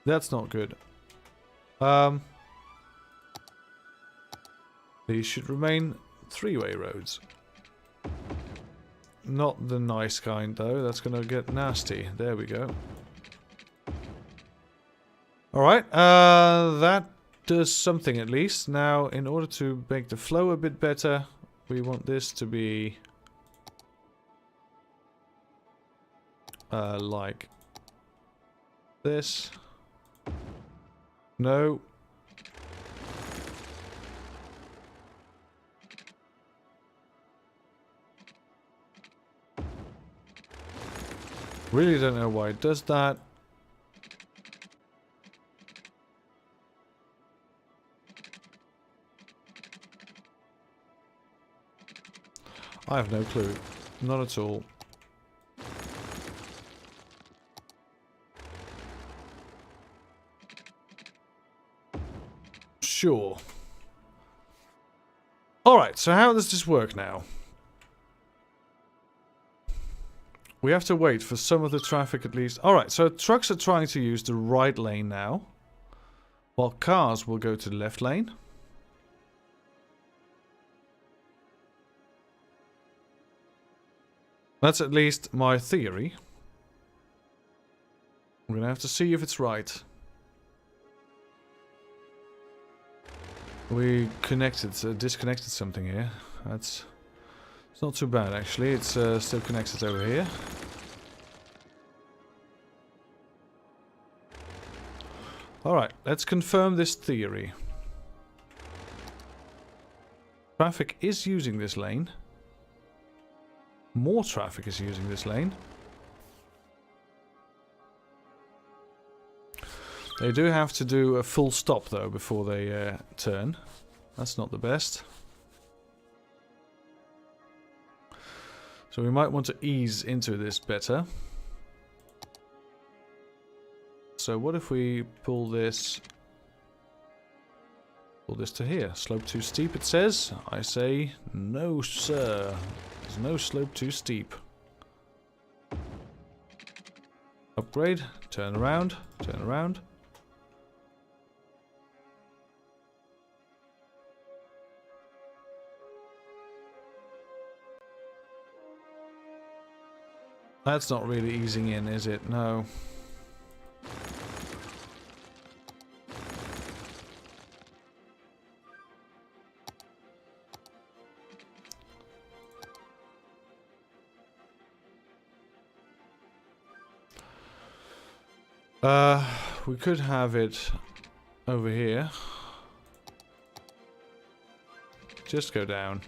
That's not good. These should remain 3-way roads. Not the nice kind though, that's gonna get nasty. There we go. Alright, that does something at least. Now, in order to make the flow a bit better, we want this to be like this. No. Really don't know why it does that. I have no clue. Not at all. Sure. Alright, so how does this work now? We have to wait for some of the traffic at least. Alright, so trucks are trying to use the right lane now, while cars will go to the left lane. That's at least my theory. I'm gonna have to see if it's right. We disconnected something here. It's not too bad actually. It's still connected over here. Alright, let's confirm this theory. Traffic is using this lane. More traffic is using this lane. They do have to do a full stop though before they turn. That's not the best. So we might want to ease into this better. So what if we pull this to here? Slope too steep it says. I say no sir. There's no slope too steep. Upgrade. Turn around. Turn around. That's not really easing in, is it? No. We could have it over here. Just go down.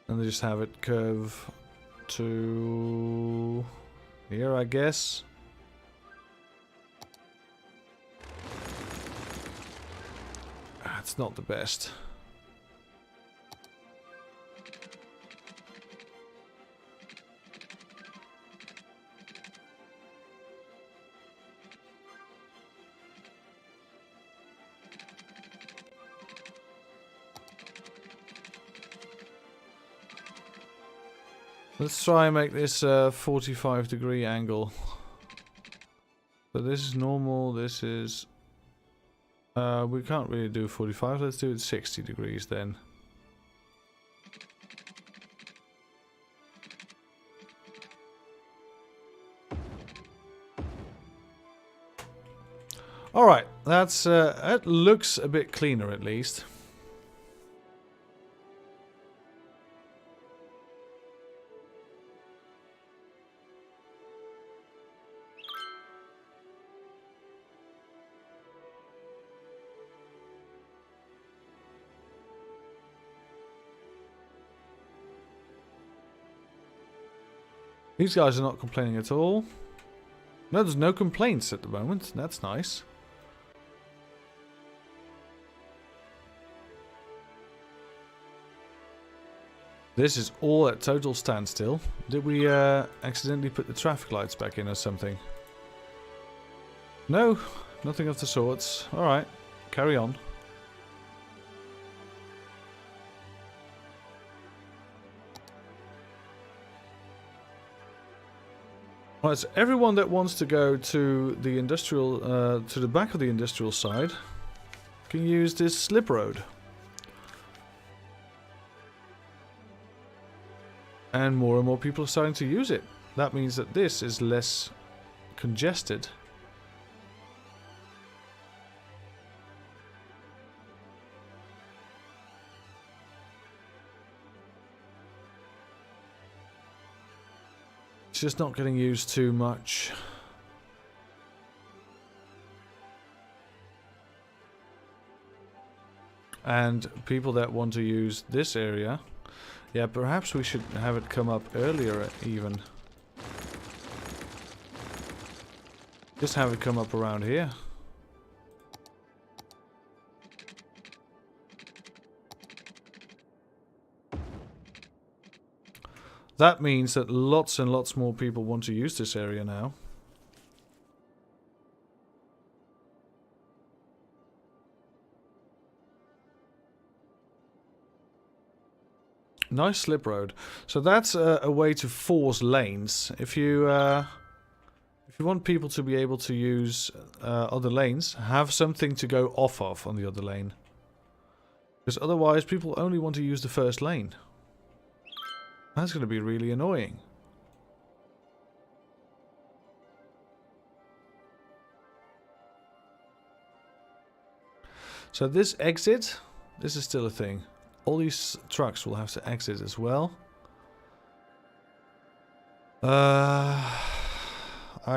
And they just have it curve to here, I guess. That's not the best. Let's try and make this a 45-degree angle. So this is normal, this is... we can't really do 45, let's do it 60 degrees then. Alright, that's that looks a bit cleaner at least. These guys are not complaining at all. No, there's no complaints at the moment. That's nice. This is all at total standstill. Did we accidentally put the traffic lights back in or something? No, nothing of the sorts. Alright, carry on. Right, so everyone that wants to go to the industrial, to the back of the industrial side, can use this slip road. And more people are starting to use it. That means that this is less congested. It's just not getting used too much. And people that want to use this area, yeah, perhaps we should have it come up earlier even. Just have it come up around here. That means that lots and lots more people want to use this area now. Nice slip road. So that's a way to force lanes. If you want people to be able to use other lanes, have something to go off of on the other lane. Because otherwise people only want to use the first lane. That's going to be really annoying. So this exit, this is still a thing. All these trucks will have to exit as well. I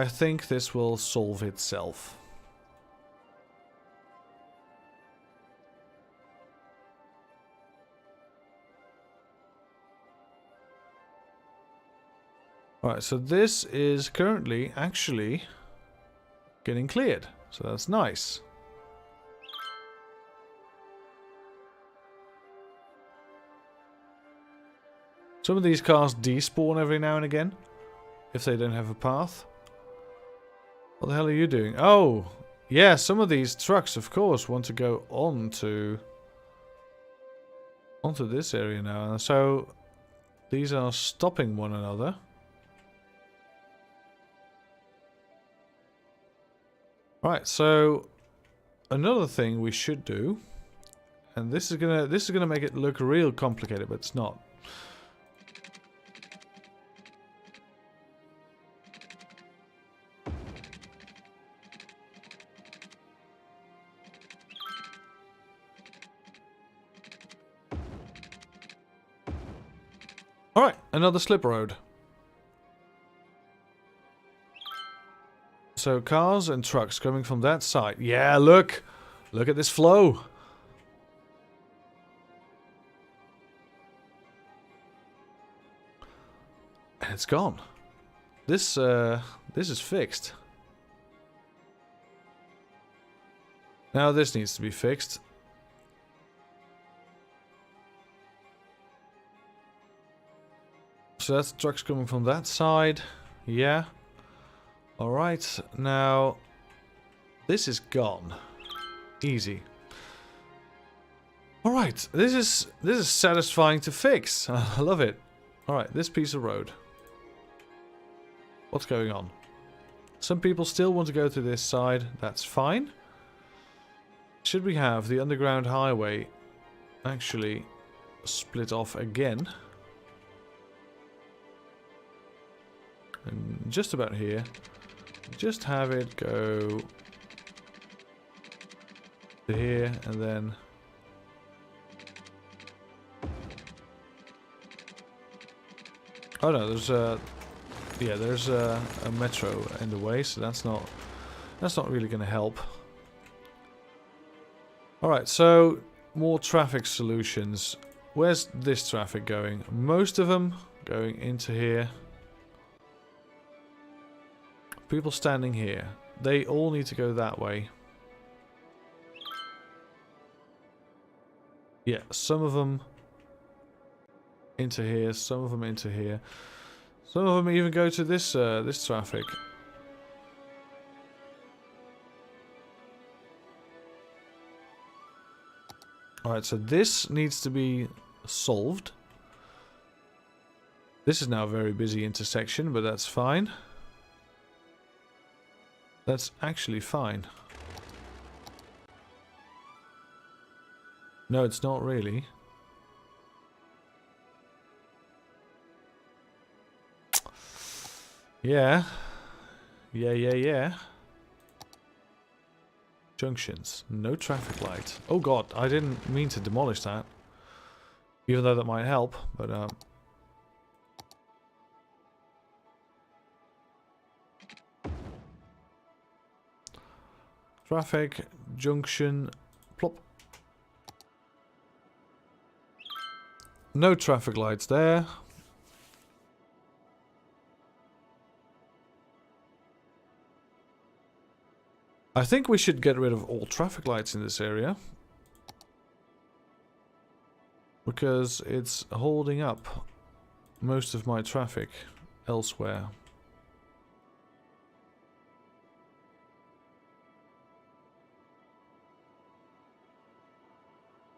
think this will solve itself. Alright, so this is currently actually getting cleared. So that's nice. Some of these cars despawn every now and again, if they don't have a path. What the hell are you doing? Oh, yeah, some of these trucks, of course, want to go on to onto this area now. So these are stopping one another. Right, so another thing we should do, and this is gonna make it look real complicated, but it's not. Alright, another slip road. So cars and trucks coming from that side. Yeah, look! Look at this flow! And it's gone. This is fixed. Now this needs to be fixed. So that's trucks coming from that side. Yeah. Alright, now this is gone. Easy. Alright, this is satisfying to fix. I love it. Alright, this piece of road. What's going on? Some people still want to go to this side. That's fine. Should we have the underground highway actually split off again? And just about here. Just have it go to here and then oh no, there's a metro in the way, so that's not really going to help. All right, so more traffic solutions. Where's this traffic going? Most of them going into here. People standing here. They all need to go that way. Yeah, some of them into here, some of them into here. Some of them even go to this this traffic. Alright, so this needs to be solved. This is now a very busy intersection, but that's fine. That's actually fine. No, it's not really. Yeah. Yeah. Junctions. No traffic light. Oh god, I didn't mean to demolish that. Even though that might help, but traffic, junction, plop. No traffic lights there. I think we should get rid of all traffic lights in this area. Because it's holding up most of my traffic elsewhere.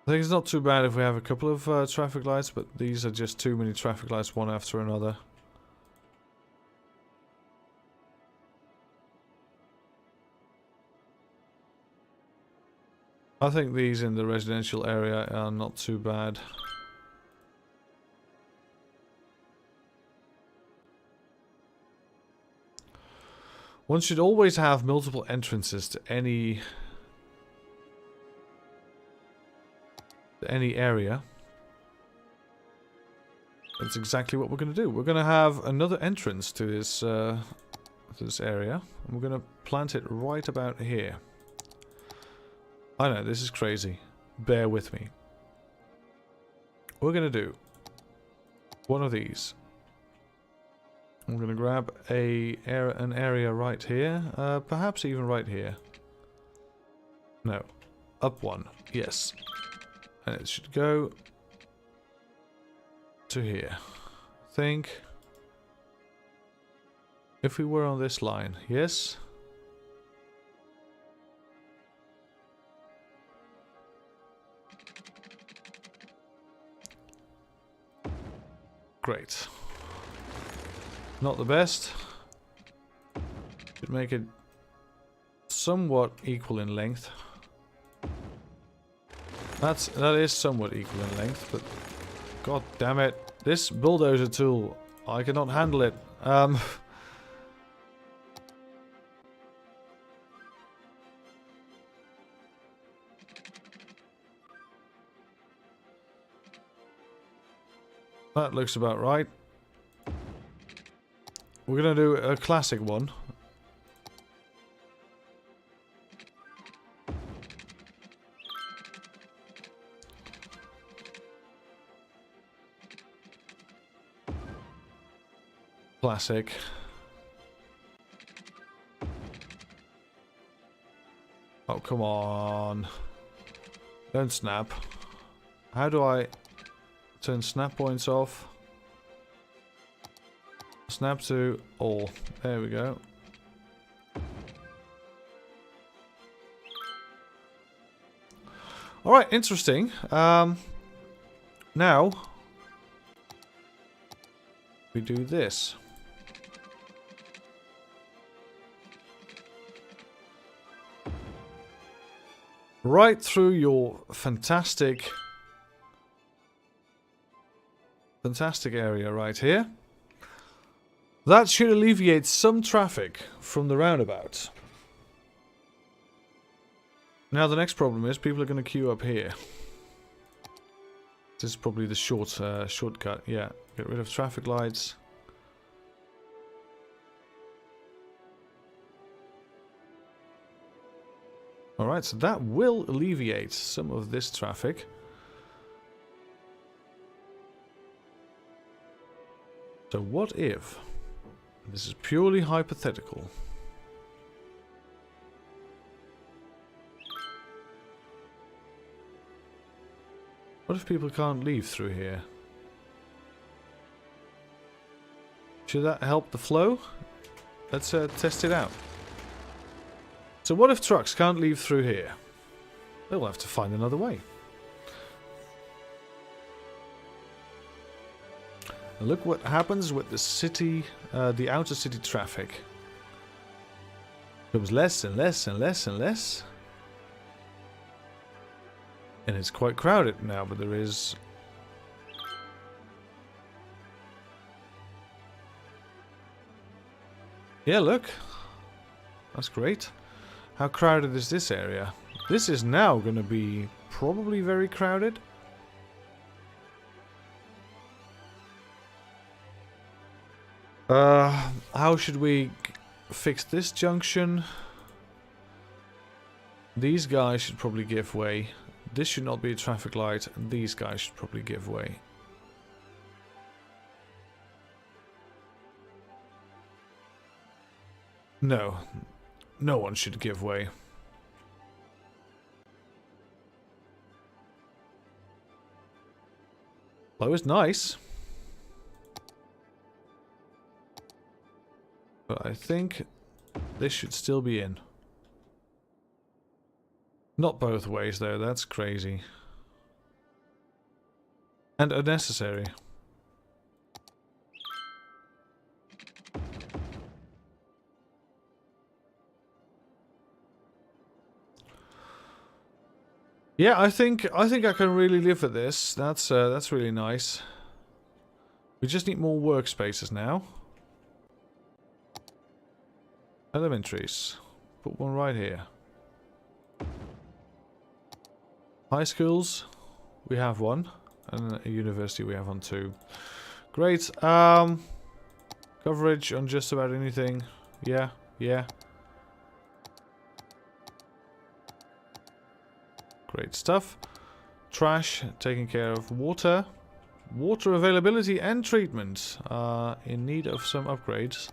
I think it's not too bad if we have a couple of traffic lights, but these are just too many traffic lights, one after another. I think these in the residential area are not too bad. One should always have multiple entrances to any area. That's exactly what we're going to do. We're going to have another entrance to this area, and we're going to plant it right about here. I know, this is crazy. Bear with me. We're going to do one of these. I'm going to grab an area right here, perhaps even right here. No, up one, yes. And it should go to here. I think if we were on this line, yes. great. Not the best. Should make it somewhat equal in length. That is somewhat equal in length, but god damn it. This bulldozer tool, I cannot handle it. That looks about right. We're gonna do a classic one. Classic. Oh, come on. Don't snap. How do I turn snap points off? Snap to all. There we go. Alright, interesting. Now we do this. Right through your fantastic area right here. That should alleviate some traffic from the roundabout. Now the next problem is people are going to queue up here. This is probably the shortcut. Yeah, get rid of traffic lights. Alright, so that will alleviate some of this traffic. So what if, this is purely hypothetical, what if people can't leave through here? Should that help the flow? Let's test it out. So what if trucks can't leave through here? They'll have to find another way. And look what happens with the city, the outer city traffic. It becomes less and less and less and less. And it's quite crowded now, but there is... Yeah, look. That's great. How crowded is this area? This is now going to be probably very crowded. How should we fix this junction? These guys should probably give way. This should not be a traffic light. And these guys should probably give way. No. No one should give way. Flow is nice. But I think this should still be in. Not both ways though, that's crazy. And unnecessary. Yeah, I think I can really live with this. That's really nice. We just need more workspaces now. Elementaries. Put one right here. High schools, we have one. And a university, we have one too. Great. Coverage on just about anything. Yeah, yeah. Great stuff. Trash, taking care of water. Water availability and treatment are in need of some upgrades.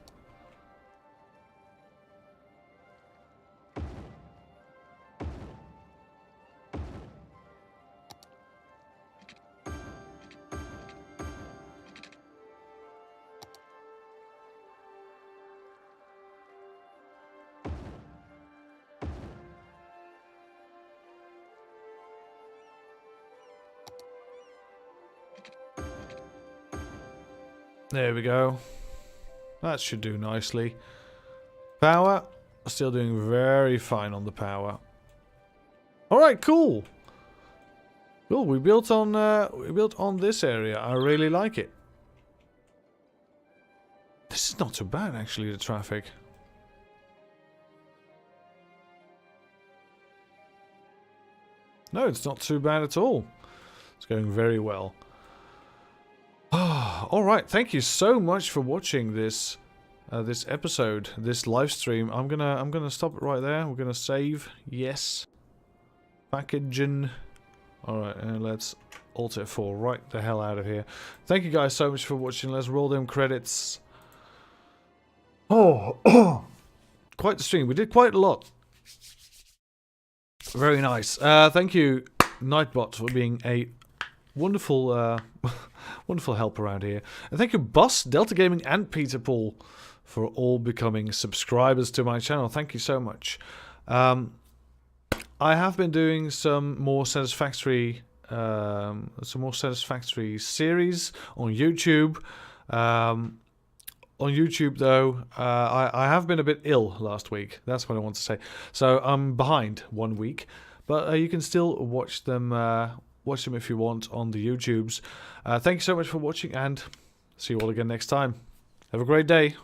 There we go. That should do nicely. Power. Still doing very fine on the power. Alright, cool. Cool, we built on this area. I really like it. This is not too bad actually, the traffic. No, it's not too bad at all. It's going very well. Alright, thank you so much for watching this this episode, this live stream. I'm gonna stop it right there. We're gonna save. Yes. Packaging. Alright, let's Alt F4 right the hell out of here. Thank you guys so much for watching. Let's roll them credits. Oh, quite the stream. We did quite a lot. Very nice. Thank you, Nightbot, for being a wonderful, wonderful help around here. And thank you, Boss, Delta Gaming, and Peter Paul for all becoming subscribers to my channel. Thank you so much. I have been doing some more satisfactory series on YouTube. On YouTube, though, I have been a bit ill last week. That's what I want to say. So I'm behind 1 week, but you can still watch them if you want on the YouTubes. Thank you so much for watching, and see you all again next time. Have a great day.